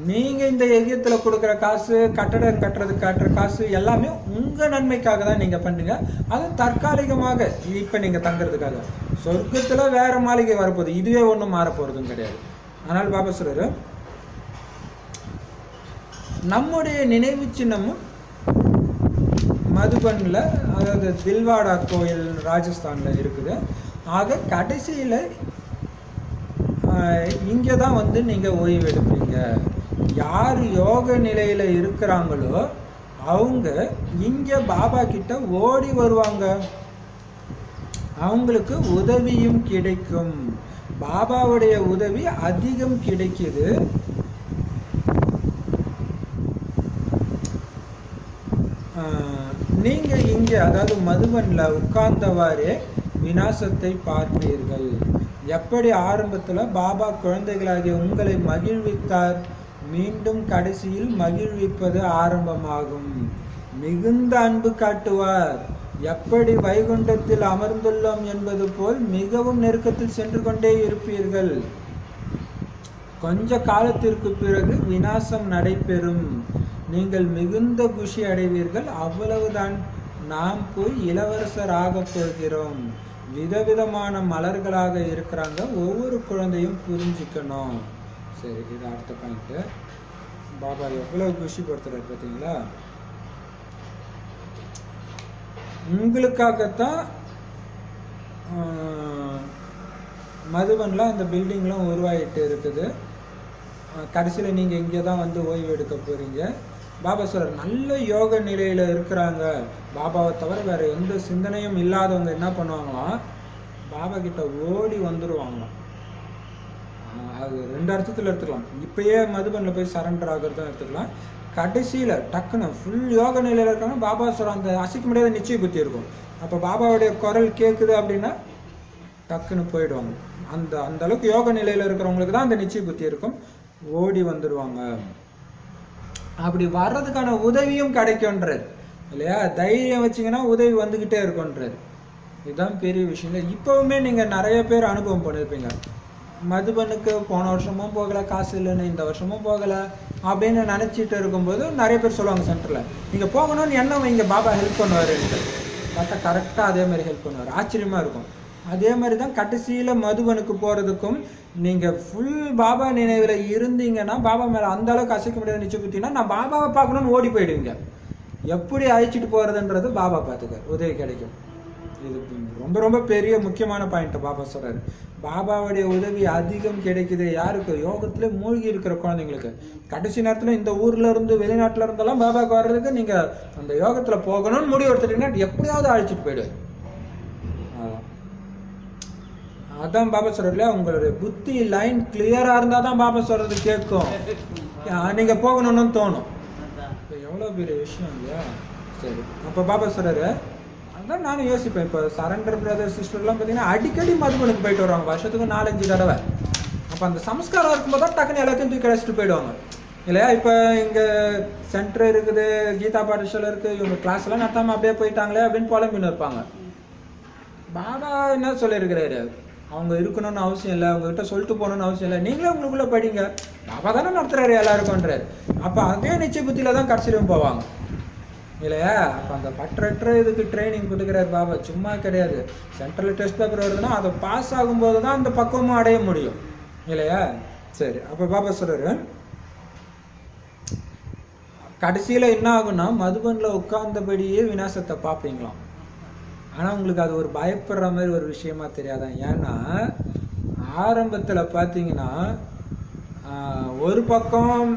Speaker 1: நீங்க இந்த யஜ்யத்துல கொடுக்குற காசு, கட்டடம் கட்டுறதுக்கு காட்டுற காசு எல்லாமே உங்க நன்மைக்காக தான் நீங்க பண்றீங்க. அது தற்காலிகமாக இப்ப நீங்க தங்குறதுக்காக. சொர்க்கத்துல வேற மாளிகை வரப்போகுது, இதுவே ஒண்ணும் மாற போறதும் கிடையாது. அதனால பாபா சொல்றாரு, நம்முடைய நினைவு சின்னமும் மதுபன்ல, அதாவது தில்வாடா கோயில் ராஜஸ்தான்ல இருக்குது. ஆக கடைசியில இங்கதான் வந்து நீங்க ஓய்வு எடுப்பீங்க. யார் யோக நிலையில இருக்கிறாங்களோ அவங்க இங்க பாபா கிட்ட ஓடி வருவாங்க, அவங்களுக்கு உதவியும் கிடைக்கும். பாபாவுடைய உதவி அதிகம் கிடைக்குது. நீங்க இங்க, அதாவது மதுபன்ல உட்கார்ந்தவாறே விநாசத்தை பார்ப்பீர்கள். எப்படி ஆரம்பத்துல பாபா குழந்தைகளாகிய உங்களை மகிழ்வித்தார், மீண்டும் கடைசியில் மகிழ்விப்பது ஆரம்பமாகும். மிகுந்த அன்பு காட்டுவார். எப்படி வைகுண்டத்தில் அமர்ந்துள்ளோம் என்பது போல் மிகவும் நெருக்கத்தில் சென்று கொண்டே கொஞ்ச காலத்திற்கு பிறகு விநாசம் நடைபெறும். நீங்கள் மிகுந்த குஷி அடைவீர்கள். அவ்வளவுதான். நாம் போய் இளவரசர் ஆக போகிறோம். விதவிதமான மலர்களாக இருக்கிறாங்க. ஒவ்வொரு குழந்தையும் புரிஞ்சுக்கணும். சரி, இது அடுத்த பாயிண்ட். பாபா எவ்வளவு குஷி படுத்துறாரு பார்த்தீங்களா? உங்களுக்காகத்தான் மதுபன்லாம் இந்த பில்டிங்லாம் உருவாகிட்டு இருக்குது. கடைசியில் நீங்கள் இங்கே தான் வந்து ஓய்வு எடுக்க போகிறீங்க. பாபா சொல்கிறார், நல்ல யோக நிலையில் இருக்கிறாங்க. பாபாவை தவிர வேறு எந்த சிந்தனையும் இல்லாதவங்க என்ன பண்ணுவாங்களாம், பாபா கிட்ட ஓடி வந்துடுவாங்களாம். அது ரெண்டு அர்த்தத்தில் எடுத்துக்கலாம். இப்பயே மதுபனில் போய் சரண்டர் ஆகிறதும் எடுத்துக்கலாம். கடைசியில் டக்குன்னு ஃபுல் யோக நிலையில் இருக்காங்க. பாபா சொல்கிற அந்த அசைக்க முடியாத நிச்சய புத்தி இருக்கும். அப்போ பாபாவுடைய குரல் கேட்குது அப்படின்னா டக்குன்னு போயிடுவாங்க. அந்த அளவுக்கு யோக நிலையில் இருக்கிறவங்களுக்கு தான் அந்த நிச்சய புத்தி இருக்கும். ஓடி வந்துடுவாங்க. அப்படி வர்றதுக்கான உதவியும் கிடைக்கும்ன்றார் இல்லையா? தைரியம் வச்சிங்கன்னா உதவி வந்துக்கிட்டே இருக்கும்ன்றார். இதுதான் பெரிய விஷயம். இல்லை, இப்போவுமே நீங்கள் நிறைய பேர் அனுபவம் பண்ணியிருப்பீங்க. மதுபனுக்கு போன வருஷமும் போகலை, காசு இல்லைன்னு இந்த வருஷமும் போகலை அப்படின்னு நினச்சிட்டு இருக்கும்போது நிறைய பேர் சொல்லுவாங்க சென்டரில், நீங்கள் போகணும்னு என்ன வைங்க, பாபா ஹெல்ப் பண்ணுவாருன்ட்டு. பார்த்தா கரெக்டாக அதே மாதிரி ஹெல்ப் பண்ணுவார். ஆச்சரியமாக இருக்கும். அதே மாதிரி தான் கடைசியில் மதுபனுக்கு போகிறதுக்கும் நீங்கள் ஃபுல் பாபா நினைவில் இருந்தீங்கன்னா, பாபா மேலே அந்த அளவுக்கு அசைக்க முடியாத நிச்சயம் குத்தினா, நான் பாபாவை பார்க்கணுன்னு ஓடி போயிடுவீங்க. எப்படி அழைச்சிட்டு போகிறதுன்றது பாபா பார்த்துக்க உதவி கிடைக்கும். இது ரொம்ப ரொம்ப பெரிய முக்கியமான பாயிண்ட் பாபா சொல்கிறாரு. பாபாவுடைய உதவி அதிகம் கிடைக்குது யாருக்கு? யோகத்திலே மூழ்கி இருக்கிற குழந்தைங்களுக்கு. கடைசி நேரத்தில் இந்த ஊர்ல இருந்து வெளிநாட்டில் இருந்தெல்லாம் பாபாவுக்கு வர்றதுக்கு நீங்கள் அந்த யோகத்தில் போகணும்னு முடிவு எடுத்துட்டீங்கன்னா எப்படியாவது அழைச்சிட்டு போயிடுவேன். அதான் பாபா சொல்றதுல, உங்களுடைய புத்தி லைன் கிளியரா இருந்தா தான் பாபா சொல்றது கேட்கும். நீங்க போகணும்னு தோணும். எவ்வளவு பெரிய விஷயம் இல்லையா? சரி, அப்ப பாபா சொல்றாரு, அதான் நானும் யோசிப்பேன். இப்போ சரண்டர் பிரதர் சிஸ்டர்லாம் பார்த்தீங்கன்னா அடிக்கடி மதுபனுக்கு போயிட்டு வருவாங்க, வருஷத்துக்கு 4-5 தடவை. அப்போ அந்த சம்ஸ்காரம் இருக்கும்போது தான் டக்குன்னு எல்லாத்தையும் தூக்கி அழைச்சிட்டு போயிடுவாங்க இல்லையா? இப்போ இங்கே சென்டர் இருக்குது, கீதா பாடசாலை இருக்குது, இவங்க கிளாஸ்லாம் நடத்தாமல் அப்படியே போயிட்டாங்களே அப்படின்னு புலம்பின்னு இருப்பாங்க. பாபா என்ன சொல்லியிருக்கிறாரு, அவங்க இருக்கணும்னு அவசியம் இல்லை, அவங்ககிட்ட சொல்லிட்டு போகணும்னு அவசியம் இல்லை, நீங்களே உங்களுக்குள்ளே படிங்க, பாபா தானே நடத்துறாரு எல்லாருக்கும்ன்றாரு. அப்போ அதே நிச்சய புத்தியில தான் கடைசியிலும் போவாங்க இல்லையா? அப்போ அந்த பற்றற்ற இதுக்கு ட்ரைனிங் கொடுக்குறாரு பாபா, சும்மா கிடையாது. சென்ட்ரல் டெஸ்ட் பேப்பர் வருதுன்னா அதை பாஸ் ஆகும்போது தான் அந்த பக்குவமும் அடைய முடியும் இல்லையா? சரி, அப்போ பாபா சொல்றாரு, கடைசியில் என்ன ஆகும்னா மதுபனில் உட்கார்ந்தபடியே விநாசத்தை பார்ப்பீங்களாம். ஆனால் உங்களுக்கு அது ஒரு பயப்படுற மாதிரி ஒரு விஷயமா தெரியாதான்? ஏன்னா ஆரம்பத்தில் பார்த்தீங்கன்னா ஒரு பக்கம்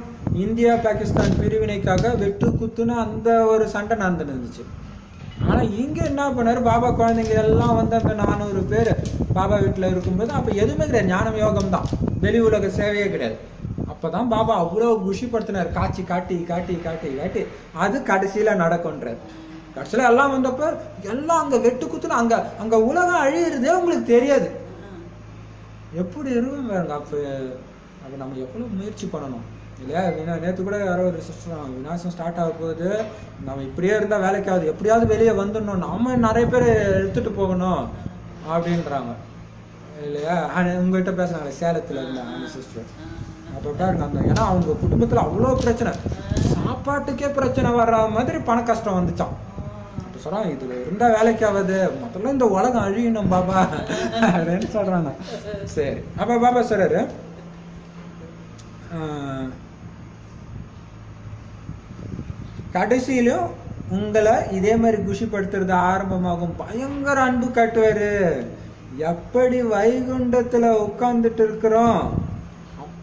Speaker 1: இந்தியா பாகிஸ்தான் பிரிவினைக்காக வெட்டு குத்துன்னு அந்த ஒரு சண்டை நடந்துட்டு இருந்துச்சு. ஆனால் இங்கே என்ன பண்ணாரு, பாபா குழந்தைங்க எல்லாம் வந்து அந்த 400 பேர் பாபா வீட்டில் இருக்கும்போது அப்போ எதுவுமே கிடையாது, ஞானம் யோகம் தான், வெளி உலக சேவையே கிடையாது. அப்போ தான் பாபா அவ்வளோ குஷிப்படுத்தினார், காட்சி காட்டி காட்டி காட்டி காட்டி அது கடைசியில் நடக்கும்ன்றார். கடைசியில் எல்லாம் வந்தப்போ எல்லாம் அங்கே வெட்டு குத்துன்னு அங்கே அங்கே உலகம் அழியிறதே உங்களுக்கு தெரியாது. எப்படி இருக்கும் பாருங்க. அப்போ நம்ம எவ்வளோ முயற்சி பண்ணணும் இல்லையா? நேற்று கூட யாரோ ஒரு சிஸ்டம், விநாசம் ஸ்டார்ட் ஆக போகுது, நம்ம இப்படியே இருந்தால் வேலைக்காவது, எப்படியாவது வெளியே வந்துடணும், நம்ம நிறைய பேர் எடுத்துகிட்டு போகணும் அப்படின்றாங்க இல்லையா? உங்கள்கிட்ட பேசுனாங்களே சேலத்தில் இருந்த அந்த சிஸ்டர். அப்போ பாருங்க, அந்த ஏன்னா அவங்க குடும்பத்தில் அவ்வளோ பிரச்சனை, சாப்பாட்டுக்கே பிரச்சனை வர்ற மாதிரி பண கஷ்டம் வந்துச்சான். அப்போ சொல்கிறாங்க, இதில் இருந்தால் வேலைக்காவது, முதல்ல இந்த உலகம் அழியணும் பாபா அப்படின்னு சொல்கிறாங்க. சரி, அப்போ பாபா சொல்கிறாரு, கடைசியிலும் உங்களை இதே மாதிரி குஷிப்படுத்துறது ஆரம்பமாகும். பயங்கர அன்பு காட்டுவாரு. எப்படி வைகுண்டத்துல உட்கார்ந்துட்டு இருக்கிறோம்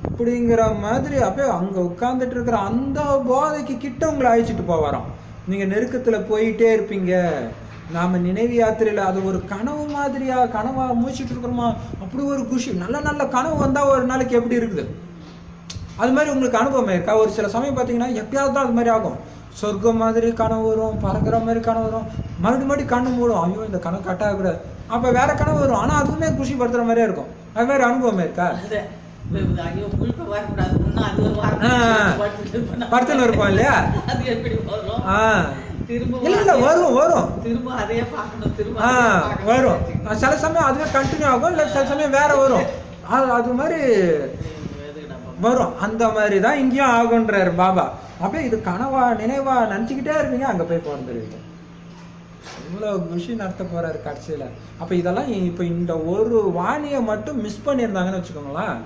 Speaker 1: அப்படிங்கிற மாதிரி அப்படியே அங்க உட்கார்ந்துட்டு இருக்கிற அந்த போதைக்கு கிட்ட உங்களை அழைச்சிட்டு போவாராம். நீங்க நெருக்கத்துல போயிட்டே இருப்பீங்க. நாம நினைவு யாத்திரையில அது ஒரு கனவு மாதிரியா, கனவா மூச்சிட்டு இருக்கிறோமா, அப்படி ஒரு குஷி. நல்ல நல்ல கனவு வந்தா ஒரு நாளைக்கு எப்படி இருக்குது அது மாதிரி உங்களுக்கு அனுபவம் இருக்கா? ஒரு சில சமயம் பார்த்தீங்கன்னா எப்பயாவது தான் அது மாதிரி ஆகும். சொர்க்கம் மாதிரி கனவு வரும், பறக்கிற மாதிரி கனவு வரும், மறுபடியும் கண்ணு மூடும், ஐயோ இந்த கனவு கட்டாகக்கூடாது, அப்போ வேற கனவு வரும், ஆனால் அதுவுமே குஷிப்படுத்துற மாதிரியே இருக்கும். அது மாதிரி அனுபவம் இருக்கா? படுத்துன்னு இருப்போம் இல்லையா? இல்ல வரும் வரும் வரும். சில சமயம் அதுவே கண்டினியூ ஆகும், இல்லை சில சமயம் வேற வரும். அது மாதிரி வரும். அந்த மாதிரி தான் இங்கேயும் ஆகுன்றாரு பாபா. அப்படியே இது கனவா நினைவா நினச்சிக்கிட்டே இருப்பீங்க, அங்கே போய் பிறந்துருவீங்க. இவ்வளோ விஷயம் நடத்த போறாரு கடைசியில். அப்போ இதெல்லாம் இப்போ இந்த ஒரு வாணியை மட்டும் மிஸ் பண்ணியிருந்தாங்கன்னு வச்சுக்கோங்களேன்,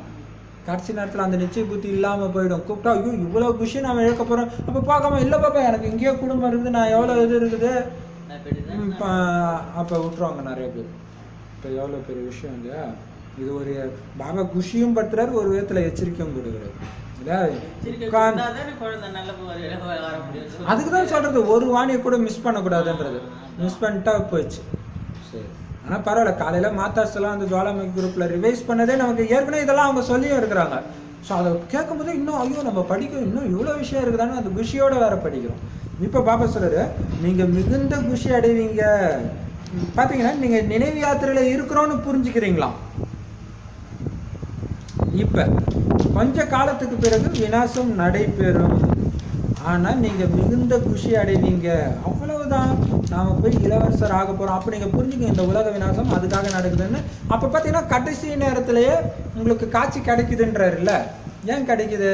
Speaker 1: கடைசி நேரத்தில் அந்த நிச்சய புத்தி இல்லாமல் போயிடும். கூப்பிட்டா ஐயோ இவ்வளோ விஷயம் நம்ம இழக்க போகிறோம். அப்போ பார்க்காம இல்லை பாப்பா எனக்கு இங்கேயோ குடும்பம் இருக்குது, நான் எவ்வளோ இது இருக்குது அப்போ விட்டுருவாங்க நிறைய பேர். இப்போ எவ்வளோ பெரிய விஷயம் இல்லையா இது. ஒரு பாபா குஷியும் படுத்துறாரு, ஒரு விதத்தில் எச்சரிக்கையும் கொடுக்குறாரு. அதுக்கு தான் சொல்றது ஒரு வாணியை கூட மிஸ் பண்ணக்கூடாதுன்றது. மிஸ் பண்ணிட்டா போயிடுச்சு. சரி, ஆனால் பரவாயில்ல. காலையில் மாத்தாஸ் எல்லாம் அந்த ஜுவாலாமுகி குரூப்பில் ரிவைஸ் பண்ணதே நமக்கு ஏற்கனவே இதெல்லாம் அவங்க சொல்லியும் இருக்கிறாங்க. ஸோ அதை கேட்கும்போது இன்னும் ஐயோ நம்ம படிக்கணும், இன்னும் இவ்வளோ விஷயம் இருக்குதானு அந்த குஷியோட வேற படிக்கிறோம். இப்போ பாபா சொல்றாரு நீங்கள் மிகுந்த குஷி அடைவீங்க. பார்த்தீங்கன்னா நீங்கள் நினைவு யாத்திரையில் இருக்கிறோன்னு புரிஞ்சுக்கிறீங்களாம். இப்போ கொஞ்ச காலத்துக்கு பிறகு விநாசம் நடைபெறும், ஆனால் நீங்கள் மிகுந்த குஷி அடைவீங்க. அவ்வளவுதான், நாம் போய் இளவரசர் ஆக போகிறோம். அப்போ நீங்கள் புரிஞ்சுக்கங்க இந்த உலக விநாசம் அதுக்காக நடக்குதுன்னு. அப்போ பார்த்தீங்கன்னா கடைசி நேரத்திலேயே உங்களுக்கு காட்சி கிடைக்குதுன்றாருல்ல. ஏன் கிடைக்குது?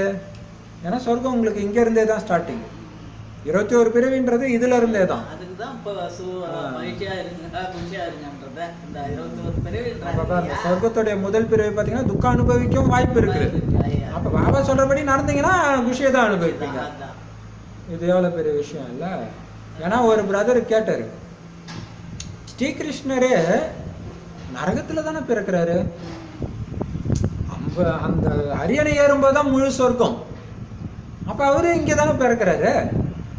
Speaker 1: ஏன்னா சொர்க்கம் உங்களுக்கு இங்கேருந்தே தான் ஸ்டார்டிங். 21 பிறவின்றது இதுல இருந்தே தான். சொர்க்கத்துடைய முதல் பிறவி பார்த்தீங்கன்னா துக்கம் அனுபவிக்கவும் வாய்ப்பு இருக்குது. அப்போ பாபா சொல்றபடி நடந்தீங்கன்னா குஷியை தான் அனுபவிப்பீங்க. இது எவ்வளோ பெரிய விஷயம் இல்லை? ஏன்னா ஒரு பிரதர் கேட்டாரு, ஸ்ரீகிருஷ்ணரே நரகத்துல தானே பிறக்கிறாரு, அந்த அரியணை ஏறும்போது தான் முழு சொர்க்கம், அப்போ அவரு இங்கே தானே பிறக்கிறாரு,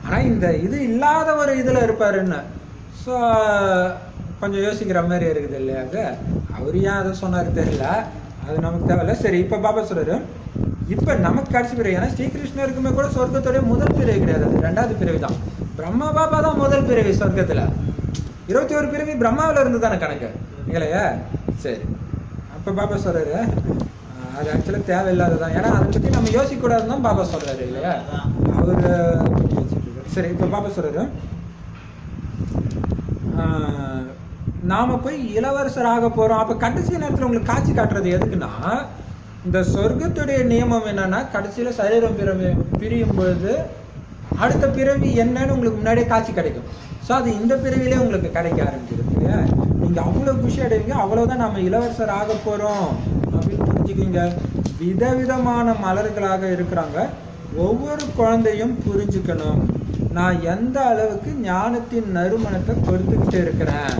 Speaker 1: ஆனால் இந்த இது இல்லாத ஒரு இதில் இருப்பாருன்னு. ஸோ கொஞ்சம் யோசிக்கிற மாதிரி இருக்குது இல்லையா? அது அவர் ஏன் அதை சொன்னார் தெரியல, அது நமக்கு தேவையில்ல. சரி, இப்போ பாபா சொல்றாரு இப்போ நமக்கு கடைசி பிறவி. ஏன்னா ஸ்ரீகிருஷ்ணருக்குமே கூட சொர்க்கத்துடைய முதல் பிறவி கிடையாது, அது 2வது பிறவி தான். பிரம்மா பாபா தான் முதல் பிறவி சொர்க்கத்தில். 21 பிறவி பிரம்மாவில் இருந்து தானே கணக்கு இல்லையா? சரி, அப்போ பாபா சொல்றாரு அது ஆக்சுவலாக தேவையில்லாததான். ஏன்னா அதை பற்றி நம்ம யோசிக்கக்கூடாதுன்னு தான் பாபா சொல்றாரு இல்லையா? அவர் சரி, இப்போ பாபா சொல்றாரு நாம போய் இளவரசர் ஆக போறோம். அப்போ கடைசி நேரத்தில் உங்களுக்கு காட்சி காட்டுறது எதுக்குன்னா, இந்த சொர்க்கத்துடைய நியமம் என்னன்னா கடைசியில் சரீரம் பிரியும் பொழுது அடுத்த பிறவி என்னன்னு உங்களுக்கு முன்னாடியே காட்சி கிடைக்கும். ஸோ அது இந்த பிறவிலே உங்களுக்கு கிடைக்க ஆரம்பிச்சிருக்கு இல்லையா? நீங்கள் அவ்வளோ குஷி அடைவீங்க. அவ்வளோதான் நம்ம இளவரசர் ஆக போகிறோம் அப்படின்னு புரிஞ்சுக்கிங்க. விதவிதமான மலர்களாக இருக்கிறாங்க. ஒவ்வொரு குழந்தையும் புரிஞ்சுக்கணும், நான் எந்த அளவுக்கு ஞானத்தின் நறுமணத்தை கொடுத்துக்கிட்டு இருக்கிறேன்.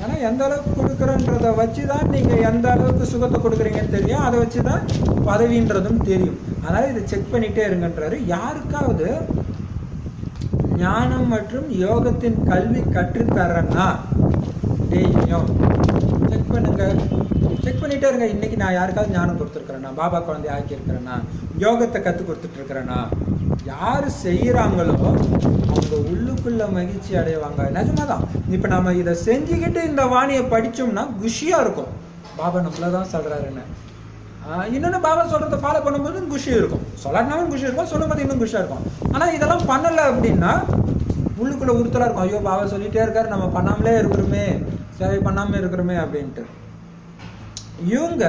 Speaker 1: ஏன்னா எந்த அளவுக்கு கொடுக்குறன்றதை வச்சு தான் நீங்கள் எந்த அளவுக்கு சுகத்தை கொடுக்குறீங்கன்னு தெரியும், அதை வச்சு தான் பதவின்றதும் தெரியும். அதனால் இதை செக் பண்ணிகிட்டே இருங்கன்றாரு. யாருக்காவது ஞானம் மற்றும் யோகத்தின் கல்வி கற்றுத்தரேன்னா டெய்லியும் செக் பண்ணுங்க, செக் பண்ணிகிட்டே இருங்க. இன்றைக்கி நான் யாருக்காவது ஞானம் கொடுத்துருக்குறேன்னா, பாபா குழந்தைய ஆக்கியிருக்கிறேன்னா, யோகத்தை கற்றுக் கொடுத்துட்ருக்குறேன்னா, யார் செய்கிறாங்களோ அவங்க உள்ளுக்குள்ள மகிழ்ச்சி அடைவாங்க. நிஜமாதான். இப்போ நம்ம இதை செஞ்சுக்கிட்டு இந்த வாணியை படித்தோம்னா குஷியாக இருக்கும். பாபா நம்மள தான் சொல்கிறாருன்னு. இன்னொன்று பாபா சொல்கிறத ஃபாலோ பண்ணும்போது குஷி இருக்கும், சொல்லாட்டினாலும் குஷி இருக்கும், சொல்லும்போது இன்னும் குஷியாக இருக்கும். ஆனால் இதெல்லாம் பண்ணலை அப்படின்னா உள்ளுக்குள்ளே உறுத்தலாக இருக்கும். ஐயோ பாபா சொல்லிகிட்டே இருக்காரு, நம்ம பண்ணாமலே இருக்கிறோமே, சேவை பண்ணாமல் இருக்கிறோமே அப்படின்ட்டு. இவங்க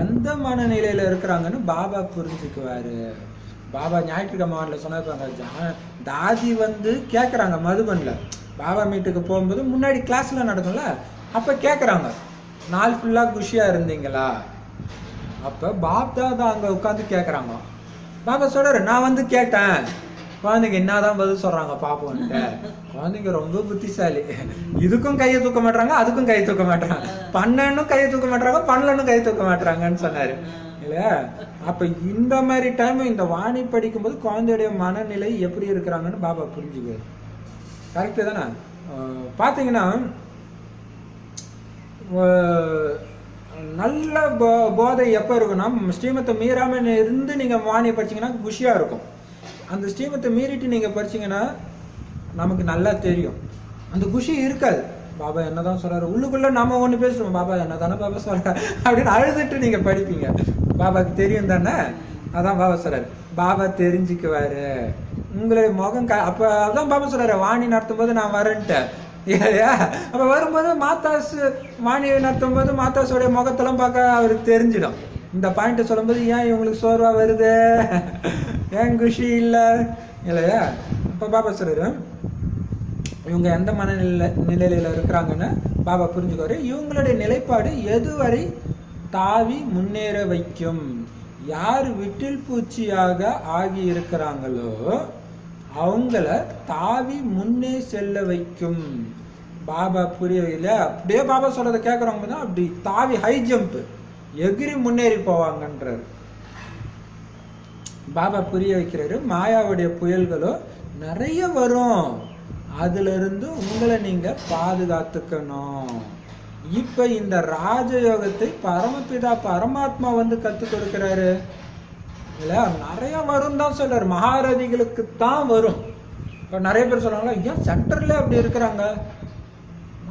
Speaker 1: எந்த மனநிலையில் இருக்கிறாங்கன்னு பாபா புரிஞ்சுக்குவார். பாபா ஞாயிற்றுக்கிழமை சொன்னாங்க, தாதி கேட்குறாங்க மதுபனில் பாபா மீட்டுக்கு போகும்போது முன்னாடி கிளாஸில் நடக்கும்ல, அப்போ கேட்குறாங்க நாள் ஃபுல்லாக குஷியாக இருந்தீங்களா? அப்போ பாப்தா தான் அங்கே உட்காந்து கேட்குறாங்க. பாபா சொல்கிறாரு, நான் கேட்டேன், குழந்தைங்க என்னதான் பதில் சொல்கிறாங்க பார்ப்போன்ட்டு. குழந்தைங்க ரொம்ப புத்திசாலி, இதுக்கும் கையை தூக்க மாட்டாங்க, அதுக்கும் கையை தூக்க மாட்டாங்க, பண்ணனும் கையை தூக்க மாட்டாங்க, பண்ணலன்னு கையை தூக்க மாட்டாங்கன்னு சொன்னார் இல்லையா? அப்போ இந்த மாதிரி டைம் இந்த வாணி படிக்கும்போது குழந்தையுடைய மனநிலை எப்படி இருக்கிறாங்கன்னு பாபா புரிஞ்சுக்குவார். கரெக்டு தானே? பார்த்தீங்கன்னா நல்ல போதை எப்போ இருக்குன்னா, ஸ்ரீமத்தை மீறாமல் இருந்து நீங்கள் வாணியை படிச்சிங்கன்னா குஷியாக இருக்கும். அந்த ஸ்ரீமத்தை மீறிட்டு நீங்கள் படிச்சிங்கன்னா நமக்கு நல்லா தெரியும் அந்த குஷி இருக்காது. பாபா என்னதான் சொல்கிறாரு, உள்ளுக்குள்ளே நம்ம ஒன்று பேசுகிறோம், பாபா என்ன தானே பாபா சொல்கிறார் அப்படின்னு அழுதுட்டு நீங்கள் படிப்பீங்க. பாபாவுக்கு தெரியும் தானே, அதான் பாபா சொல்கிறார். பாபா தெரிஞ்சுக்குவார் உங்களுடைய முகம் அப்போ அதான் பாபா சொல்கிறாரு, வாணி நடத்தும் போது நான் வரேன்ட்டேன் இல்லையா? அப்போ வரும்போது மாத்தாஸ் வாணியை நடத்தும் போது மாத்தாஸோடைய முகத்தெல்லாம் பார்க்க அவருக்கு தெரிஞ்சிடும். இந்த பாயிண்ட் சொல்லும்போது ஏன் இவங்களுக்கு சோர்வா வருது, ஏன் குஷி இல்லை இல்லையா? இப்போ பாபா சொல்றாரு இவங்க எந்த நிலையில இருக்கிறாங்கன்னு பாபா புரிஞ்சுக்குவாரு. இவங்களுடைய நிலைப்பாடு எதுவரை தாவி முன்னேற வைக்கும். யார் விட்டில் பூச்சியாக ஆகி இருக்கிறாங்களோ அவங்கள தாவி முன்னே செல்ல வைக்கும். பாபா புரியவில்ல, அப்படியே பாபா சொல்றதை கேட்கறவங்க தான் அப்படி தாவி ஹை ஜம்ப் எகிரி முன்னேறி போவாங்கன்றாரு. பாபா புரிய வைக்கிறாரு, மாயாவுடைய புயல்களோ நிறைய வரும், அதுல இருந்து உங்களை நீங்க பாதுகாத்துக்கணும். இப்ப இந்த ராஜயோகத்தை பரமபிதா பரமாத்மா வந்து கத்து கொடுக்கிறாரு இல்ல, நிறைய வரும் தான் சொல்றாரு. மகாரதிகளுக்கு தான் வரும். இப்ப நிறைய பேர் சொல்றாங்களா, ஏன் சென்டர்ல அப்படி இருக்கிறாங்க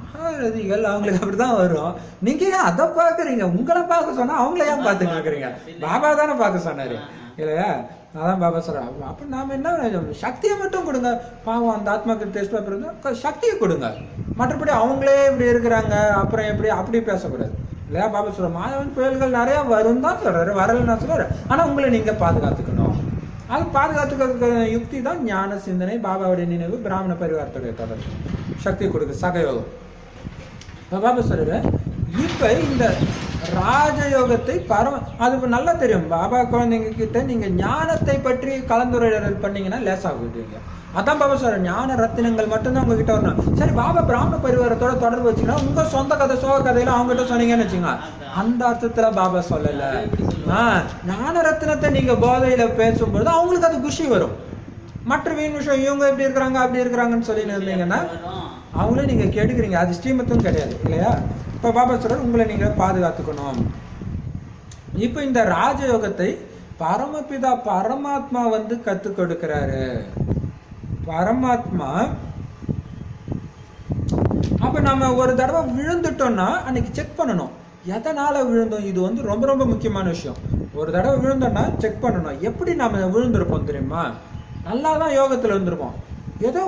Speaker 1: மகாரதிகள், அவங்களுக்கு அப்படிதான் வரும். நீங்க ஏன் அதை பாக்குறீங்க? உங்களை பார்க்க சொன்னா அவங்கள ஏன் பார்த்துட்டு இருக்கிறீங்க? பாபா தானே பார்க்க சொன்னாரு இல்லையா? அதான் பாபா சொல்றாங்க. அப்ப நாம என்ன, சக்தியை மட்டும் கொடுங்க. பாவம் அந்த ஆத்மாக்கு டெஸ்ட் பேப்பர் இருந்தா சக்தியை கொடுங்க. மற்றபடி அவங்களே இப்படி இருக்கிறாங்க அப்புறம் எப்படி அப்படி பேசக்கூடாது இல்லையா? பாபா சொல்ற மாயாவின் புயல்கள் நிறைய வரும் தான் சொல்றாரு, வரலன்னா சொல்றாரு. ஆனா உங்களை நீங்க பாதுகாத்துக்கணும். அது பாதுகாத்துக்க யுக்தி தான் ஞான சிந்தனை, பாபாவுடைய நினைவு, பிராமண பரிவாரத்துடைய தொடர்பு, சக்தி கொடுக்கு சகயோகம். பாபா சொல்றாரு இப்ப இந்த ராஜயோகத்தை அது நல்லா தெரியும். பாபா குழந்தைங்க கிட்ட நீங்க ஞானத்தை பற்றி கலந்துரையாடல் பண்ணீங்கன்னா லேசாக விடுவீங்க. அதான் பாபா சொல்ற, ஞான ரத்தினங்கள் மட்டும்தான் உங்ககிட்ட வரணும். சரி, பாபா பிராமண பரிவாரத்தோட தொடர்பு வச்சுக்கணும். உங்க சொந்த கதை சோக கதையில அவங்க கிட்ட சொன்னீங்கன்னு வச்சுங்க, அந்த அர்த்தத்துல பாபா சொல்லல. ஞான ரத்தினத்தை நீங்க போதையில பேசும்போது அவங்களுக்கு அது குஷி வரும். மற்ற வீண் விஷயம் இவங்க எப்படி இருக்கிறாங்க அப்படி இருக்கிறாங்கன்னு சொல்லி இருந்தீங்கன்னா அவங்களே நீங்க கேட்டுக்கிறீங்க, அது ஸ்ரீமத்தும் கிடையாது இல்லையா? இப்ப பாபா சொல்ற உங்களை நீங்க பாதுகாத்துக்கணும். இப்ப இந்த ராஜயோகத்தை பரமபிதா பரமாத்மா வந்து கத்து கொடுக்கிறாரு. பரமாத்மா அப்ப நம்ம ஒரு தடவை விழுந்துட்டோம்னா அன்னைக்கு செக் பண்ணணும் எதனால விழுந்தோம். இது வந்து ரொம்ப ரொம்ப முக்கியமான விஷயம். ஒரு தடவை விழுந்தோம்னா செக் பண்ணணும். எப்படி நம்ம விழுந்திருப்போம் தெரியுமா? நல்லா தான் யோகத்துல இருந்திருப்போம். ஏதோ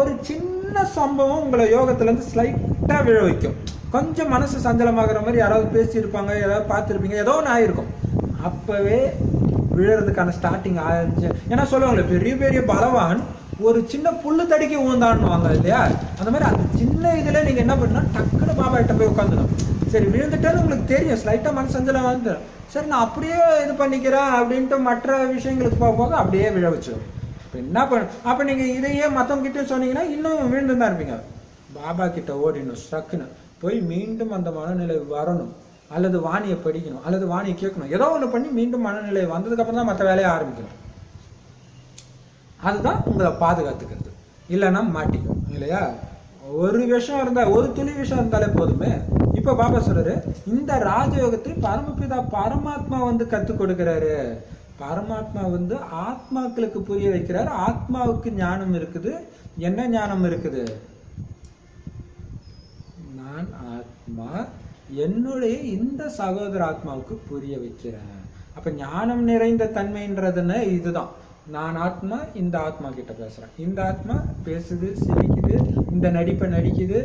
Speaker 1: ஒரு சின்ன சம்பவம் உங்களை யோகத்துல இருந்து ஸ்லைட்டா விழ வைக்கும். கொஞ்சம் மனசு சஞ்சலமாகிற மாதிரி யாராவது பேசியிருப்பாங்க, ஏதாவது பார்த்துருப்பீங்க, ஏதோ ஒன்று ஆயிருக்கும். அப்பவே விழுறதுக்கான ஸ்டார்டிங் ஆயிடுச்சு. ஏன்னா சொல்லுவாங்களே, பெரிய பெரிய பலவான் ஒரு சின்ன புல்லு தடிக்க ஊந்தான்னுவாங்க இல்லையா? அந்த மாதிரி அந்த சின்ன இதுல நீங்க என்ன பண்ணா டக்குன்னு பாபா கிட்ட போய் உட்காந்துடும். சரி, விழுந்துட்டேன்னு உங்களுக்கு தெரியும், ஸ்லைட்டா மனசு சஞ்சலம் வந்து, சரி நான் அப்படியே இது பண்ணிக்கிறேன் அப்படின்ட்டு மற்ற விஷயங்களுக்கு போக போக அப்படியே விழ வச்சிடும். என்ன பண்ண, அப்ப நீங்க இதையே மத்தவங்க கிட்ட சொன்னீங்கன்னா இன்னும் விழுந்து தான் இருப்பீங்க. பாபா கிட்ட ஓடிடணும், ஸ்ட்ரக்குன்னு போய் மீண்டும் அந்த மனநிலை வரணும். அல்லது வாணியை படிக்கணும், அல்லது வாணியை கேட்கணும், ஏதோ ஒண்ணு பண்ணி மீண்டும் மனநிலை வந்ததுக்கு அப்புறம் தான் மற்ற வேலையை ஆரம்பிக்கணும். அதுதான் உங்களை பாதுகாத்துக்கிறது. இல்லைன்னா மாட்டிக்கும் இல்லையா? ஒரு விஷயம் இருந்தா, ஒரு துளி விஷயம் இருந்தாலே போதுமே. இப்ப பாபா சொல்றாரு, இந்த ராஜயோகத்தை பரமபிதா பரமாத்மா வந்து கத்து கொடுக்கிறாரு. பரமாத்மா வந்து ஆத்மாக்களுக்கு புரிய வைக்கிறார். ஆத்மாவுக்கு ஞானம் இருக்குது. என்ன ஞானம் இருக்குது? நான் ஆத்மா, என்னுடைய இந்த சகோதர ஆத்மாவுக்கு புரிய வைக்கிறேன். அப்ப ஞானம் நிறைந்த தன்மைன்றதுன்னு இதுதான். நான் ஆத்மா இந்த ஆத்மா கிட்ட பேசுறேன். இந்த ஆத்மா பேசுது, சிரிக்குது, இந்த நடிப்பை நடிக்குது,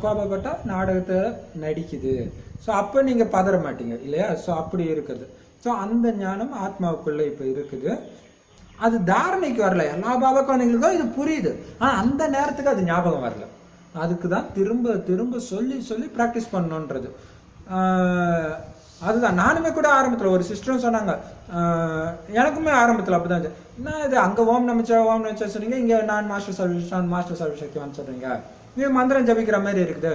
Speaker 1: கோபப்பட்டா நாடகத்தை நடிக்குது. ஸோ அப்போ நீங்க பதற மாட்டீங்க இல்லையா? ஸோ அப்படி இருக்குது. ஸோ அந்த ஞானம் ஆத்மாவுக்குள்ள இப்போ இருக்குது. அது தாரணைக்கு வரல. எல்லா பாபா குழந்தைங்களுக்கும் இது புரியுது. ஆனால் அந்த நேரத்துக்கு அது ஞாபகம் வரல. அதுக்கு தான் திரும்ப திரும்ப சொல்லி சொல்லி ப்ராக்டிஸ் பண்ணணுன்றது. அதுதான் நானுமே கூட ஆரம்பத்தில் ஒரு சிஸ்டரும் சொன்னாங்க, எனக்குமே ஆரம்பத்தில் அப்படிதான் இருந்துச்சு. நான் இது அங்கே ஓம் நமச்சா சொன்னீங்க, இங்கே நான் மாஸ்டர் சர்வசக்திவான் சொல்றீங்க, இது மந்திரம் ஜபிக்கிற மாதிரி இருக்குது.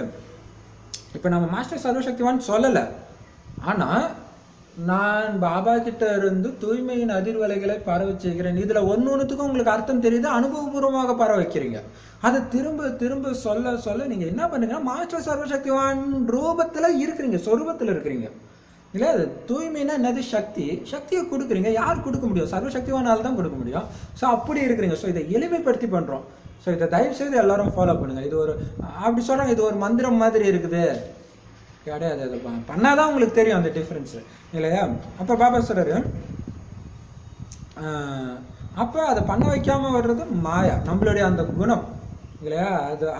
Speaker 1: இப்போ நம்ம மாஸ்டர் சர்வசக்திவான் சொல்லலை, ஆனால் நான் பாபா கிட்ட இருந்து தூய்மையின் அதிர்வலைகளை பரவ செய்கிறேன். இதுல ஒன்னொன்னுத்துக்கும் உங்களுக்கு அர்த்தம் தெரியுது, அனுபவபூர்வமாக பரவ வைக்கிறீங்க. அதை திரும்ப திரும்ப சொல்ல சொல்ல நீங்க என்ன பண்ணுங்கன்னா மாஸ்டர் சர்வசக்திவான் ரூபத்துல இருக்கிறீங்க, சொரூபத்துல இருக்கிறீங்க இல்ல? அது தூய்மைனா என்னது? சக்தி. சக்தியை கொடுக்குறீங்க. யார் கொடுக்க முடியும்? சர்வசக்திவானால தான் கொடுக்க முடியும். ஸோ அப்படி இருக்கிறீங்க. ஸோ இதை எளிமைப்படுத்தி பண்றோம். ஸோ இதை தயவு செய்து எல்லாரும் ஃபாலோ பண்ணுங்க. இது ஒரு அப்படி சொல்றாங்க, இது ஒரு மந்திரம் மாதிரி இருக்குது, கிடையாது. அதை பண்ணாதான் உங்களுக்கு தெரியும் அந்த டிஃபரன்ஸ் இல்லையா? அப்ப பாபா சொல்றாரு, அப்ப அதை பண்ண வைக்காம வர்றது மாயா, நம்மளுடைய அந்த குணம் இல்லையா?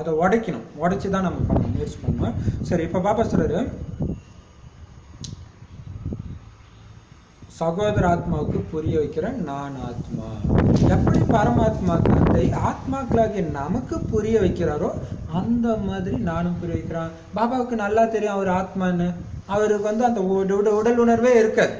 Speaker 1: அதை உடைக்கணும். உடைச்சுதான் நம்ம பண்ணணும், முயற்சி பண்ணணும். சரி, இப்ப பாபா சொல்றாரு, சகோதர ஆத்மாவுக்கு புரிய வைக்கிற நான் ஆத்மா. எப்படி பரமாத்மா தந்தை ஆத்மாக்களாகிய நமக்கு புரிய வைக்கிறாரோ அந்த மாதிரி நானும் புரிய வைக்கிறான். பாபாவுக்கு நல்லா தெரியும் அவர் ஆத்மான்னு. அவருக்கு வந்து அந்த உடல் உணர்வே இருக்காது.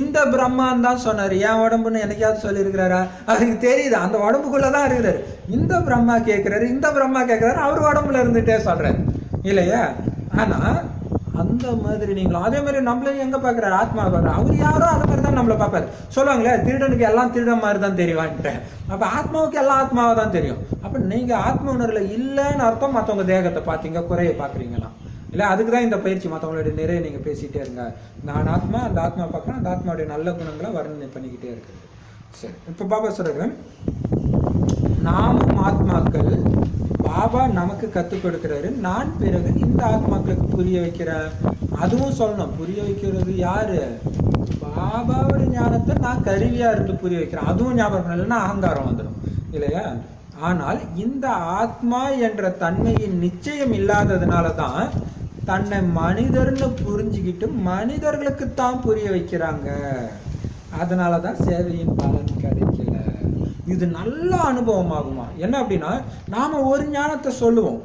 Speaker 1: இந்த பிரம்மான் தான் சொன்னார், என் உடம்புன்னு எனக்காவது சொல்லியிருக்கிறாரா? அவருக்கு தெரியுது அந்த உடம்புக்குள்ளதான் இருக்கிறாரு. இந்த பிரம்மா கேட்கிறாரு, இந்த பிரம்மா கேட்கிறாரு, அவர் உடம்புல இருந்துட்டே சொல்றாரு இல்லையா? ஆனா அந்த மாதிரி நீங்களும் அதே மாதிரி நம்மளையும் எங்க பாக்குறாரு? ஆத்மா பாக்குறாரு. அவர் யாரோ அதே மாதிரி தான் நம்மளை பார்ப்பாரு. சொல்லுவாங்களே, திருடனுக்கு எல்லாம் திருடன் மாதிரி தான் தெரியுவான்ட்டு. அப்ப ஆத்மாவுக்கு எல்லாம் ஆத்மாவை தான் தெரியும். அப்ப நீங்க ஆத்ம உணர்வுல இல்லைன்னு அர்த்தம் மற்றவங்க தேகத்தை பார்த்தீங்க குறைய பாக்குறீங்களா இல்ல? அதுக்குதான் இந்த பயிற்சி. மற்றவங்களுடைய நிறைய நீங்க பேசிட்டே இருங்க. நான் ஆத்மா, அந்த ஆத்மா பார்க்கணும், அந்த ஆத்மாவுடைய நல்ல குணங்களை வர்ணனை பண்ணிக்கிட்டே இருக்கு. சரி, இப்ப பாபா சொல்றாரு, நாமும் ஆத்மாக்கள். பாபா நமக்கு கற்றுக் கொடுக்கிறாரு. நான் பிறகு இந்த ஆத்மாக்களுக்கு புரிய வைக்கிறேன். அதுவும் சொல்லணும், புரிய வைக்கிறது யாரு? பாபாவுடைய ஞானத்தை நான் கருவியா இருந்து புரிய வைக்கிறேன். அதுவும் ஞாபகம் இல்லைன்னா அகங்காரம் வந்துடும் இல்லையா? ஆனால் இந்த ஆத்மா என்ற தன்மையின் நிச்சயம் இல்லாததுனால தான் தன்னை மனிதர்னு புரிஞ்சுக்கிட்டு மனிதர்களுக்கு தான் புரிய வைக்கிறாங்க. அதனாலதான் சேவையின் பலன் கிடைக்கல. இது நல்ல அனுபவம் ஆகுமா? என்ன அப்படின்னா, நாம ஒரு ஞானத்தை சொல்லுவோம்.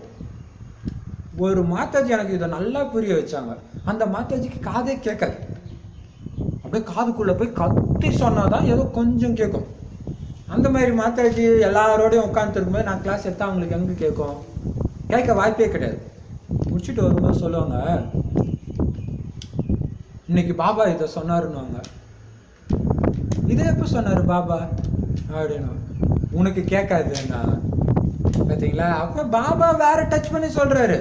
Speaker 1: ஒரு மாதாஜி எனக்கு இதை நல்லா புரிய வச்சாங்க. அந்த மாதாஜிக்கு காதே கேட்காது. அப்படியே காதுக்குள்ள போய் கத்தி சொன்னாதான் ஏதோ கொஞ்சம் கேட்கும். அந்த மாதிரி மாதாஜி எல்லாரோடையும் உட்காந்துட்டு இருக்கும்போது நான் கிளாஸ் எடுத்தா அவங்களுக்கு எங்க கேட்கும்? கேட்க வாய்ப்பே கிடையாது. முடிச்சுட்டு வரும்போது சொல்லுவாங்க, இன்னைக்கு பாபா இதை சொன்னாருன்னுவாங்க. இதை எப்ப சொன்னாரு பாபா அப்படின்னு. உனக்கு கேட்காதுன்னா பாத்தீங்களா? அப்ப பாபா வேற டச் பண்ணி சொல்றாரு.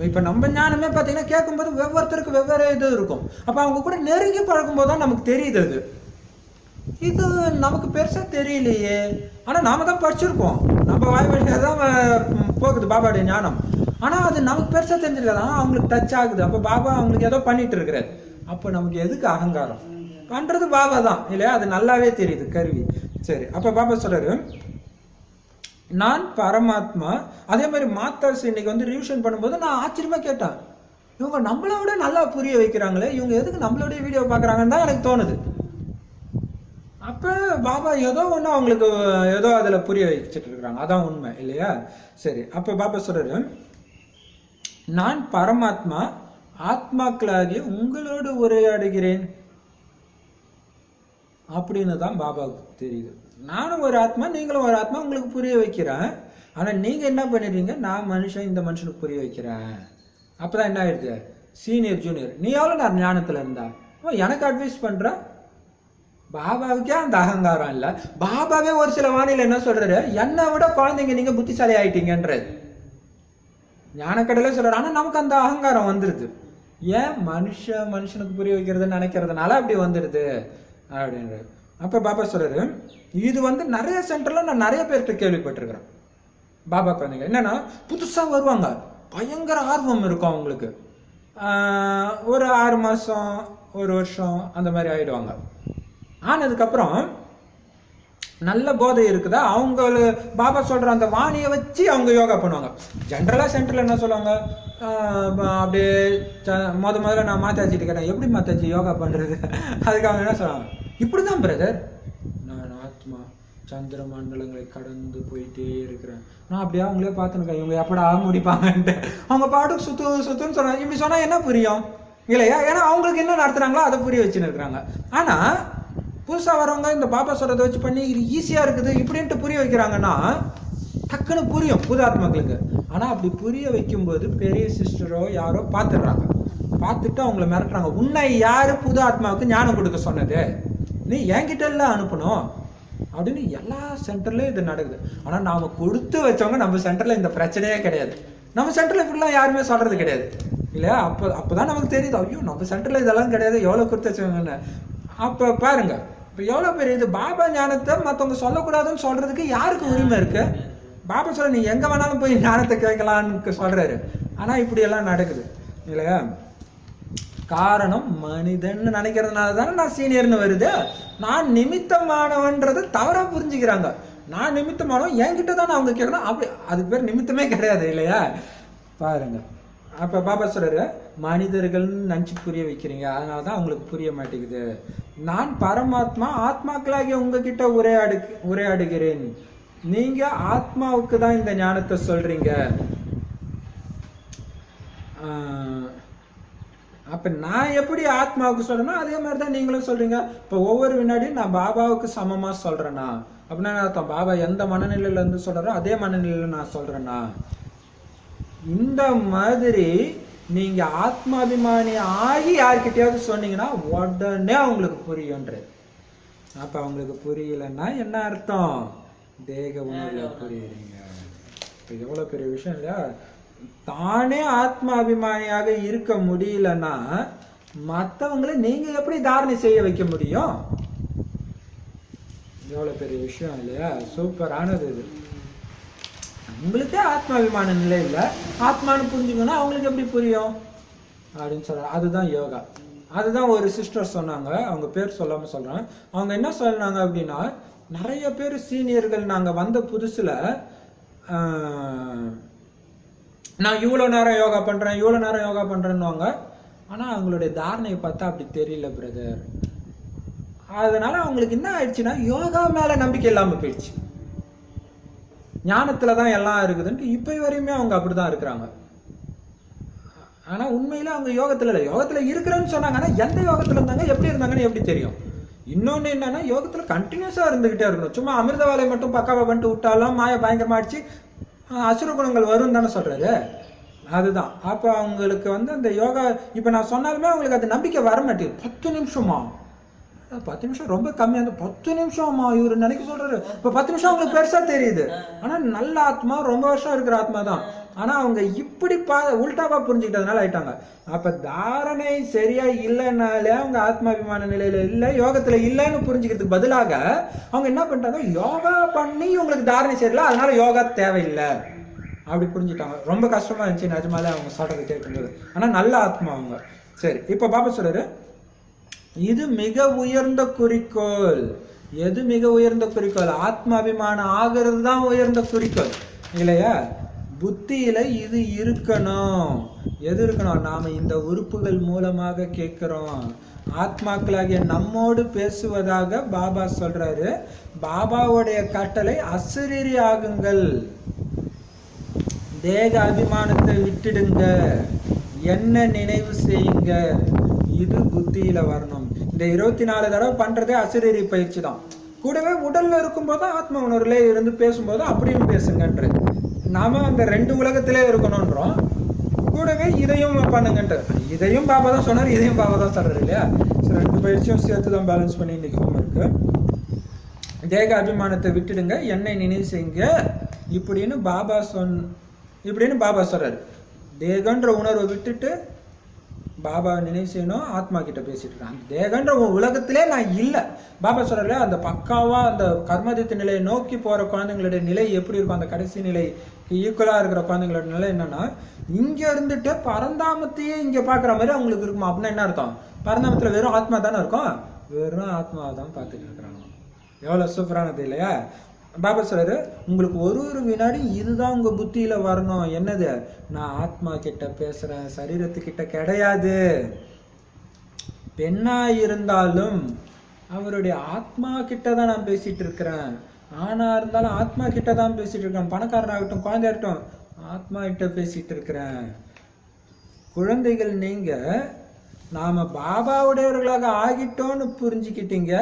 Speaker 1: இப்ப நம்ம ஞானமே பாத்தீங்கன்னா கேட்கும்போது ஒவ்வொருத்தருக்கு வெவ்வேறு இது இருக்கும். அப்ப அவங்க கூட நெருங்கி பழகும் போதுதான் நமக்கு தெரியுது. அது இது நமக்கு பெருசா தெரியலையே, ஆனா நாம தான் படிச்சிருக்கோம். நம்ம வாய் வழியா தான் போகுது பாபாவுடைய ஞானம். ஆனா அது நமக்கு பெருசா தெரிஞ்சிருக்காது. ஆனா அவங்களுக்கு டச் ஆகுது. அப்ப பாபா அவங்களுக்கு ஏதோ பண்ணிட்டு இருக்கிறாரு. அப்ப நமக்கு எதுக்கு அகங்காரம்? பண்றது பாபா தான் இல்லையா? அது நல்லாவே தெரியுது, கருவி. சரி, அப்ப பாபா சொல்றாரு, நான் பரமாத்மா. அதே மாதிரி மாத்தாஸ் இன்னைக்கு வந்து ரிவிஷன் பண்ணும்போது நான் ஆச்சரியமா கேட்டேன், இவங்க நம்மளை விட நல்லா புரிய வைக்கிறாங்களே, இவங்க எதுக்கு நம்மளுடைய வீடியோ பாக்குறாங்கன்னு தான் எனக்கு தோணுது. அப்ப பாபா ஏதோ ஒண்ணு அவங்களுக்கு ஏதோ அதுல புரிய வச்சுட்டு இருக்கிறாங்க. அதான் உண்மை இல்லையா? சரி, அப்ப பாபா சொல்றாரு, நான் பரமாத்மா, ஆத்மாக்களாகிய உங்களோடு உரையாடுகிறேன் அப்படின்னு தான் பாபாவுக்கு தெரியுது. நானும் ஒரு ஆத்மா, நீங்களும் ஒரு ஆத்மா, உங்களுக்கு புரிய வைக்கிறேன். ஆனா நீங்க என்ன பண்ணிடுறீங்க? நான் மனுஷன், இந்த மனுஷனுக்கு புரிய வைக்கிறேன். அப்பதான் என்ன ஆயிடுது? Senior junior. நீ எவ்வளவு நான் ஞானத்துல இருந்தா எனக்கு அட்வைஸ் பண்ற? பாபாவுக்கே அந்த அகங்காரம் இல்ல. பாபாவே ஒரு சில வானிலை என்ன சொல்றாரு, என்னை விட குழந்தைங்க நீங்க புத்திசாலி ஆயிட்டீங்கன்றது ஞானக்கடலே சொல்றாரு. ஆனா நமக்கு அந்த அகங்காரம் வந்துருது. ஏன்? மனுஷனுக்கு புரிய வைக்கிறதுன்னு நினைக்கிறதுனால அப்படி வந்துடுது அப்படின்றது. அப்ப பாபா சொல்றாரு, இது வந்து நிறைய சென்டர்ல நான் நிறைய பேர்கிட்ட கேள்விப்பட்டிருக்கிறேன். பாபா குழந்தைங்க என்னன்னா புதுசா வருவாங்க, பயங்கர ஆர்வம் இருக்கும் அவங்களுக்கு. ஒரு 6 மாசம் 1 வருஷம் அந்த மாதிரி ஆயிடுவாங்க. ஆனதுக்கப்புறம் நல்ல போதை இருக்குதா, அவங்க பாபா சொல்ற அந்த வாணியை வச்சு அவங்க யோகா பண்ணுவாங்க. ஜென்ரலா சென்டர்ல என்ன சொல்லுவாங்க, அப்படியே முதல்ல நான் மாத்தாச்சிட்டு கேட்டேன், எப்படி மாத்தாச்சி யோகா பண்றது? அதுக்கு அவங்க என்ன சொல்லுவாங்க, இப்படிதான் பிரதர், நான் ஆத்மா சந்திர மண்டலங்களை கடந்து போயிட்டே இருக்கிறேன். நான் அப்படியே அவங்களே பார்த்துருக்கேன், இவங்க எப்படா முடிப்பாங்கன்ட்டு. அவங்க பாட்டுக்கு சுத்துன்னு சொன்னாங்க. இப்படி சொன்னா என்ன புரியும் இல்லையா? ஏன்னா அவங்களுக்கு என்ன நடத்துறாங்களோ அதை புரிய வச்சுன்னு இருக்கிறாங்க. ஆனா புதுசா வரவங்க இந்த பாபா சொல்றதை வச்சு பண்ணி இது ஈஸியா இருக்குது இப்படின்ட்டு புரிய வைக்கிறாங்கன்னா டக்குன்னு புரியும் புது ஆத்மாக்களுக்கு. ஆனா அப்படி புரிய வைக்கும்போது பெரிய சிஸ்டரோ யாரோ பார்த்துடுறாங்க. பார்த்துட்டு அவங்கள மிரட்டுறாங்க, உன்னை யாரு புது ஆத்மாவுக்கு ஞானம் கொடுக்க சொன்னது? நீ என்கிட்ட எல்லாம் அனுப்பணும் அப்படின்னு எல்லா சென்டர்லயும் இது நடக்குது. ஆனா நாம கொடுத்து வச்சவங்க நம்ம சென்டர்ல இந்த பிரச்சனையே கிடையாது. நம்ம சென்டர்ல இப்படிலாம் யாருமே சொல்றது கிடையாது இல்லையா? அப்பதான் நமக்கு தெரியுது, ஐயோ நம்ம சென்டர்ல இதெல்லாம் கிடையாது, எவ்வளவு கொடுத்து வச்சவங்கன்னு. அப்ப பாருங்க, இப்ப எவ்வளவு பெரிய இது. பாபா ஞானத்தை மத்தவங்க சொல்லக்கூடாதுன்னு சொல்றதுக்கு யாருக்கு உரிமை இருக்கு? பாபா சொல்ல நீ எங்க வேணாலும் போய் ஞானத்தை கேட்கலான்னு சொல்றாரு. ஆனா இப்படி எல்லாம் நடக்குது இல்லையா? காரணம் மனிதன் நினைக்கிறதுனால தானே நான் சீனியர்னு வருது. நான் நிமித்தமானவன்றது தவறா புரிஞ்சுக்கிறாங்க. நான் நிமித்தமானவன் என்கிட்ட தானே அவங்க கேட்கணும். அப்படி அதுக்கு பேர் நிமித்தமே கிடையாது இல்லையா? பாருங்க, அப்ப பாபா சொல்றாரு, மனிதர்கள்னு நினைச்சு புரிய வைக்கிறீங்க, அதனாலதான் அவங்களுக்கு புரிய மாட்டேங்குது. நான் பரமாத்மா, ஆத்மாக்களாகிய உங்ககிட்ட உரையாடுகிறேன். நீங்க ஆத்மாவுக்கு தான் இந்த ஞானத்தை சொல்றீங்க. அப்ப நான் எப்படி ஆத்மாவுக்கு சொல்றேனோ அதே மாதிரிதான் நீங்களும் சொல்றீங்க. இப்ப ஒவ்வொரு வினாடியும் நான் பாபாவுக்கு சமமா சொல்றேனா அப்படின்னா அர்த்தம், பாபா எந்த மனநிலையில இருந்து சொல்றாரோ அதே மனநிலையில நான் சொல்றேனா? இந்த மாதிரி நீங்க ஆத்மாபிமானி ஆகி யார்கிட்டயாவது சொன்னீங்கன்னா உடனே அவங்களுக்கு புரியும்ன்ற. அப்ப அவங்களுக்கு புரியலன்னா என்ன அர்த்தம்? தேக உணர்வுல புரியுறீங்க. இப்ப எவ்வளவு பெரிய விஷயம் இல்லையா? தானே ஆத்மா அபிமானியாக இருக்க முடியலன்னா மற்றவங்களை நீங்க எப்படி தாரணை செய்ய வைக்க முடியும்? எவ்வளவு பெரிய விஷயம் இல்லையா? சூப்பரானது இது. உங்களுக்கே ஆத்மாபிமான நிலை இல்லை, ஆத்மானு புரிஞ்சுக்கணும், அவங்களுக்கு எப்படி புரியும் அப்படின்னு சொல்றாங்க. அதுதான் யோகா. அதுதான் ஒரு சிஸ்டர் சொன்னாங்க, அவங்க பேர் சொல்லாம சொல்றேன். அவங்க என்ன சொன்னாங்க அப்படின்னா, நிறைய பேர் சீனியர்கள் நாங்க வந்த புதுசுல நான் இவ்வளவு நேரம் யோகா பண்றேன் இவ்வளவு நேரம் யோகா பண்றேன்னுவாங்க. ஆனா அவங்களுடைய தாரணையை பார்த்தா அப்படி தெரியல பிரதர். அதனால அவங்களுக்கு என்ன ஆயிடுச்சுன்னா யோகா மேல நம்பிக்கை இல்லாம போயிடுச்சு. ஞானத்துலதான் எல்லாம் இருக்குதுன்ட்டு இப்ப வரையுமே அவங்க அப்படிதான் இருக்கிறாங்க. ஆனா உண்மையில அவங்க யோகத்துல இல்ல, யோகத்துல இருக்கிறேன்னு சொன்னாங்க. ஆனா எந்த யோகத்துல இருந்தாங்க, எப்படி இருந்தாங்கன்னு எப்படி தெரியும்? இன்னொன்னு என்னன்னா, யோகத்துல கண்டினியூஸா இருந்துகிட்டே இருக்கணும். சும்மா அமிர்த வேலை மட்டும் பக்காவா பண்ணிட்டு விட்டாலும் மாய பயங்கரமா ஆயிடுச்சு, அசுர குணங்கள் வரும் தானே சொல்றாரு. அதுதான். அப்ப அவங்களுக்கு அந்த யோகா இப்ப நான் சொன்னாலுமே அவங்களுக்கு அது நம்பிக்கை வர மாட்டேங்குது. 10 நிமிஷமா 10 நிமிஷம் ரொம்ப கம்மியா, 10 நிமிஷமா இவரு நினைக்க சொல்றாரு. இப்ப 10 நிமிஷம் அவங்களுக்கு பெருசா தெரியுது. ஆனா நல்ல ஆத்மா, ரொம்ப வருஷம் இருக்கிற ஆத்மா தான். ஆனா அவங்க இப்படி உல்டாவா புரிஞ்சுக்கிட்டதுனால ஆயிட்டாங்க. அப்ப தாரணை சரியா இல்லைன்னாலே அவங்க ஆத்மாபிமான நிலையில இல்ல, யோகத்துல இல்லைன்னு புரிஞ்சுக்கிறதுக்கு பதிலாக அவங்க என்ன பண்ணிட்டாங்க, யோகா பண்ணி உங்களுக்கு தாரணை சரியில்லை அதனால யோகா தேவையில்லை அப்படி புரிஞ்சுட்டாங்க. ரொம்ப கஷ்டமா இருந்துச்சு நிஜமாலே அவங்க சொல்றதை கேட்கும்போது. ஆனா நல்ல ஆத்மா அவங்க. சரி, இப்ப பாபா சொல்றாரு, இது மிக உயர்ந்த குறிக்கோள். எது மிக உயர்ந்த குறிக்கோள்? ஆத்மாபிமானம் ஆகிறது தான் உயர்ந்த குறிக்கோள் இல்லையா? புத்தியில இது இருக்கணும். எது இருக்கணும்? நாம இந்த உறுப்புகள் மூலமாக கேட்கிறோம். ஆத்மாக்களாகிய நம்மோடு பேசுவதாக பாபா சொல்றாரு. பாபாவுடைய கட்டளை அசரீரி ஆகுங்கள், தேக அபிமானத்தை விட்டுடுங்க, என்ன நினைவு செய்யுங்க. இது புத்தியில வரணும். இந்த 24 தடவை பண்றதே அசரீரி பயிற்சி தான். கூடவே உடல்ல இருக்கும்போது ஆத்ம உணர்வுல இருந்து பேசும்போது அப்படியும் பேசுங்கன்ற. நாம அந்த 2 உலகத்திலே இருக்கணும்ன்றோம். கூடவே இதையும் பண்ணுங்கன்ற. இதையும் பாபா தான் சொன்னார், இதையும் பாபா தான் சொல்றாரு இல்லையா? 2 பயிற்சியும் சேர்த்து தான் பேலன்ஸ் பண்ணி இன்னைக்கு ஹோம் இருக்கு. தேக அபிமானத்தை விட்டுடுங்க, என்னை நினைவு செய்யுங்க இப்படின்னு பாபா சொல்றாரு. தேகன்ற உணர்வை விட்டுட்டு பாபா நினைவு செய்யணும், ஆத்மா கிட்ட பேசிட்டு இருக்கான். அந்த தேகன்ற உலகத்திலே நான் இல்லை. பாபா சொல்றாரு, அந்த பக்காவா அந்த கர்மதித்த நிலையை நோக்கி போற குழந்தைங்களுடைய நிலை எப்படி இருக்கும், அந்த கடைசி நிலை ஈக்குவலா இருக்கிற குழந்தைங்களோட நிலை என்னன்னா, இங்க இருந்துட்டு பரந்தாமத்தையே இங்க பாக்குற மாதிரி அவங்களுக்கு இருக்குமா? அப்படின்னா என்ன அர்த்தம்? பரந்தாமத்துல வெறும் ஆத்மா தானே இருக்கும், வெறும் ஆத்மாவை தான் பார்த்துட்டு இருக்கிறாங்க. எவ்வளவு சூப்பரானது இல்லையா? பாபா சொல்றாரு, உங்களுக்கு ஒரு வினாடி இதுதான் உங்க புத்தியில வரணும். என்னது? நான் ஆத்மா கிட்ட பேசுறேன், சரீரத்துக்கிட்ட கிடையாது. பெண்ணா இருந்தாலும் அவருடைய ஆத்மா கிட்ட தான் நான் பேசிட்டு இருக்கிறேன். ஆனா இருந்தாலும் ஆத்மா கிட்ட தான் பேசிட்டு இருக்கேன். பணக்காரனாகட்டும் குழந்தையாகட்டும் ஆத்மா கிட்ட பேசிட்டு இருக்கிறேன். குழந்தைகள் நீங்க நாம பாபாவுடையவர்களாக ஆகிட்டோன்னு புரிஞ்சுக்கிட்டீங்க.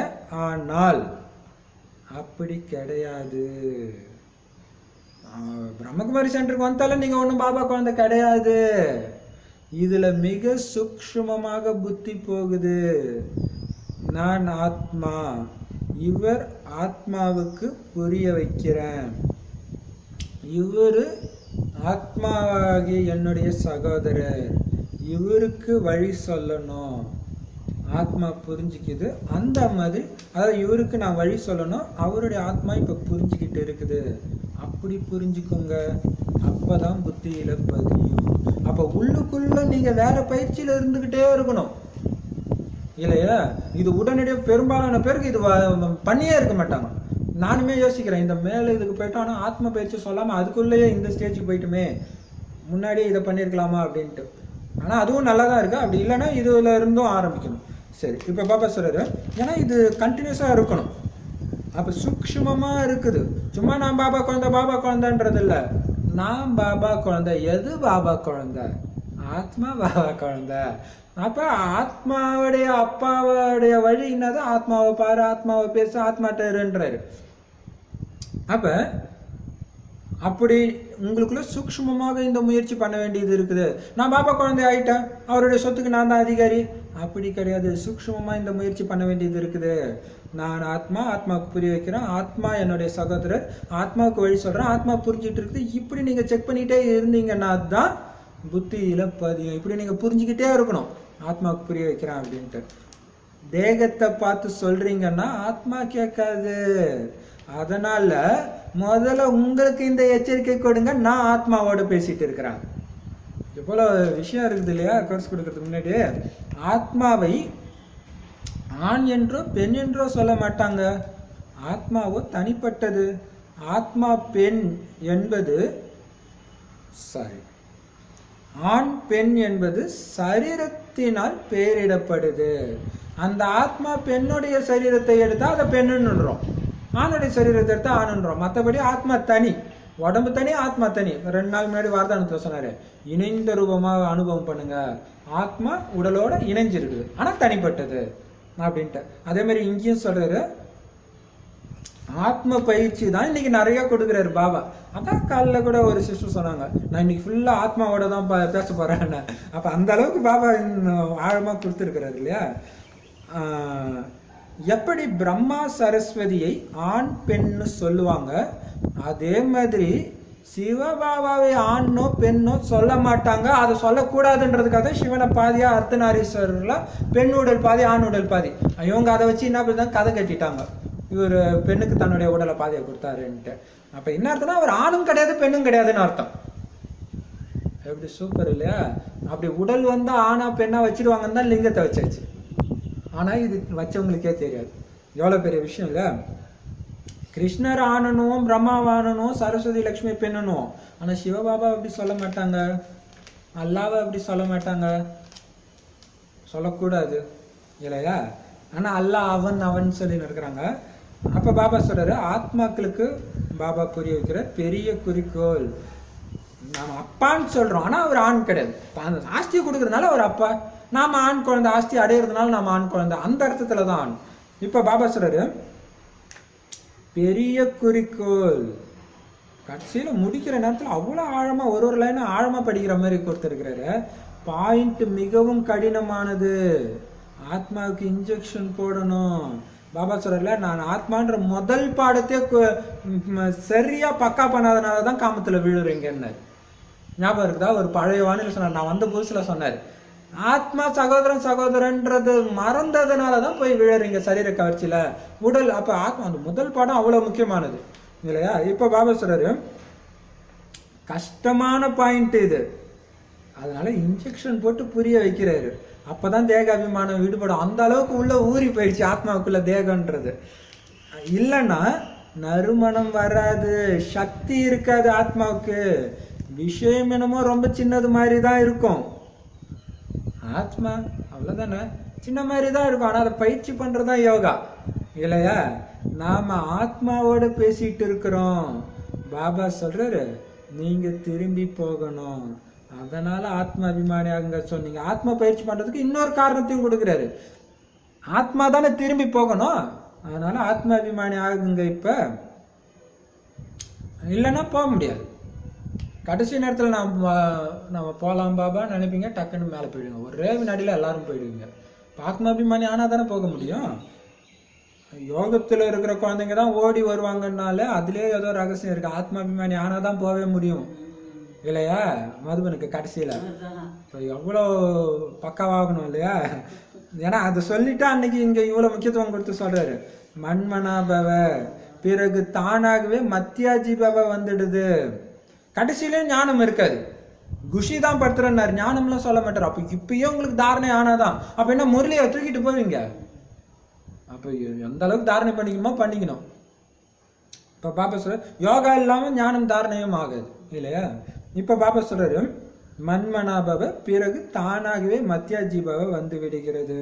Speaker 1: ஆனால் அப்படி கிடையாது. பிரம்மகுமாரி சென்டருக்கு வந்தாலும் நீங்க ஒண்ணும் பாபா குழந்தை கிடையாது. இதுல மிக சூக்ஷ்மமாக புத்தி போகுது. நான் ஆத்மா, இவர் ஆத்மாவுக்கு புரிய வைக்கிறேன். இவரு ஆத்மாவாகிய என்னுடைய சகோதரர், இவருக்கு வழி சொல்லணும். ஆத்மா புரிஞ்சுக்குது. அந்த மாதிரி அதாவது இவருக்கு நான் வழி சொல்லணும், அவருடைய ஆத்மா இப்ப புரிஞ்சுக்கிட்டு இருக்குது. அப்படி புரிஞ்சுக்கோங்க, அப்பதான் புத்தியில பதியும். அப்ப உள்ளுக்குள்ள நீங்க வேற பயிற்சியில இருந்துகிட்டே இருக்கணும் இல்லையா? இது உடனடியாக பெரும்பாலான பேருக்கு இது பண்ணியே இருக்க மாட்டாங்க. நானுமே யோசிக்கிறேன், இந்த மேல இதுக்கு போயிட்டோம், ஆனா ஆத்ம பயிற்சி சொல்லாம அதுக்குள்ளேயே இந்த ஸ்டேஜுக்கு போயிட்டுமே. முன்னாடியே இதை பண்ணியிருக்கலாமா அப்படின்ட்டு. ஆனால் அதுவும் நல்லா தான் இருக்குது. அப்படி இல்லைன்னா இதில் இருந்தும் ஆரம்பிக்கணும். சரி, இப்போ பாபா சொல்கிறாரு, ஏன்னா இது கண்டினியூஸாக இருக்கணும். அப்போ சூக்ஷ்மமாக இருக்குது. சும்மா நான் பாபா குழந்தைன்றது இல்லை. நான் பாபா குழந்தை. எது பாபா குழந்தை? ஆத்மா பாபா குழந்தை. அப்போ ஆத்மாவுடைய அப்பாவுடைய வழி என்னது? ஆத்மாவை பாரு, ஆத்மாவை பேசு, ஆத்மாட்ட இருன்றாரு. அப்போ அப்படி உங்களுக்குள்ள சூக்ஷ்மமாக இந்த முயற்சி பண்ண வேண்டியது இருக்குது. நான் பாபா குழந்தை ஆயிட்டேன், அவருடைய சொத்துக்கு நான் தான் அதிகாரி, அப்படி கிடையாது. சூக்ஷ்மமாக இந்த முயற்சி பண்ண வேண்டியது இருக்குது. நான் ஆத்மா, ஆத்மாவுக்கு புரிய வைக்கிறேன், ஆத்மா என்னுடைய சகோதரர், ஆத்மாவுக்கு வழி சொல்கிறேன், ஆத்மா புரிஞ்சிட்டு இருக்குது. இப்படி நீங்கள் செக் பண்ணிகிட்டே இருந்தீங்கன்னா தான் புத்தியில் பதியும். இப்படி நீங்கள் புரிஞ்சுக்கிட்டே இருக்கணும், ஆத்மாவுக்கு புரிய வைக்கிறேன் அப்படின்ட்டு. தேகத்தை பார்த்து சொல்கிறீங்கன்னா ஆத்மா கேட்காது. அதனால் முதல்ல உங்களுக்கு இந்த எச்சரிக்கை கொடுங்க, நான் ஆத்மாவோட பேசிட்டு இருக்கிறேன். இது போல் விஷயம் இருக்குது இல்லையா? கோர்ஸ் கொடுக்கறதுக்கு முன்னாடி ஆத்மாவை ஆண் என்றோ பெண் என்றோ சொல்ல மாட்டாங்க. ஆத்மாவோ தனிப்பட்டது. ஆத்மா பெண் என்பது ஆண் பெண் என்பது சரீரத்தினால் பெயரிடப்படுது. அந்த ஆத்மா பெண்ணுடைய சரீரத்தை எடுத்தால் அதை பெண்ணுன்றோம், ஆணுடைய சரீரத்தை எடுத்தால் ஆணுன்றோம். மற்றபடி ஆத்மா தனி, உடம்பு தனி, ஆத்மா தனி. 2 நாள் முன்னாடி வார்த்தானத்தில் சொன்னார், இணைந்த ரூபமாக அனுபவம் பண்ணுங்க. ஆத்மா உடலோட இணைஞ்சிருக்குது, ஆனால் தனிப்பட்டது அப்படின்ட்டு. அதே மாதிரி இங்கேயும் சொல்றாரு, ஆத்ம பயிற்சி தான் இன்னைக்கு நிறைய கொடுக்குறாரு பாபா. அதான் காலைல கூட ஒரு சிஸ்டர் சொன்னாங்க, நான் இன்னைக்கு ஃபுல்லா ஆத்மாவோட தான் பேச போறேன்னு. அப்ப அந்த அளவுக்கு பாபா ஆழமா கொடுத்துருக்கிறாரு இல்லையா? எப்படி பிரம்மா சரஸ்வதியை ஆண் பெண்ணு சொல்லுவாங்க, அதே மாதிரி சிவபாபாவை ஆணோ பெண்ணோ சொல்ல மாட்டாங்க. அதை சொல்லக்கூடாதுன்றதுக்காக சிவனை பாதியா அர்த்தநாரீஸ்வரர்ல பெண் உடல் பாதி, ஆண் உடல் பாதி. இவங்க அதை வச்சு என்ன பண்ணி கதை கட்டிட்டாங்க, இவர் பெண்ணுக்கு தன்னுடைய உடலை பாதியை கொடுத்தாருன்ட்டு. அப்ப என்ன அர்த்தம்னா அவர் ஆணும் கிடையாது பெண்ணும் கிடையாதுன்னு அர்த்தம். எப்படி சூப்பர் இல்லையா? அப்படி உடல் வந்தா ஆணா பெண்ணா வச்சிருவாங்கன்னு தான் லிங்கத்தை வச்சாச்சு. ஆனா இது வச்சவங்களுக்கே தெரியாது. எவ்வளவு பெரிய விஷயம் இல்ல? கிருஷ்ணர் ஆணனும் பிரம்மாவானனும் சரஸ்வதி லட்சுமி பெண்ணனும். ஆனா சிவபாபா அப்படி சொல்ல மாட்டாங்க, அல்லாவை அப்படி சொல்ல மாட்டாங்க, சொல்லக்கூடாது இல்லையா? ஆனா அல்லா அவன் அவன் சொல்லி இருக்கிறாங்க. அப்ப பாபா சொல்றாரு, ஆத்மாக்களுக்கு பாபா புரிய வைக்கிற பெரிய குறிக்கோள், நாம அப்பான்னு சொல்றோம், ஆனா அவர் ஆண் கிடையாது. ஆஸ்தியை கொடுக்கறதுனால அவர் அப்பா, நாம ஆண் குழந்தை, ஆஸ்தி அடையிறதுனால நாம ஆண் குழந்தை, அந்த அர்த்தத்துலதான் ஆண். இப்ப பாபா சொல்றாரு பெரிய குறிக்கோள். கடைசியில முடிக்கிற நேரத்துல அவ்வளவு ஆழமா ஒரு லைன் ஆழமா படிக்கிற மாதிரி கொடுத்துருக்கிறாரு. பாயிண்ட் மிகவும் கடினமானது. ஆத்மாவுக்கு இன்ஜெக்ஷன் போடணும். பாபா சொல்றல, நான் ஆத்மான்ற முதல் பாடத்தையே சரியா பக்கா பண்ணாதனாலதான் காமத்துல விழுறீங்கன்னு ஞாபகம் இருக்குதா? ஒரு பழைய வானிலை சொன்னார், நான் வந்த புதுசுல சொன்னார், ஆத்மா சகோதரன் சகோதரன்றது மறந்ததுனாலதான் போய் விழுறீங்க சரீர கவர்ச்சியில உடல். அப்ப ஆத்மா அந்த முதல் பாடம் அவ்வளவு முக்கியமானது இல்லையா? இப்ப பாபா சொல்றாரு கஷ்டமான பாயிண்ட் இது, அதனால இன்ஜெக்ஷன் போட்டு புரிய வைக்கிறாரு. அப்பதான் தேக அபிமானம் விடுபடும். அந்த அளவுக்கு உள்ள ஊறி போயிடுச்சு ஆத்மாவுக்குள்ள தேகன்றது. இல்லைன்னா நறுமணம் வராது, சக்தி இருக்காது ஆத்மாவுக்கு. விஷயம் என்னமோ ரொம்ப சின்னது மாதிரி தான் இருக்கும், ஆத்மா அவ்வளவுதானே சின்ன மாதிரி தான் இருக்கும். ஆனா அதை பயிற்சி பண்றதுதான் யோகா இல்லையா? நாம ஆத்மாவோட பேசிட்டு இருக்கிறோம். பாபா சொல்றாரு நீங்க திரும்பி போகணும், அதனால ஆத்மா அபிமானி ஆகுங்க சொன்னீங்க. ஆத்மா பயிற்சி பண்றதுக்கு இன்னொரு காரணத்தையும் கொடுக்குறாரு, ஆத்மா தானே திரும்பி போகணும், அதனால ஆத்மா அபிமானி ஆகுங்க. இப்ப இல்லைன்னா போக முடியாது. கடைசி நேரத்தில் நம்ம போகலாம் பாபா நினைப்பீங்க, டக்குன்னு மேலே போயிடுங்க, ஒரே வினாடியில் எல்லாரும் போயிடுவீங்க. ஆத்மாபிமானி ஆனால் தானே போக முடியும். யோகத்தில் இருக்கிற குழந்தைங்க தான் ஓடி வருவாங்கன்னால அதுலேயே ஏதோ ரகசியம் இருக்கு. ஆத்மாபிமானி ஆனால் தான் போகவே முடியும் இல்லையா? மதுபனுக்கு கடைசியில் எவ்வளோ பக்காவாகணும் இல்லையா? ஏன்னா அதை சொல்லிட்டு அன்னைக்கு இங்கே இவ்வளோ முக்கியத்துவம் கொடுத்து சொல்றாரு, மண்மனாபவ, பிறகு தானாகவே மத்தியாஜீபவ வந்துடுது. கடைசியிலே ஞானம் இருக்காது, குஷி தான் படுத்துறேன்னாரு, ஞானம்லாம் சொல்ல மாட்டார். அப்போ இப்பயே உங்களுக்கு தாரணை ஆனாதான். அப்போ என்ன முரளியை தூக்கிட்டு போவீங்க? அப்போ எந்த அளவுக்கு தாரணை பண்ணிக்கணுமோ பண்ணிக்கணும். இப்போ பாப்பா சொல்ற யோகா இல்லாமல் ஞானம் தாரணையும் ஆகாது இல்லையா? இப்போ பாபா சொல்றாரு மன்மனாபவ, பிறகு தானாகவே மத்தியாஜீபாவ வந்து விடுகிறது.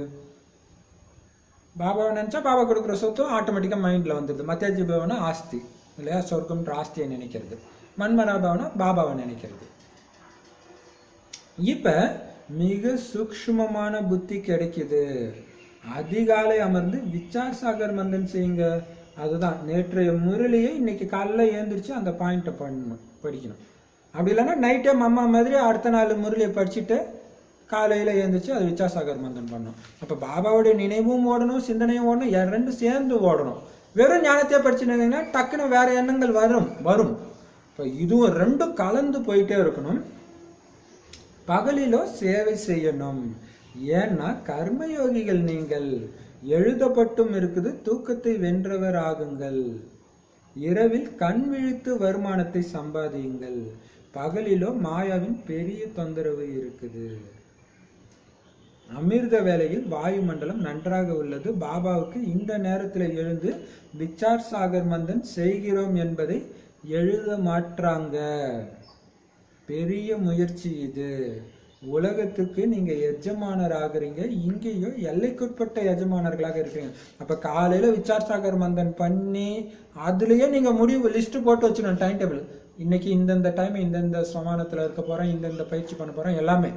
Speaker 1: பாபாவை நினைச்சா பாபா கொடுக்குற சொத்தும் ஆட்டோமேட்டிக்காக மைண்டில் வந்துடுது. மத்தியாஜீபாவனா ஆஸ்தி இல்லையா, சொர்க்கம்ன்ற ஆஸ்தியை நினைக்கிறது. மன்மனாபாவனா பாபாவை நினைக்கிறது. இப்ப மிக சூக்ஷ்மமான புத்தி கிடைக்குது. அதிகாலை அமர்ந்து விசார் சாகர் மந்தன் செய்யுங்க. அதுதான் நேற்றைய முரளியை இன்னைக்கு காலைல ஏந்திரிச்சு அந்த பாயிண்ட்டை படிக்கணும். அப்படி இல்லைன்னா நைட்டே அம்மா மாதிரி அடுத்த நாள் முரளியை படிச்சுட்டு காலையில் எழுந்திரிச்சு அது விசாசாகர் மந்தன் பண்ணணும். அப்போ பாபாவுடைய நினைவும் ஓடணும், சிந்தனையும் ஓடணும், ரெண்டும் சேர்ந்து ஓடணும். வெறும் ஞானத்தையே படிச்சுருந்தீங்கன்னா டக்குன்னு வேற எண்ணங்கள் வரும். இப்போ இதுவும் ரெண்டும் கலந்து போயிட்டே இருக்கணும். பகலிலோ சேவை செய்யணும். ஏன்னா கர்மயோகிகள் நீங்கள். எழுதப்பட்டும் இருக்குது, தூக்கத்தை வென்றவர் ஆகுங்கள். இரவில் கண் விழித்து வருமானத்தை சம்பாதியுங்கள். பகலிலோ மாயாவின் பெரிய தொந்தரவு இருக்குது. அமிர்த வேளையில் வாயுமண்டலம் நன்றாக உள்ளது. பாபாவுக்கு இந்த நேரத்தில் எழுந்து விசார் சாகர் மந்தன் செய்கிறோம் என்பதை எழுத மாற்றாங்க. பெரிய முயற்சி இது. உலகத்துக்கு நீங்க எஜமானர் ஆகுறீங்க. இங்கேயோ எல்லைக்குட்பட்ட எஜமானர்களாக இருக்கிறீங்க. அப்ப காலையில விசார் சாகர் மந்தன் பண்ணி அதுலயே நீங்க முடிவு லிஸ்ட் போட்டு வச்சுக்கணும். டைம் டேபிள், இன்னைக்கு இந்தந்த டைம் இந்தந்த சமானத்துல இருக்க போறோம், இந்தந்த பயிற்சி பண்ண போறோம் எல்லாமே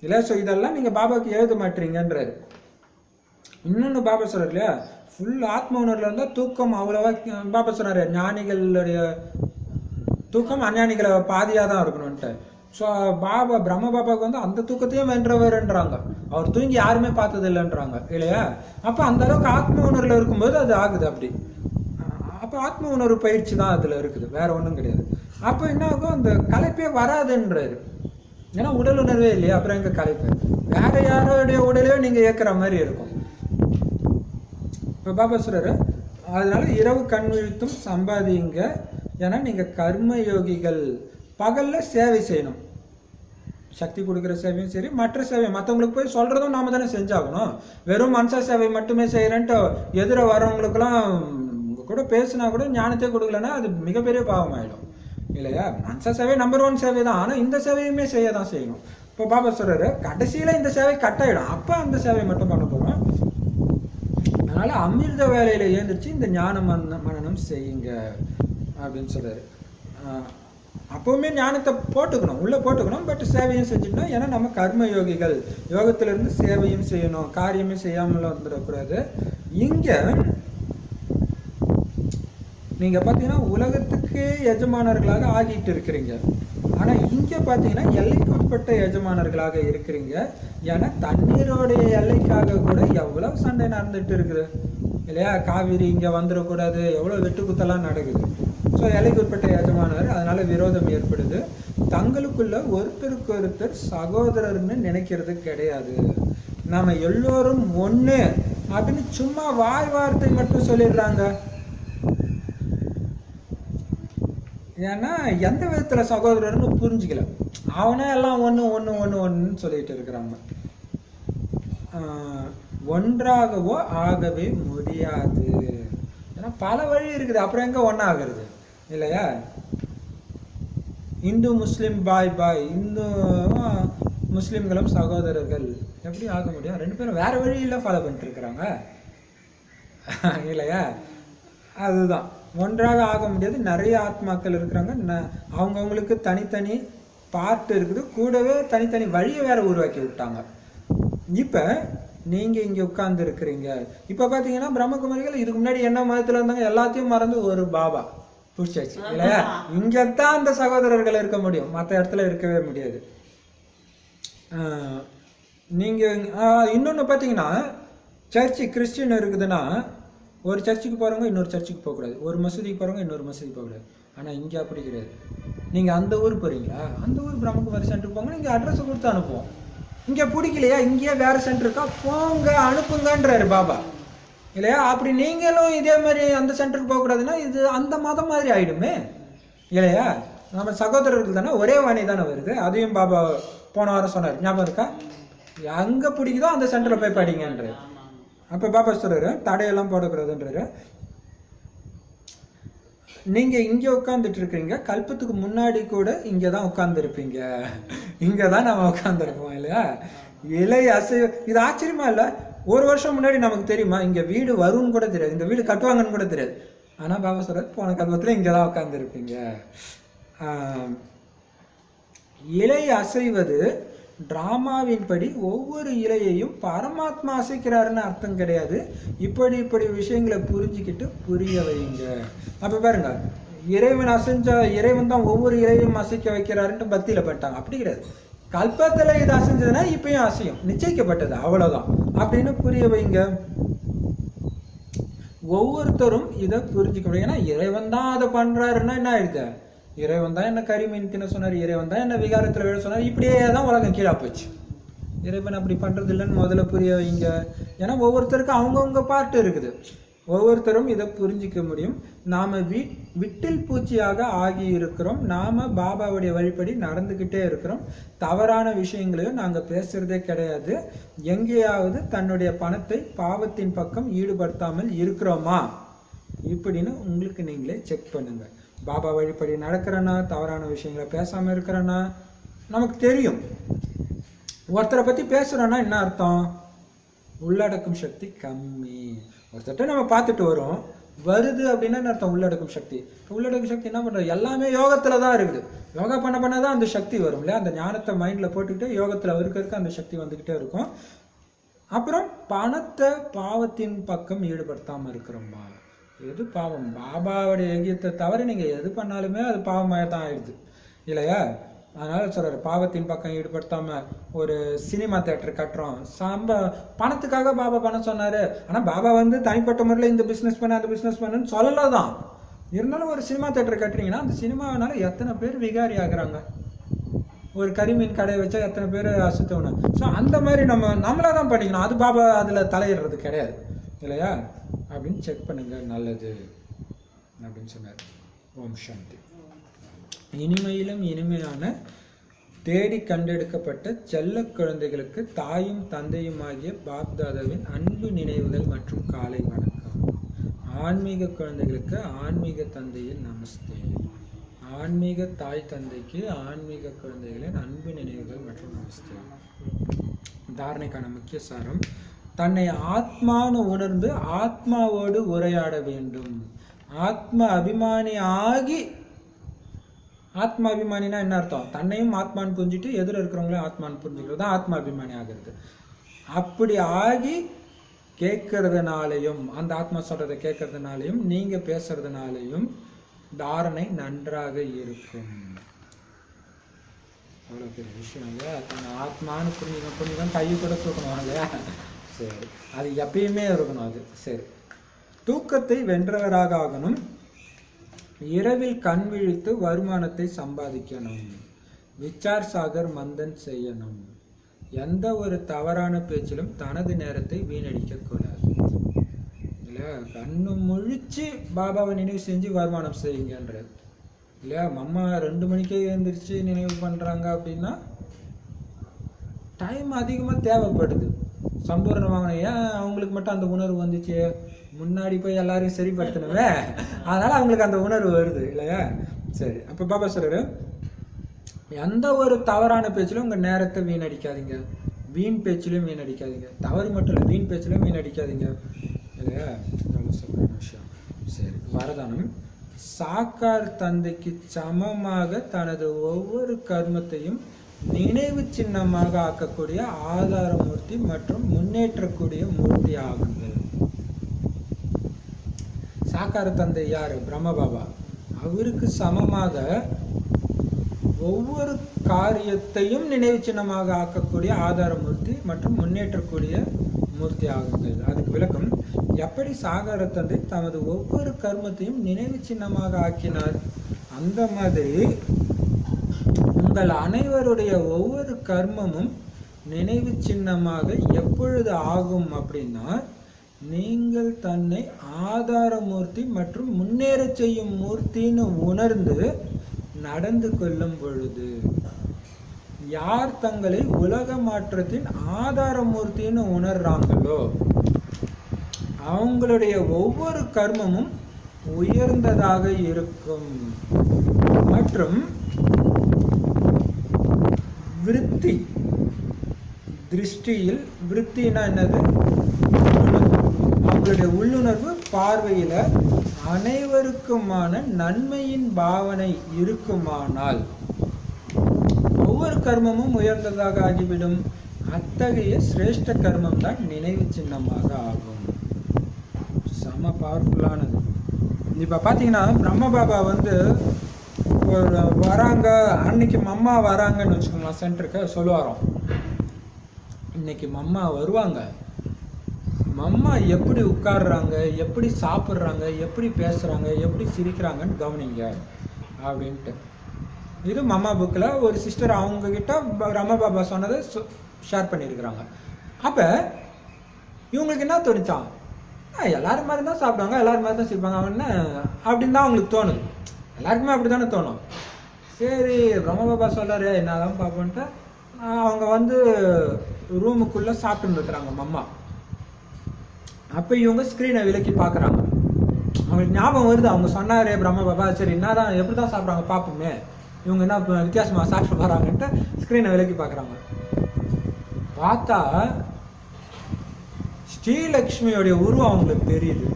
Speaker 1: இல்லையா. ஸோ இதெல்லாம் நீங்க பாபாவுக்கு எழுத மாட்டீங்கன்றாரு. இன்னொன்னு பாபா சொல்றாரு இல்லையா, ஃபுல் ஆத்ம உணர்வுல இருந்தா தூக்கம் அவ்வளவா. பாபா சொன்னாரு ஞானிகளுடைய தூக்கம் அஞ்ஞானிகளை பாதியா தான் இருக்கணும்ட்டு. ஸோ பாபா பிரம்ம பாபாவுக்கு வந்து அந்த தூக்கத்தையும் வென்றவர்ன்றாங்க. அவர் தூங்கி யாருமே பார்த்தது இல்லைன்றாங்க இல்லையா. அப்ப அந்த அளவுக்கு ஆத்ம உணர்வுல இருக்கும்போது அது ஆகுது. அப்படி அப்ப ஆத்ம உணர்வு பயிற்சி தான் அதுல இருக்குது, வேற ஒன்றும் கிடையாது. அப்ப என்ன ஆகும், அந்த கலைப்பே வராதுன்றாரு. ஏன்னா உடல் உணர்வே இல்லையா, அப்புறம் எங்க கலைப்பு. வேற யாரோடைய உடலையோ நீங்க ஏற்கிற மாதிரி இருக்கும். இப்ப பாபா சொல்றாரு அதனால இரவு கண் விழித்தும் சம்பாதிங்க. ஏன்னா நீங்க கர்ம யோகிகள். பகல்ல சேவை செய்யணும். சக்தி கொடுக்குற சேவையும் சரி, மற்ற சேவை மற்றவங்களுக்கு போய் சொல்றதும் நாம தானே செஞ்சாகணும். வெறும் மனுஷ சேவை மட்டுமே செய்யறேன்ட்டு எதிர வர்றவங்களுக்கெல்லாம் உங்க கூட பேசினா கூட ஞானத்தை கொடுக்கலன்னா அது மிகப்பெரிய பாவம் ஆயிடும் இல்லையா. மனுஷ சேவை நம்பர் 1 சேவை தான். ஆனா இந்த சேவையுமே செய்ய தான் செய்யணும். இப்போ பாபா சொல்றாரு கடைசியில இந்த சேவை கட்டாயிடும், அப்ப அந்த சேவை மட்டும் பண்ண போறோம். அதனால அமிர்த வேலையில ஏந்திரிச்சு இந்த ஞான மனனம் செய்யுங்க அப்படின்னு சொல்றாரு. அப்பவுமே ஞானத்தை போட்டுக்கணும், உள்ள போட்டுக்கணும், பட் சேவையும் செஞ்சுக்கணும். ஏன்னா நம்ம கர்ம யோகிகள். யோகத்திலிருந்து சேவையும் செய்யணும், காரியமே செய்யாமலும் வந்துடக்கூடாது. இங்க நீங்க பாத்தீங்கன்னா உலகத்துக்கு எஜமானர்களாக ஆகிட்டு இருக்கிறீங்க. ஆனா இங்க பாத்தீங்கன்னா எல்லைக்குட்பட்ட எஜமானர்களாக இருக்கிறீங்க. ஏன்னா தண்ணீரோடைய எல்லைக்காக கூட எவ்வளவு சண்டை நடந்துட்டு இருக்குது இல்லையா. காவிரி இங்க வந்துடக்கூடாது, எவ்வளவு வெட்டுக்குத்தெல்லாம் நடக்குது. ஸோ எல்லைக்குட்பட்ட எஜமானர், அதனால விரோதம் ஏற்படுது. தங்களுக்குள்ள ஒருத்தருக்கு ஒருத்தர் சகோதரர்னு நினைக்கிறது கிடையாது. நாம எல்லோரும் ஒண்ணு அப்படின்னு சும்மா வாய் வார்த்தை மட்டும் சொல்லிடுறாங்க. ஏன்னா எந்த விதத்துல சகோதரர்னு புரிஞ்சுக்கல. அவனே எல்லாம் ஒண்ணு ஒண்ணு ஒண்ணு ஒண்ணுன்னு சொல்லிட்டு இருக்கிறாங்க. ஒன்றாகவோ ஆகவே முடியாது. ஏன்னா பல வழி இருக்குது, அப்புறம் எங்க ஒன்னாகிறது இல்லையா. இந்து முஸ்லிம் பாய் பாய், இந்து முஸ்லிம்களும் சகோதரர்கள் எப்படி ஆக முடியும்? ரெண்டு பேரும் வேற வழியில ஃபாலோ பண்ணிட்டு இருக்கிறாங்க இல்லையா. அதுதான் ஒன்றாக ஆக முடியாது. நிறைய ஆத்மாக்கள் இருக்கிறாங்க, அவங்கவுங்களுக்கு தனித்தனி பார்ட் இருக்குது, கூடவே தனித்தனி வழியை வேற உருவாக்கி விட்டாங்க. இப்ப நீங்க இங்க உட்கார்ந்து இருக்கிறீங்க. இப்ப பாத்தீங்கன்னா பிரம்மகுமாரிகள் இதுக்கு முன்னாடி என்ன மதத்துல இருந்தாங்க எல்லாத்தையும் மறந்து ஒரு பாபா புடிச்சாச்சு இல்லையா. இங்கத்தான் அந்த சகோதரர்கள் இருக்க முடியும், மற்ற இடத்துல இருக்கவே முடியாது. நீங்க இன்னொன்னு பாத்தீங்கன்னா சர்ச்சு கிறிஸ்டின் இருக்குதுன்னா ஒரு சர்ச்சுக்கு போறவங்க இன்னொரு சர்ச்சுக்கு போகக்கூடாது, ஒரு மசூதிக்கு போறவங்க இன்னொரு மசூதிக்கு போகக்கூடாது. ஆனா இங்க அப்படி கிடையாது. நீங்க அந்த ஊர் போறீங்களா, அந்த ஊர் பிரம்மகுமாரி சென்டருக்கு போங்க, நீங்க அட்ரஸ் கொடுத்து அனுப்புவோம். இங்க பிடிக்கலையா, இங்கேயே வேற சென்டர் இருக்கா, போங்க அனுப்புங்கன்றாரு பாபா இல்லையா. அப்படி நீங்களும் இதே மாதிரி அந்த சென்டருக்கு போகக்கூடாதுன்னா இது அந்த மதம் மாதிரி ஆயிடுமே இல்லையா. நம்ம சகோதரர்கள் தானே, ஒரே வாணி தானே வருது. அதையும் பாபா போன வாரம் சொன்னார், ஞாபகம் இருக்கா. அங்க பிடிக்குதோ அந்த சென்டர்ல போய் படிங்கன்றாரு. அப்ப பாபா சொல்றாரு தடையெல்லாம் போடக்கூடாதுன்றாரு. நீங்க இங்க உட்கார்ந்துட்டு இருக்கீங்க, கல்பத்துக்கு முன்னாடி கூட இங்க தான் உட்கார்ந்துருப்பீங்க. இங்க தான் நம்ம உட்கார்ந்துருப்போம் இல்லையா? இலை அசைவு. இது ஆச்சரியமா இல்ல? ஒரு வருஷம் முன்னாடி நமக்கு தெரியுமா இங்க வீடு வரும்னு கூட தெரியாது, இந்த வீடு கட்டுவாங்கன்னு கூட தெரியாது. ஆனா பாபா சொல்றாரு போன கல்பத்துல இங்கதான் உட்கார்ந்துருப்பீங்க. இலை அசைவது டிராமாவின் படி ஒவ்வொரு இலையையும் பரமாத்மா அசைக்கிறாருன்னு அர்த்தம் கிடையாது. இப்படி இப்படி விஷயங்களை புரிஞ்சுக்கிட்டு புரிய வைங்க. அப்ப பாருங்க, இறைவன் இறைவன் தான் ஒவ்வொரு இலையும் அசைக்க வைக்கிறாருன்ட்டு பக்தியில பண்ணிட்டாங்க. அப்படி கிடையாது. கல்பத்துல இது அசைஞ்சதுன்னா இப்பயும் அசையும், நிச்சயிக்கப்பட்டது, அவ்வளவுதான் அப்படின்னு புரிய வைங்க. ஒவ்வொருத்தரும் இதை புரிஞ்சுக்க முடியும். ஏன்னா இறைவன் தான் அதை பண்றாருன்னா என்ன ஆயிடுது? இறைவன் தான் என்ன கரிமீன் தின சொன்னார், இறைவன் தான் என்ன விகாரத்துல விழ சொன்னார், இப்படியே தான் உலகம் கீழே போச்சு. இறைவன் அப்படி பண்றது இல்லைன்னு முதல்ல புரிய வைங்க. ஏன்னா ஒவ்வொருத்தருக்கும் அவங்கவுங்க பாட்டு இருக்குது. ஒவ்வொருத்தரும் இதை புரிஞ்சிக்க முடியும். நாம விட்டில் பூச்சியாக ஆகி இருக்கிறோம். நாம பாபாவுடைய வழிபடி நடந்துகிட்டே இருக்கிறோம். தவறான விஷயங்களையும் நாங்க பேசுறதே கிடையாது. எங்கேயாவது தன்னுடைய பணத்தை பாவத்தின் பக்கம் ஈடுபடுத்தாமல் இருக்கிறோமா இப்படின்னு உங்களுக்கு நீங்களே செக் பண்ணுங்க. பாபா வழிபடி நடக்கிறனா, தவறான விஷயங்களை பேசாம இருக்கிறனா நமக்கு தெரியும். ஒருத்தரை பத்தி பேசுறோம்னா என்ன அர்த்தம்? உள்ளடக்கும் சக்தி கம்மி. ஒருத்தட்ட நம்ம பார்த்துட்டு வரோம், வருது அப்படின்னா என்ன அர்த்தம்? உள்ளடக்கும் சக்தி. உள்ளடக்கும் சக்தி என்ன பண்றது? எல்லாமே யோகத்துல தான் இருக்குது. யோகா பண்ணதான் அந்த சக்தி வரும் இல்லையா? அந்த ஞானத்தை மைண்ட்ல போட்டுக்கிட்டு யோகத்துல இருக்க அந்த சக்தி வந்துகிட்டே இருக்கும். அப்புறம் பணத்தை பாவத்தின் பக்கம் ஈடுபடுத்தாம இருக்கிறோமா? எது பாவம்? பாபாவுடைய யஜ்யத்தை தவிர நீங்க எது பண்ணாலுமே அது பாவமாக தான் ஆயிடுது இல்லையா? அதனால சொல்றாரு, பாவத்தின் பக்கம் ஈடுபடுத்தாம ஒரு சினிமா தியேட்டர் கட்டுறோம், பணத்துக்காக பாபா பண்ண சொன்னாரு. ஆனா பாபா தனிப்பட்ட முறையில் இந்த பிசினஸ் பண்ண அந்த பிசினஸ் பண்ணுன்னு சொல்லலதான். இருந்தாலும் ஒரு சினிமா தியேட்டர் கட்டுறீங்கன்னா அந்த சினிமாவனால எத்தனை பேர் விகாரி ஆகுறாங்க? ஒரு கரிமீன் கடையை வச்சா எத்தனை பேர் அசுத்தவன. ஸோ அந்த மாதிரி நம்மளாதான் பண்ணிக்கணும். அது பாபா அதுல தலையிடுறது கிடையாது இல்லையா? அப்படின்னு செக் பண்ணுங்க, நல்லது அப்படின்னு சொன்னார். ஓம் சாந்தி. இனிமையிலும் இனிமையான தேடி கண்டெடுக்கப்பட்ட செல்ல குழந்தைகளுக்கு தாயும் தந்தையுமாகிய பாப்தாதாவின் அன்பு நினைவுகள் மற்றும் காலை வணக்கம். ஆன்மீக குழந்தைகளுக்கு ஆன்மீக தந்தையின் நமஸ்தே. ஆன்மீக தாய் தந்தைக்கு ஆன்மீக குழந்தைகளின் அன்பு நினைவுகள் மற்றும் நமஸ்தே. தாரணைக்கான முக்கிய சாரம்: தன்னை ஆத்மானு உணர்ந்து ஆத்மாவோடு உரையாட வேண்டும். ஆத்ம அபிமானி ஆகி, ஆத்மா அபிமானினா என்ன அர்த்தம்? தன்னையும் ஆத்மான்னு புரிஞ்சுட்டு எதிர இருக்கிறவங்களையும் ஆத்மான்னு புரிஞ்சுக்கிறது தான் ஆத்மா அபிமானி ஆகிறது. அப்படி ஆகி கேட்கறதுனாலையும், அந்த ஆத்மா சொல்றதை கேட்கறதுனாலையும் நீங்க பேசுறதுனாலையும் தாரணை நன்றாக இருக்கும். அவ்வளோ பெரிய விஷயம் இல்லையா? தன்னை ஆத்மான்னு புரிஞ்சுக்கணும். கையை கூட தூக்கணும் இல்லையா? சரி, அது எப்பயுமே இருக்கணும். அது சரி. தூக்கத்தை வென்றவராக ஆகணும். இரவில் கண் விழித்து வருமானத்தை சம்பாதிக்கணும். விச்சார் சாகர் மந்தன் செய்யணும். எந்த ஒரு தவறான பேச்சிலும் தனது நேரத்தை வீணடிக்க கூடாது இல்லையா? கண்ணு முழிச்சு பாபாவை நினைவு செஞ்சு வருமானம் செய்யுங்கன்றது இல்லையா? அம்மா 2 மணிக்கே எழுந்திரிச்சு நினைவு பண்றாங்க அப்படின்னா டைம் அதிகமா தேவைப்படுது. சம்பூர்ணமாக ஏன் அவங்களுக்கு மட்டும் அந்த உணர்வு வந்துச்சு? முன்னாடி போய் எல்லாரையும் சரிப்படுத்தணுமே, அதனால அவங்களுக்கு அந்த உணர்வு வருது இல்லையா? சரி, அப்ப பாபா சொல்றாரு, எந்த ஒரு தவறான பேச்சிலும் உங்க நேரத்தை வீணடிக்காதீங்க. வீண் பேச்சிலும் வீணடிக்காதீங்க. தவறு மட்டும் இல்லை, வீண் பேச்சிலும் வீணடிக்காதீங்க இல்லையா? விஷயம். சரி, வரதானம்: சாக்கார் தந்தைக்கு சமமாக தனது ஒவ்வொரு கர்மத்தையும் நினைவு சின்னமாக ஆக்கக்கூடிய ஆதாரமூர்த்தி மற்றும் முன்னேற்றக்கூடிய மூர்த்தி ஆகுங்கள். சாக்கார தந்தை யாரு? பிரம்ம பாபா. அவருக்கு சமமாக ஒவ்வொரு காரியத்தையும் நினைவு சின்னமாக ஆக்கக்கூடிய ஆதாரமூர்த்தி மற்றும் முன்னேற்றக்கூடிய மூர்த்தி ஆகுங்கள். அதுக்கு விளக்கம்: எப்படி சாகார தந்தை தமது ஒவ்வொரு கர்மத்தையும் நினைவு சின்னமாக ஆக்கினார், அந்த மாதிரி உங்கள் அனைவருடைய ஒவ்வொரு கர்மமும் நினைவு சின்னமாக எப்பொழுது ஆகும் அப்படின்னா, நீங்கள் தன்னை ஆதாரமூர்த்தி மற்றும் முன்னேற செய்யும் மூர்த்தின்னு உணர்ந்து நடந்து கொள்ளும் பொழுது. யார் தங்களை உலக மாற்றத்தின் ஆதாரமூர்த்தின்னு உணர்றாங்களோ அவங்களுடைய ஒவ்வொரு கர்மமும் உயர்ந்ததாக இருக்கும். மற்றும் விருத்தி, திருஷ்டியில், விருத்தினா என்னது? அவங்களுடைய உள்ளுணர்வு பார்வையில அனைவருக்குமான நன்மையின் பாவனை இருக்குமானால் ஒவ்வொரு கர்மமும் உயர்ந்ததாக ஆகிவிடும். அத்தகைய சிரேஷ்ட கர்மம் தான் நினைவு சின்னமாக ஆகும். செம பவர்ஃபுல்லானது. இப்போ பார்த்தீங்கன்னா பிரம்ம பாபா வந்து ஒரு வராங்க, அன்னைக்கு மம்மா வராங்கன்னு வச்சுக்கோங்களேன், சென்டருக்கு சொல்லுவாரோம், இன்னைக்கு மம்மா வருவாங்க, மம்மா எப்படி உட்காடுறாங்க, எப்படி சாப்பிட்றாங்க, எப்படி பேசுகிறாங்க, எப்படி சிரிக்கிறாங்கன்னு கவனிங்க அப்படின்ட்டு. இது மம்மா புக்கில் ஒரு சிஸ்டர் அவங்கக்கிட்ட பிரம்ம பாபா சொன்னதை ஷேர் பண்ணியிருக்கிறாங்க. அப்போ இவங்களுக்கு என்ன தோணுச்சான், எல்லாரும் மாதிரி தான் சாப்பிடுவாங்க, எல்லாரும் மாதிரி தான் சிரிப்பாங்க அவன்னு அப்படின்னு தான் அவங்களுக்கு தோணுது. எல்லாருக்குமே அப்படி தானே தோணும். சரி பிரம்ம பாபா சொல்கிறாரு என்னதான் பார்ப்போன்ட்டு அவங்க வந்து ரூமுக்குள்ளே சாப்பிட்டுன்னு இருக்கிறாங்க மம்மா. அப்போ இவங்க ஸ்க்ரீனை விலக்கி பார்க்குறாங்க. அவங்களுக்கு ஞாபகம் வருது, அவங்க சொன்னாரே பிரம்ம பாபா, சரி என்னதான் எப்படி தான் சாப்பிட்றாங்க பார்ப்போமே, இவங்க என்ன வித்தியாசமாக சாப்பிட்டு போகிறாங்கன்ட்டு ஸ்க்ரீனை விலக்கி பார்க்குறாங்க. பார்த்தா ஸ்ரீலக்ஷ்மியோடைய உருவம் அவங்களுக்கு தெரியுது.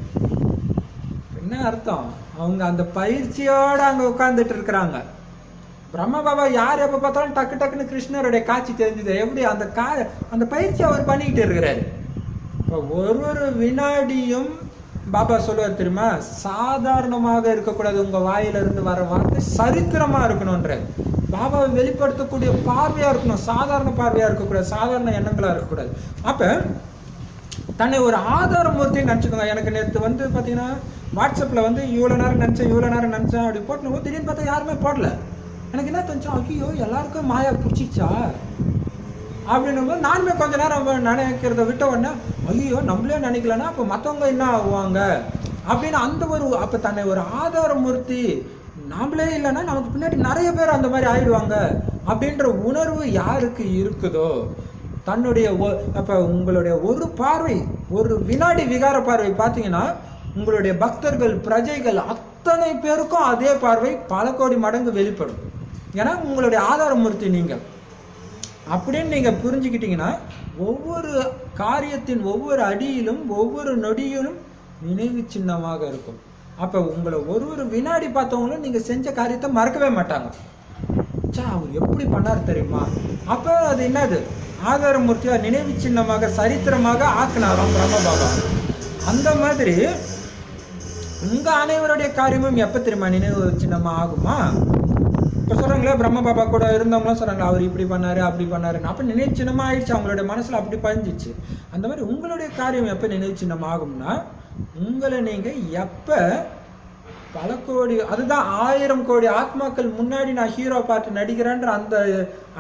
Speaker 1: என்ன அர்த்தம்? அவங்க அந்த பயிற்சியோடு அங்கே உட்கார்ந்துட்டு இருக்கிறாங்க. பிரம்ம பாபா யார் எப்போ பார்த்தாலும் டக்கு டக்குன்னு கிருஷ்ணருடைய காட்சி தெரிஞ்சுது. எப்படி அந்த பயிற்சி அவர் பண்ணிக்கிட்டு இருக்கிறாரு. இப்போ ஒரு வினாடியும் பாபா சொல்லுவார் தெரியுமா, சாதாரணமாக இருக்கக்கூடாது, உங்கள் வாயிலிருந்து வர வார்த்தை சரித்திரமாக இருக்கணுன்ற. பாபாவை வெளிப்படுத்தக்கூடிய பார்வையாக இருக்கணும், சாதாரண பார்வையாக இருக்கக்கூடாது, சாதாரண எண்ணங்களாக இருக்கக்கூடாது. அப்போ தன்னை ஒரு ஆதாரமூர்த்தின்னு நினச்சிக்கோங்க. எனக்கு நேற்று வந்து பார்த்தீங்கன்னா வாட்ஸ்அப்பில் வந்து இவ்வளோ நேரம் நினச்சேன் அப்படி போட்டு திடீர்னு பார்த்தா யாருமே போடல. எனக்கு என்ன தோணுச்சா, ஐயோ எல்லாருக்கும் மாயா பிடிச்சிச்சா அப்படின்னும் போது நானுமே கொஞ்ச நேரம் நினைக்கிறத விட்ட உடனே ஐயோ நம்மளே நினைக்கலன்னா அப்போ மற்றவங்க என்ன ஆகுவாங்க அப்படின்னு அந்த அப்போ தன்னை ஒரு ஆதாரமூர்த்தி, நாமளே இல்லைன்னா நமக்கு பின்னாடி நிறைய பேர் அந்த மாதிரி ஆயிடுவாங்க அப்படின்ற உணர்வு யாருக்கு இருக்குதோ, தன்னுடைய அப்போ உங்களுடைய ஒரு பார்வை, ஒரு வினாடி விகார பார்வை பார்த்தீங்கன்னா உங்களுடைய பக்தர்கள், பிரஜைகள் அத்தனை பேருக்கும் அதே பார்வை பல கோடி மடங்கு வெளிப்படும். ஏன்னா உங்களுடைய ஆதாரமூர்த்தி நீங்கள் அப்படின்னு நீங்கள் புரிஞ்சுக்கிட்டீங்கன்னா ஒவ்வொரு காரியத்தின் ஒவ்வொரு அடியிலும் ஒவ்வொரு நொடியிலும் நினைவு சின்னமாக இருக்கும். அப்போ உங்களை ஒரு வினாடி பார்த்தவங்களும் நீங்கள் செஞ்ச காரியத்தை மறக்கவே மாட்டாங்க. அவர் எப்படி பண்ணார் தெரியுமா? அப்போ அது என்னது? ஆதாரமூர்த்தியாக நினைவு சின்னமாக சரித்திரமாக ஆக்கினாராம் பிரம்ம பாபா. அந்த மாதிரி உங்கள் அனைவருடைய காரியமும் எப்போ தெரியுமா நினைவு சின்னமாக ஆகுமா? இப்போ சொல்கிறாங்களே பிரம்ம பாபா கூட இருந்தவங்களாம் சொல்கிறாங்களா, அவர் இப்படி பண்ணார் அப்படி பண்ணாருன்னு. அப்போ நினைவு சின்னமாக ஆயிடுச்சு, அவங்களுடைய மனசில் அப்படி பதிஞ்சிச்சு. அந்த மாதிரி உங்களுடைய காரியம் எப்போ நினைவு சின்னம் ஆகும்னா, உங்களை நீங்கள் எப்போ பல கோடி, அதுதான் 1000 கோடி ஆத்மாக்கள் முன்னாடி நான் ஹீரோ பார்த்து நடிக்கிறேன்ற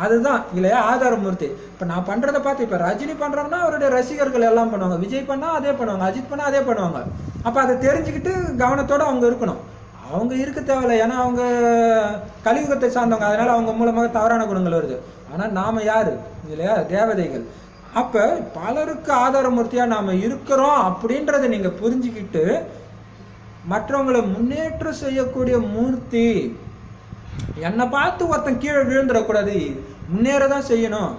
Speaker 1: அதுதான் இல்லையா ஆதாரமூர்த்தி. இப்போ நான் பண்ணுறதை பார்த்து இப்போ ரஜினி பண்ணுறாங்கன்னா அவருடைய ரசிகர்கள் எல்லாம் பண்ணுவாங்க, விஜய் பண்ணால் அதே பண்ணுவாங்க, அஜித் பண்ணால் அதே பண்ணுவாங்க. அப்போ அதை தெரிஞ்சுக்கிட்டு கவனத்தோடு அவங்க இருக்கணும். அவங்க இருக்க தேவையில்லை, ஏன்னா அவங்க கலியுகத்தை சார்ந்தவங்க, அதனால் அவங்க மூலமாக தவறான குணங்கள் வருது. ஆனால் நாம் யார் இல்லையா, தேவதைகள். அப்போ பலருக்கு ஆதாரமூர்த்தியாக நாம் இருக்கிறோம் அப்படின்றத நீங்கள் புரிஞ்சுக்கிட்டு மற்றவங்களை முன்னேற்றம் செய்யக்கூடிய மூர்த்தி. என்னை பார்த்து ஒருத்தன் கீழே விழுந்துடக்கூடாது, முன்னேறதான் செய்யணும்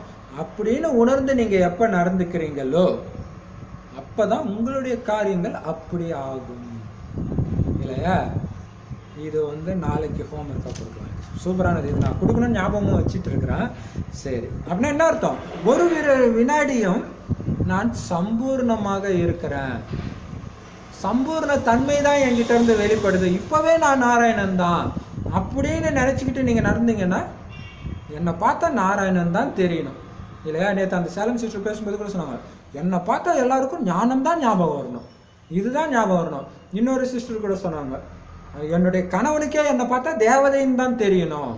Speaker 1: அப்படின்னு உணர்ந்து நீங்கள் எப்போ நடந்துக்கிறீங்களோ அப்போ தான் உங்களுடைய காரியங்கள் அப்படி ஆகும் இல்லையா? இது வந்து நாளைக்கு ஹோம்ஒர்க்காக கொடுக்கலாம். சூப்பரானது, இது நான் கொடுக்கணும்னு ஞாபகமும் வச்சுட்டு இருக்கிறேன். சரி, அப்படின்னா என்ன அர்த்தம்? ஒரு வினாடியும் நான் சம்பூர்ணமாக இருக்கிறேன், சம்பூர்ண தன்மை தான் என்கிட்ட இருந்து வெளிப்படுது, இப்போவே நான் நாராயணன் தான் அப்படின்னு நினச்சிக்கிட்டு நீங்கள் நடந்தீங்கன்னா என்னை பார்த்தா நாராயணன் தான் தெரியணும் இல்லையா? நேற்று அந்த சேலம் சிஸ்டர் பேசும்போது கூட சொன்னாங்க, என்னை பார்த்தா எல்லாருக்கும் ஞானம் தான் ஞாபகம் வரணும், இதுதான் ஞாபகம் வரணும். இன்னொரு சிஸ்டர் கூட சொன்னாங்க, என்னுடைய கணவனுக்கே என்னை பார்த்தா தேவதைன்னு தான் தெரியணும்.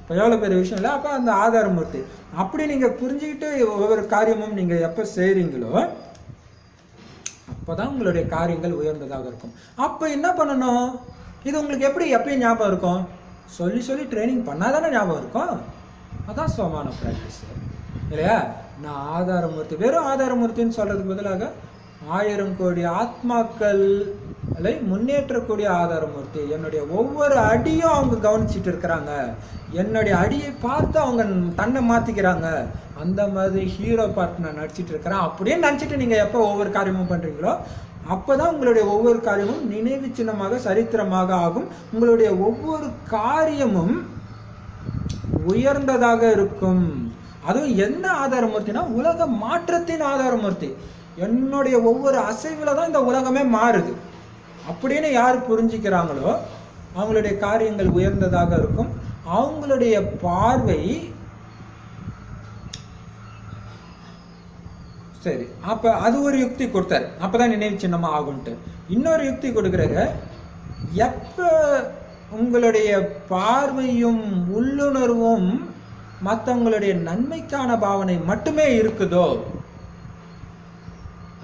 Speaker 1: இப்போ எவ்வளோ பெரிய விஷயம் இல்லை? அப்போ அந்த ஆதாரமூர்த்தி அப்படி நீங்கள் புரிஞ்சுக்கிட்டு ஒவ்வொரு காரியமும் நீங்கள் எப்போ செய்கிறீங்களோ அப்போ தான் உங்களுடைய காரியங்கள் உயர்ந்ததாக இருக்கும். அப்போ என்ன பண்ணணும்? இது உங்களுக்கு எப்பயும் ஞாபகம் இருக்கும்? சொல்லி ட்ரைனிங் பண்ணால் தானே ஞாபகம் இருக்கும். அதான் சோமான ப்ராக்டிஸ் இல்லையா? நான் ஆதாரமூர்த்தி, வெறும் ஆதாரமூர்த்தின்னு சொல்கிறதுக்கு பதிலாக 1000 கோடி ஆத்மாக்கள் முன்னேற்றக்கூடிய ஆதாரமூர்த்தி. என்னுடைய ஒவ்வொரு அடியும் அவங்க கவனிச்சுட்டு இருக்கிறாங்க. என்னுடைய அடியை பார்த்து அவங்க தன்னை மாத்திக்கிறாங்க. அந்த மாதிரி ஹீரோ பார்ட் நான் நடிச்சிட்டு இருக்கிறேன் அப்படின்னு நினைச்சிட்டு நீங்க எப்போ ஒவ்வொரு காரியமும் பண்றீங்களோ அப்பதான் உங்களுடைய ஒவ்வொரு காரியமும் நினைவு சின்னமாக சரித்திரமாக ஆகும். உங்களுடைய ஒவ்வொரு காரியமும் உயர்ந்ததாக இருக்கும். அதுவும் என்ன ஆதாரமூர்த்தினா உலக மாற்றத்தின் ஆதாரமூர்த்தி. என்னுடைய ஒவ்வொரு அசைவுல தான் இந்த உலகமே மாறுது அப்படின்னு யார் புரிஞ்சுக்கிறாங்களோ அவங்களுடைய காரியங்கள் உயர்ந்ததாக இருக்கும். அவங்களுடைய பார்வை சரி. அப்ப அது ஒரு யுக்தி கொடுத்தாரு, அப்பதான் நினைவு சின்னமா ஆகும்ட்டு. இன்னொரு யுக்தி கொடுக்கிறாரு, எப்ப உங்களுடைய பார்வையும் உள்ளுணர்வும் மற்றவங்களுடைய நன்மைக்கான பாவனை மட்டுமே இருக்குதோ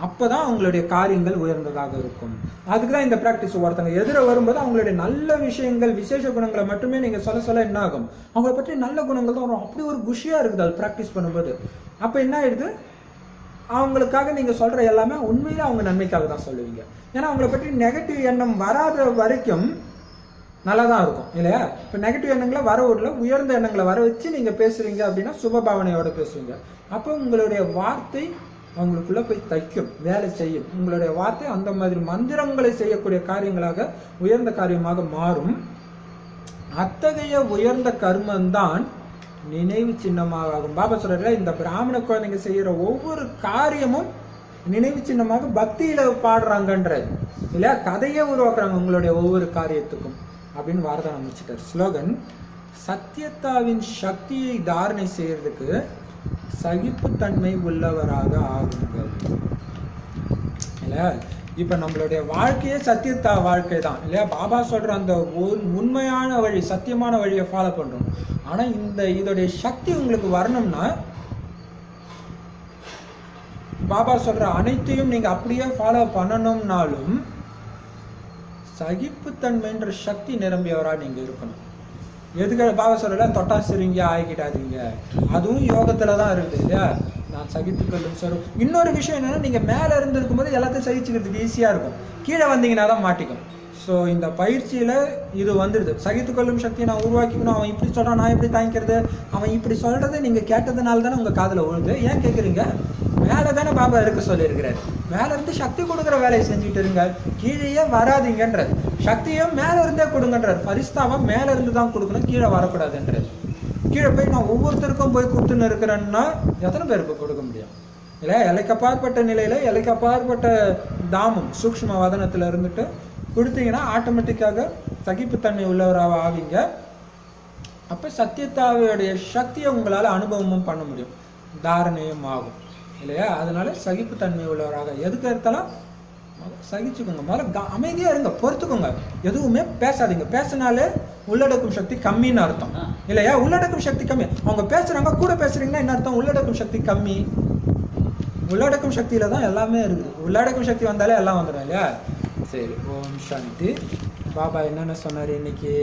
Speaker 1: அப்பதான் அவங்களுடைய காரியங்கள் உயர்ந்ததாக இருக்கும். அதுக்குதான் இந்த பிராக்டிஸ். ஒருத்தங்க எதிர வரும்போது அவங்களுடைய நல்ல விஷயங்கள் விசேஷ குணங்களை மட்டுமே நீங்க சொல்ல என்ன ஆகும், அவங்களை பற்றி நல்ல குணங்கள் தான் வரும். அப்படி ஒரு குஷியா இருக்குது அது பிராக்டிஸ் பண்ணும்போது. அப்ப என்ன ஆயிடுது, அவங்களுக்காக நீங்க சொல்ற எல்லாமே உண்மையில அவங்க நன்மைக்காக தான் சொல்லுவீங்க. ஏன்னா அவங்களை பற்றி நெகட்டிவ் எண்ணம் வராத வரைக்கும் நல்லா தான் இருக்கும் இல்லையா? இப்போ நெகட்டிவ் எண்ணங்களை வர விடல, உயர்ந்த எண்ணங்களை வர வச்சு நீங்க பேசுறீங்க அப்படின்னா சுபபாவனையோட பேசுவீங்க. அப்போ உங்களுடைய வார்த்தை அவங்களுக்குள்ள போய் தைக்கும், வேலை செய்யும். உங்களுடைய வார்த்தை அந்த மாதிரி மந்திரங்களை செய்யக்கூடிய காரியங்களாக உயர்ந்த காரியமாக மாறும். அத்தகைய உயர்ந்த கர்மம்தான் நினைவு சின்னமாக ஆகும். பாபா சொல்ற இந்த பிராமண குழந்தைங்க செய்யற ஒவ்வொரு காரியமும் நினைவு சின்னமாக பக்தியில பாடுறாங்கன்றது இல்லையா? கதையே உருவாக்குறாங்க உங்களுடைய ஒவ்வொரு காரியத்துக்கும் அப்படின்னு வார்த்தை முடிச்சிட்டார். ஸ்லோகன்: சத்தியத்தாவின் சக்தியை தாரணை செய்யறதுக்கு சகிப்புத்தன்மை உள்ளவராக ஆகுங்கள். இல்லையா? இப்ப நம்மளுடைய வாழ்க்கையே சத்தியத்தா வாழ்க்கை தான் இல்லையா? பாபா சொல்ற அந்த உண்மையான வழி, சத்தியமான வழியை ஃபாலோ பண்றோம். ஆனா இதோடைய சக்தி உங்களுக்கு வரணும்னா பாபா சொல்ற அனைத்தையும் நீங்க அப்படியே ஃபாலோ பண்ணணும்னாலும் சகிப்புத்தன்மைன்ற சக்தி நிரம்பியவரா நீங்க இருக்கணும். எதுக்கு பாபா சொல்லல தொட்டா சரிங்க ஆகிக்கிட்டாதீங்க, அதுவும் யோகத்துல தான் இருக்குது இல்லையா? நான் சகித்துக்கொள்ளும் சொல்றோம். இன்னொரு விஷயம் என்னன்னா, நீங்க மேல இருந்து இருக்கும்போது எல்லாத்தையும் சகிச்சுக்கிறதுக்கு ஈஸியா இருக்கும், கீழே வந்தீங்கன்னா தான் மாட்டிக்கும். ஸோ இந்த பயிற்சியில இது வந்துடுது. சகித்துக்கொள்ளும் சக்தியை நான் உருவாக்கிக்கணும். அவன் இப்படி சொல்றான், நான் எப்படி தாங்கிக்கிறது? அவன் இப்படி சொல்றதை நீங்க கேட்டதுனால தானே உங்க காதுல விழுது. ஏன் கேட்குறீங்க? மேலே தானே பாபா இருக்க சொல்லியிருக்கிறாரு. மேல இருந்து சக்தி கொடுக்குற வேலையை செஞ்சுட்டு இருங்க, கீழேயே வராதிங்கன்றது. சக்தியும் மேல இருந்தே கொடுங்கன்றார். பரிஸ்தாவை மேல இருந்து தான் கொடுக்கணும், கீழே வரக்கூடாதுன்றது. கீழே போய் நான் ஒவ்வொருத்தருக்கும் போய் கொடுத்துன்னு இருக்கிறேன்னா எத்தனை பேருக்கு கொடுக்க முடியும் இல்லை? எல்லைக்கப்பாற்பட்ட நிலையில எல்லைக்கப்பாற்பட்ட தாமம் சூக்ஷ்ம வதனத்துல இருந்துட்டு கொடுத்தீங்கன்னா ஆட்டோமேட்டிக்காக சகிப்புத்தன்மை உள்ளவராக ஆவீங்க. அப்ப சத்தியத்தாவையுடைய சக்தியை உங்களால அனுபவமும் பண்ண முடியும், தாரணையும் ஆகும் இல்லையா? அதனால சகிப்புத்தன்மை உள்ளவராக எதுக்கு எடுத்தாலும் சகிச்சுக்கோங்க. முதல்ல அமைதியா இருங்க, பொறுத்துக்கோங்க, எதுவுமே பேசாதீங்க. பேசினாலே உள்ளடக்கும் சக்தி கம்மின்னு அர்த்தம் இல்லையா? உள்ளடக்கும் சக்தி கம்மி. அவங்க பேசுறாங்க, கூட பேசுறீங்கன்னா என்ன அர்த்தம்? உள்ளடக்கும் சக்தி கம்மி. உள்ளடக்கும் சக்தியில தான் எல்லாமே இருக்குது. உள்ளடக்கும் சக்தி வந்தாலே எல்லாம் வந்துடும் இல்லையா? சரி, ஓம் சாந்தி. பாபா என்னென்ன சொன்னாரு இன்னைக்கு?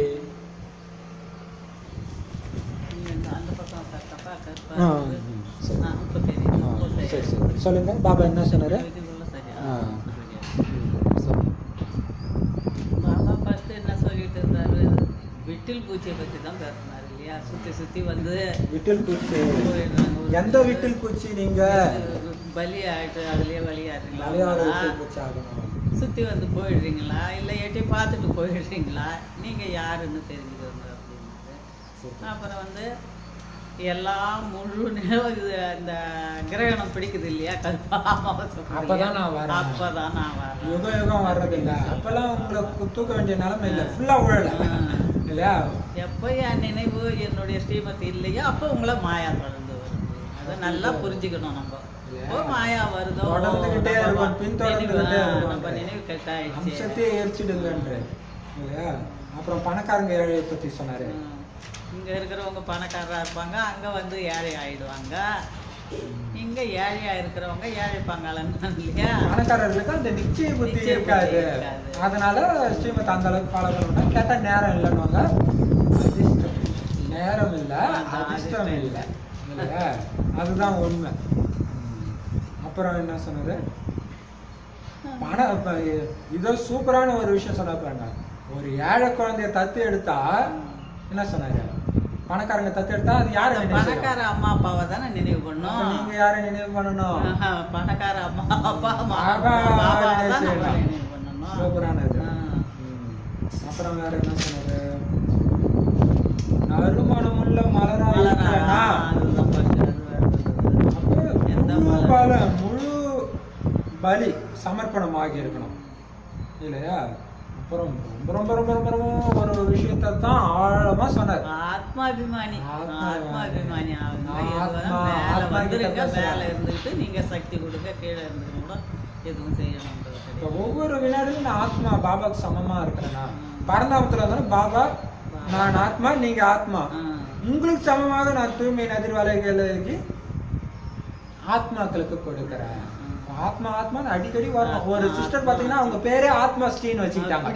Speaker 1: சரி சரி சொல்லுங்க, பாபா என்ன சொன்னாரு?
Speaker 2: பாபா ஃபர்ஸ்ட் என்ன சொல்லிட்டு இருந்தாரு, விட்டில் பூச்சியை பத்தி தான் பேசினாரு இல்லையா? சுத்தி சுத்தி வந்து
Speaker 1: விட்டில் பூச்சி. எந்த விட்டில் பூச்சி? நீங்க
Speaker 2: பலி ஆயிட்டு அதுலயே வழியாடுறீங்களா? சுத்தி வந்து போயிடுறீங்களா, இல்ல எட்டி பார்த்துட்டு போயிடுறீங்களா? நீங்க யாருன்னு தெரிஞ்சுக்கோங்க அப்படின்னாரு. அப்புறம் வந்து எல்லாம் முழு நேரம் இந்த கிரகணம் பிடிக்குது இல்லையா?
Speaker 1: அப்பதான் நான் வரேன். யுகம் யுகம் வர்றது இல்லை. அப்பெல்லாம் உங்களுக்கு தூக்க வேண்டிய நிலைமை இல்லை, ஃபுல்லா உழல இல்லையா?
Speaker 2: எப்போ என் நினைவு என்னுடைய ஸ்ரீமதி இல்லையோ அப்போ உங்களை மாயா தொடர்ந்து வருது. அதை நல்லா புரிஞ்சுக்கணும். நம்ம மாயா வருதோ
Speaker 1: தொடர்ந்துகிட்டே இருக்கும், பின்தொடர்ந்துகிட்டே
Speaker 2: நம்ம நினைவு கட்டாயிடுச்சு,
Speaker 1: அம்சத்தையே எரிச்சிடுங்கன்ற இல்லையா? அப்புறம் பணக்காரங்க ஏழையை பத்தி சொன்னாரு.
Speaker 2: இங்க இருக்கிறவங்க பணக்காரரா இருப்பாங்க, அங்க வந்து ஏழை ஆயிடுவாங்க. இங்க ஏழையா இருக்கிறவங்க ஏழை பங்காளன் இல்லையா?
Speaker 1: பணக்காரர்களுக்கு அந்த நிச்சய புத்தி இருக்காது. அதனால ஸ்ரீமத் அந்த அளவுக்கு ஃபாலோ பண்ணணும். கேட்டா நேரம் இல்லைன்னுவாங்க. அதிர்ஷ்டம் நேரம் இல்லை, அதிர்ஷ்டம் இல்லை இல்லையா? அதுதான் உண்மை. அப்புறம் என்ன சொன்னது? இதோ சூப்பரான ஒரு விஷயம் சொன்னா பாருங்க. ஒரு ஏழை குழந்தைய தத்து எடுத்தா என்ன சொன்னாரு, பணக்காரங்க தத்து எடுத்தா அது யாரை
Speaker 2: பணக்கார அம்மா அப்பாவை தானே நினைவு பண்ணும்.
Speaker 1: நீங்க யாரை நினைவு பண்ணணும்?
Speaker 2: பணக்கார அம்மா அப்பா நினைவு பண்ணணும்.
Speaker 1: சூப்பரானது. அப்புறம் வேற என்ன சொன்னாரு, நறுமணமுள்ள மலரா முழு பலி சமர்ப்பணம் ஆகி இருக்கணும் இல்லையா? அப்புறம் ரொம்ப ரொம்ப ரொம்ப ரொம்ப ரொம்ப ஒரு விஷயத்தை தான் ஆழமா சொன்னார்.
Speaker 2: ஆத்மாபிமானி மேல இருந்துட்டு நீங்க சக்தி கொடுக்க, கீழே இருந்துட்டு கூட எதுவும் செய்யணும்.
Speaker 1: ஒவ்வொரு வினாடியும் நான் ஆத்மா பாபாக்கு சமமா இருக்கிறேன்னா, பரந்தாமத்துல இருந்தாலும் பாபா நான் ஆத்மா நீங்க ஆத்மா, உங்களுக்கு சமமாக நான் தூய்மை நதிர்வலைகளுக்கு ஆத்மாக்களுக்கு கொடுக்கிறேன். ஆத்மா ஆத்மான்னு அடிக்கடி வரும். ஒரு சிஸ்டர் பாத்தீங்கன்னா அவங்க பேரே ஆத்மா ஸ்ரீன்னு வச்சுக்கிட்டாங்க.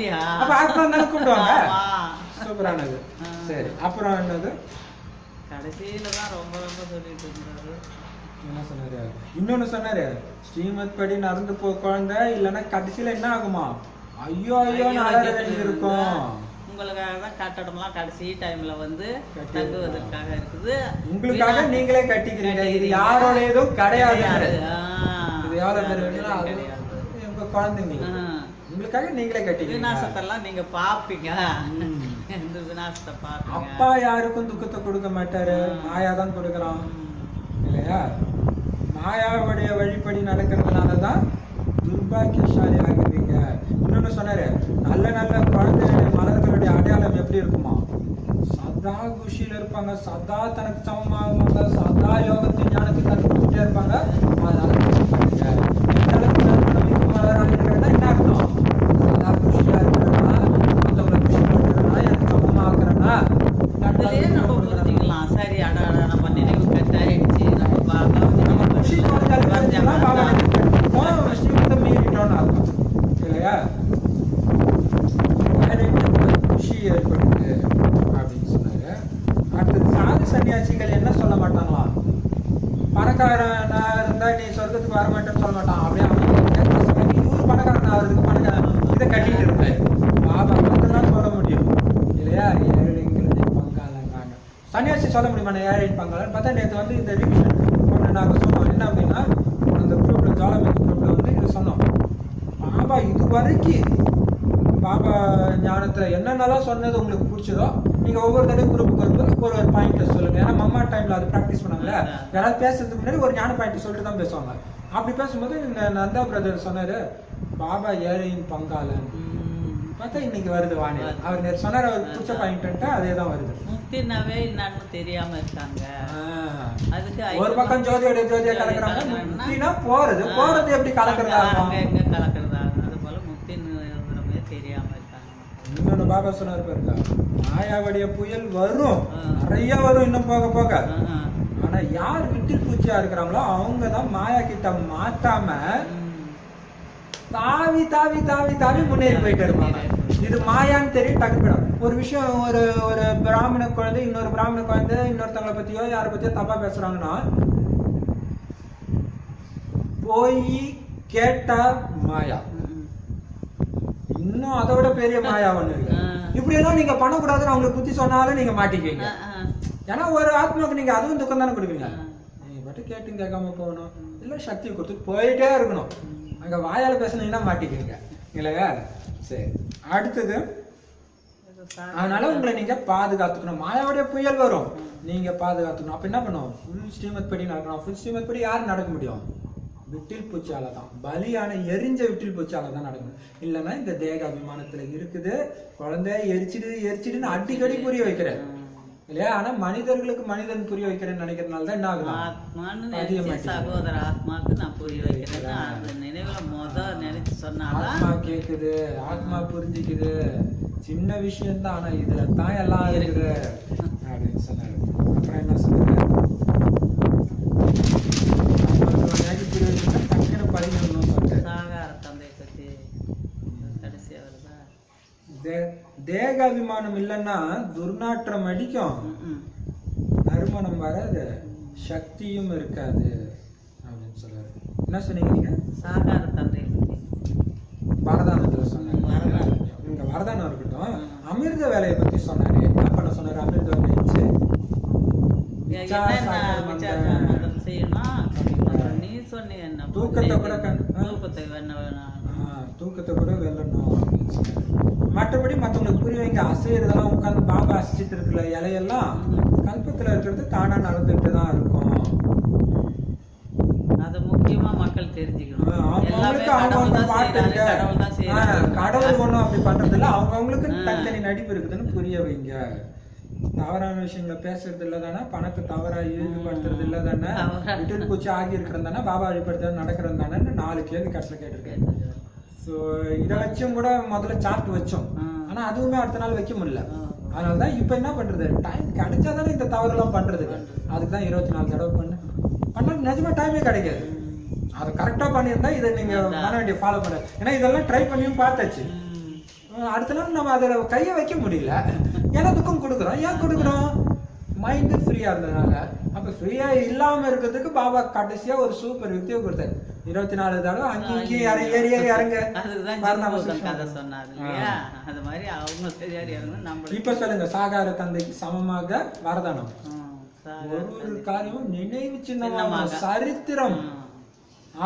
Speaker 1: அப்ப ஆத்மா தானே கூப்பிடுவாங்க. சூப்பரானது. சரி, அப்புறம் என்னது
Speaker 2: கடைசியில தான் ரொம்ப ரொம்ப சொல்லிட்டு இருந்தாரு.
Speaker 1: என்ன சொன்னாரு, இன்னொன்னு சொன்னாரு, ஸ்ரீமத் படி நடந்து போ குழந்தை, இல்லைன்னா கடைசியில என்ன ஆகுமா, ஐயோ ஐயோ இருக்கும்.
Speaker 2: உங்களுக்காக தான் கட்டடம்லாம் கடைசி டைம்ல வந்து தங்குவதற்காக இருக்குது.
Speaker 1: உங்களுக்காக நீங்களே கட்டிக்கிறீங்க, இது யாரோட எதுவும் கிடையாது. இது எவ்வளவு பேர் உங்க குழந்தைங்களுக்கு உங்களுக்காக நீங்களே கட்டிக்கிறீங்க.
Speaker 2: விநாசத்தெல்லாம் நீங்க பாப்பீங்க. இந்த விநாசத்தை பாப்பீங்க.
Speaker 1: அப்பா யாருக்கும் துக்கத்தை கொடுக்க மாட்டாரு, மாயா தான் கொடுக்குறான் இல்லையா? மாயாவுடைய வழிபடி நடக்கிறதுனாலதான் துர்பாக்கியசாலி ஆகிருவீங்க. இன்னொன்னு சொன்னாரு, நல்ல நல்ல குழந்தைகளுடைய மலர்களுடைய அடையாளம் எப்படி இருக்குமா, சதா குஷியில இருப்பாங்க, சதா தனக்கு சமமாகுவாங்க, சதா யோகத்தின் ஞானத்தை கற்றுக்கிட்டே இருப்பாங்க. அதனால மலராக இருக்கிறதா என்ன அர்த்தம், சதா குஷியா இருக்கிறனா, மற்றவங்களை குஷி பண்றதுனா, எனக்கு சமமாக்குறேன்னா
Speaker 2: சரி. அடா நம்ம நினைவு கட்டாயிடுச்சு, நம்ம
Speaker 1: குஷி மீறிட்டோம்னு அர்த்தம் இல்லையா? குஷி ஏற்படுது அப்படின்னு சொன்னாரு. அடுத்தது சாது சன்னியாசிகள் என்ன சொல்ல மாட்டாங்களா, பணக்காரனா இருந்தா நீ சொர்க்கத்துக்கு வர மாட்டேன்னு சொல்ல மாட்டான். அப்படியே இவரு பணக்காரன் ஆகுறதுக்கு பணக்காரன் இதை கட்டிட்டு இருப்பாரு. பாபா மட்டும்தான் சொல்ல முடியும் இல்லையா? ஏழைங்களுடைய பங்காளங்கான சன்னியாசி சொல்ல முடியுமா ஏழையின் பங்காளன்? பார்த்தா நேற்று வந்து இந்த ரிவிஷன் ஒன்று நாங்கள் சொன்னோம். என்ன அப்படின்னா, அந்த குரூப்ல ஜாலமிக் குரூப்ல வந்து இது சொன்னோம், பாபா இது வரைக்கும் பாபா ஞானத்துல என்னென்னலாம் சொன்னது உங்களுக்கு பிடிச்சதோ நீங்க ஒவ்வொரு தடவை குரூப்புக்கு வரும்போது ஒரு ஒரு பாயிண்ட் சொல்லுங்க. ஏன்னா மம்மா டைம்ல அது ப்ராக்டிஸ் பண்ணாங்கல்ல, யாராவது பேசுறதுக்கு முன்னாடி ஒரு ஞான பாயிண்ட் சொல்லிட்டு தான் பேசுவாங்க. அப்படி பேசும்போது இந்த நந்தா பிரதர் சொன்னாரு, பாபா ஏழையின் பங்காளன். பார்த்தா இன்னைக்கு வருது வாணி. அவர் நேற்று சொன்னார், அவர் பிடிச்ச பாயிண்ட் அதே தான் வருது.
Speaker 2: முக்தினாவே என்னன்னு தெரியாம இருக்காங்க. அதுக்கு
Speaker 1: ஒரு பக்கம் ஜோதியோட ஜோதியா கலக்குறாங்க. முக்தினா போறது எப்படி கலக்குறதா இருக்கும்,
Speaker 2: எங்க கலக்குறதா, அது போல முக்தின்னு தெரியாம இருக்காங்க.
Speaker 1: இன்னொன்னு பாபா சொன்னார் பாருங்க, மாயாவுடைய புயல் வரும், நிறைய வரும் இன்னும் போக போக. ஆனா யார் விட்டில் பூச்சியா இருக்கிறாங்களோ அவங்க தான் மாயா கிட்ட மாட்டாம தாவி தாவி தாவி தாவி முன்னேறி போயிட்டு இருப்பாங்க. இது மாயான்னு தெரியும் டக்கு போயிடும். ஒரு விஷயம், ஒரு ஒரு பிராமண குழந்தை இன்னொரு பிராமண குழந்தை இன்னொருத்தவங்களை பத்தியோ யாரை பத்தியோ தப்பா பேசுறாங்கன்னா போய் கேட்டா மாயா, இன்னும் அதை விட பெரிய மாயா ஒண்ணு இருக்கு. இப்படி எல்லாம் நீங்க பண்ணக்கூடாதுன்னு அவங்களுக்கு புத்தி சொன்னாலும் நீங்க மாட்டிக்குவீங்க. ஏன்னா ஒரு ஆத்மாவுக்கு நீங்க அதுவும் துக்கம் தானே கொடுப்பீங்க. நீங்க மட்டும் கேட்டு கேட்காம போகணும், இல்ல சக்தி கொடுத்துட்டு போயிட்டே இருக்கணும். அங்க வாயால பேசுனீங்கன்னா மாட்டிக்கிறீங்க இல்லையா? சரி, அடுத்தது அதனால உங்களை நீங்க பாதுகாத்துக்கணும். மாயாவுடைய புயல் வரும், நீங்க பாதுகாத்துக்கணும். அப்ப என்ன பண்ணும், ஃபுல் ஸ்ரீமத் படி நடக்கணும். ஃபுல் ஸ்ரீமத் படி யாரு நடக்க முடியும், விட்டில் பூச்சால தான், பலியான எரிஞ்ச விட்டில் பூச்சால தான் நடக்கணும். இல்லைன்னா இந்த தேக அபிமானத்துல இருக்குது, குழந்தைய எரிச்சிடுன்னு அடிக்கடி புரிய வைக்கிறேன் இல்லையா? ஆனா மனிதர்களுக்கு மனிதன் புரிய வைக்கிறேன்னு நினைக்கிறதுனால தான் என்ன ஆகுது,
Speaker 2: சகோதர ஆத்மாக்கு நான் புரிய வைக்கிறேன். அந்த நினைவுல நினைச்சு சொன்னாதான்
Speaker 1: ஆத்மா கேக்குது, ஆத்மா புரிஞ்சுக்குது. சின்ன விஷயம் தான், ஆனா இதுல தான் எல்லாம் இருக்குது அப்படின்னு சொன்னாரு. அப்புறம் என்ன சொன்னாரு, டக்குனு படிக்கணும்னு சொன்னாரு.
Speaker 2: சாகார தந்தை பத்தி கடைசியா வருதா,
Speaker 1: தேகாபிமானம் இல்லைன்னா துர்நாற்றம் அடிக்கும், நறுமணம் வராது, சக்தியும் இருக்காது அப்படின்னு சொல்றாரு. என்ன சொன்னீங்க நீங்க?
Speaker 2: சாகார தந்தை பத்தி
Speaker 1: வரதானத்துல சொன்னாரு. இங்க வரதானம் இருக்கட்டும், அமிர்த வேலையை பத்தி சொன்னாரு. என்ன பண்ண சொன்னாரு? அமிர்த வேலையை வச்சு
Speaker 2: நீ சொன்ன என்ன
Speaker 1: தூக்கத்தை கூட தூக்கத்தை கூட வெல்லணும். மற்றபடி மற்றவங்களுக்கு புரிய வைங்க. அசைறதெல்லாம் உட்காந்து பாபா அசைச்சிட்டு இருக்குல்ல இலையெல்லாம் கல்பத்துல இருக்கிறது தானா நடந்துட்டு தான் இருக்கும்.
Speaker 2: அது முக்கியமா மக்கள் தெரிஞ்சுக்கணும்.
Speaker 1: அவங்களுக்கு அவங்க பாட்டு இருக்கு, கடவுள் ஒண்ணும் அப்படி பண்றது இல்ல, அவங்களுக்கு தனித்தனி நடிப்பு இருக்குதுன்னு புரிய வைங்க. தவறான விஷயங்களை பேசுறது இல்ல தானே, பணத்தை தவறா ஈடுபடுத்துறது இல்ல தானே, விட்டு பூச்சி ஆகி இருக்கிறது தானே, பாபா வழிபடுத்துறது நடக்கிறது தானே 4 கேள்வி கடைசியில் கேட்டிருக்கேன். ஸோ இதை வச்சும் கூட முதல்ல சார்ட் வச்சோம், ஆனா அதுவுமே அடுத்த நாள் வைக்க முடியல. அதனாலதான் இப்ப என்ன பண்றது, டைம் கிடைச்சாதானே இந்த தவறு எல்லாம் பண்றது. அதுக்குதான் 24 தடவை பண்ண நிஜமா டைமே கிடைக்காது. அதை கரெக்டா பண்ணியிருந்தா இதை நீங்க பண்ண வேண்டிய ஃபாலோ பண்ண. ஏன்னா இதெல்லாம் ட்ரை பண்ணியும் பார்த்தாச்சு. அடுத்த நாள் நம்ம அதை கையை வைக்க முடியல. ஏன்னா துக்கம் கொடுக்குறோம். ஏன் கொடுக்குறோம்? மைண்டு ஃப்ரீயா இருந்ததுனால. அப்ப ஃப்ரீயா இல்லாம இருக்கிறதுக்கு பாபா கடைசியா ஒரு சூப்பர் யுக்தியை கொடுத்தாரு. 24 தடவை அங்கேயும் ஏறி இறங்க. இப்ப சொல்லுங்க, சாகார தந்தைக்கு சமமாக வரதானம். ஒரு காரியமும் நினைவு சின்னமா சரித்திரம்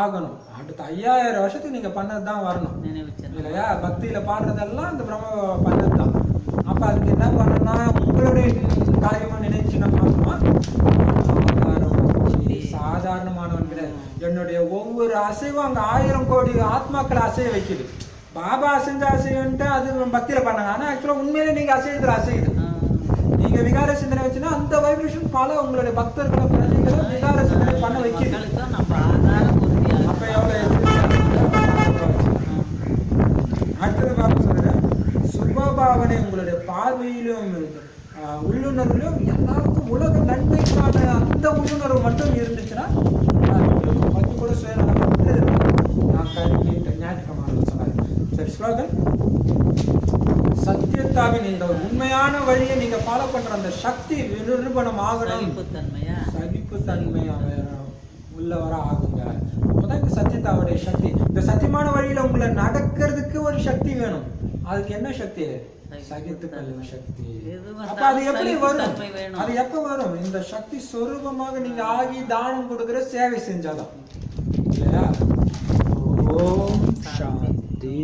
Speaker 1: ஆகணும். அடுத்த 5000 வருஷத்துக்கு நீங்க பண்ணதுதான் வரணும் இல்லையா? பக்தியில பாடுறதெல்லாம் அந்த பிரம்ம பண்ணதுதான். அப்ப அதுக்கு என்ன பண்ணணும்னா, உங்களுடைய காரியமும் நினைச்சு நம்ம சாதாரணமானவன் கிடையாது. என்னுடைய ஒவ்வொரு அசைவும் அங்க 1000 கோடி ஆத்மாக்களை அசைய வைக்குது. பாபா அசைஞ்ச அசைவன்ட்டு அது பக்தியில பண்ணாங்க. ஆனா ஆக்சுவலா உண்மையிலே நீங்க அசையத்துல அசையுது. நீங்க விகார சிந்தனை வச்சுன்னா அந்த வைப்ரேஷன் பல உங்களுடைய பக்தர்களை பிரஜைகளை விகார சிந்தனை பண்ண வைக்குது. அப்ப எவ்வளவு அடுத்தது பார்க்க சொல்றேன். சுபபாவனை உங்களுடைய பார்வையிலும் உள்ளுணர்விலும் எல்லாருக்கும் உலக நன்மைக்கான அந்த உள்ளுணர்வு மட்டும் இருந்துச்சுன்னா பத்தி கூட ஞாயிற்றுக்கிழமை சொன்னாரு. சரி, ஸ்லோகன் சத்தியத்தாவின் இந்த உண்மையான வழியை நீங்க ஃபாலோ பண்ற அந்த சக்தி நிரூபணம் ஆகணும். சகிப்புத்தன்மை உள்ளவர ஆகுங்க. அப்பதான் இந்த சத்தியத்தாவுடைய சக்தி, இந்த சத்தியமான வழியில உங்களை நடக்கிறதுக்கு ஒரு சக்தி வேணும். அதுக்கு என்ன சக்தி? சகித்துக்கொள்ளும் சக்தி. அப்ப அது எப்படி வரும்? அது எப்ப வரும்? இந்த சக்தி சொரூபமாக நீங்க ஆகி தானம் கொடுக்கிற சேவை செஞ்சாதான் இல்லையா? ஓம் சாந்தி.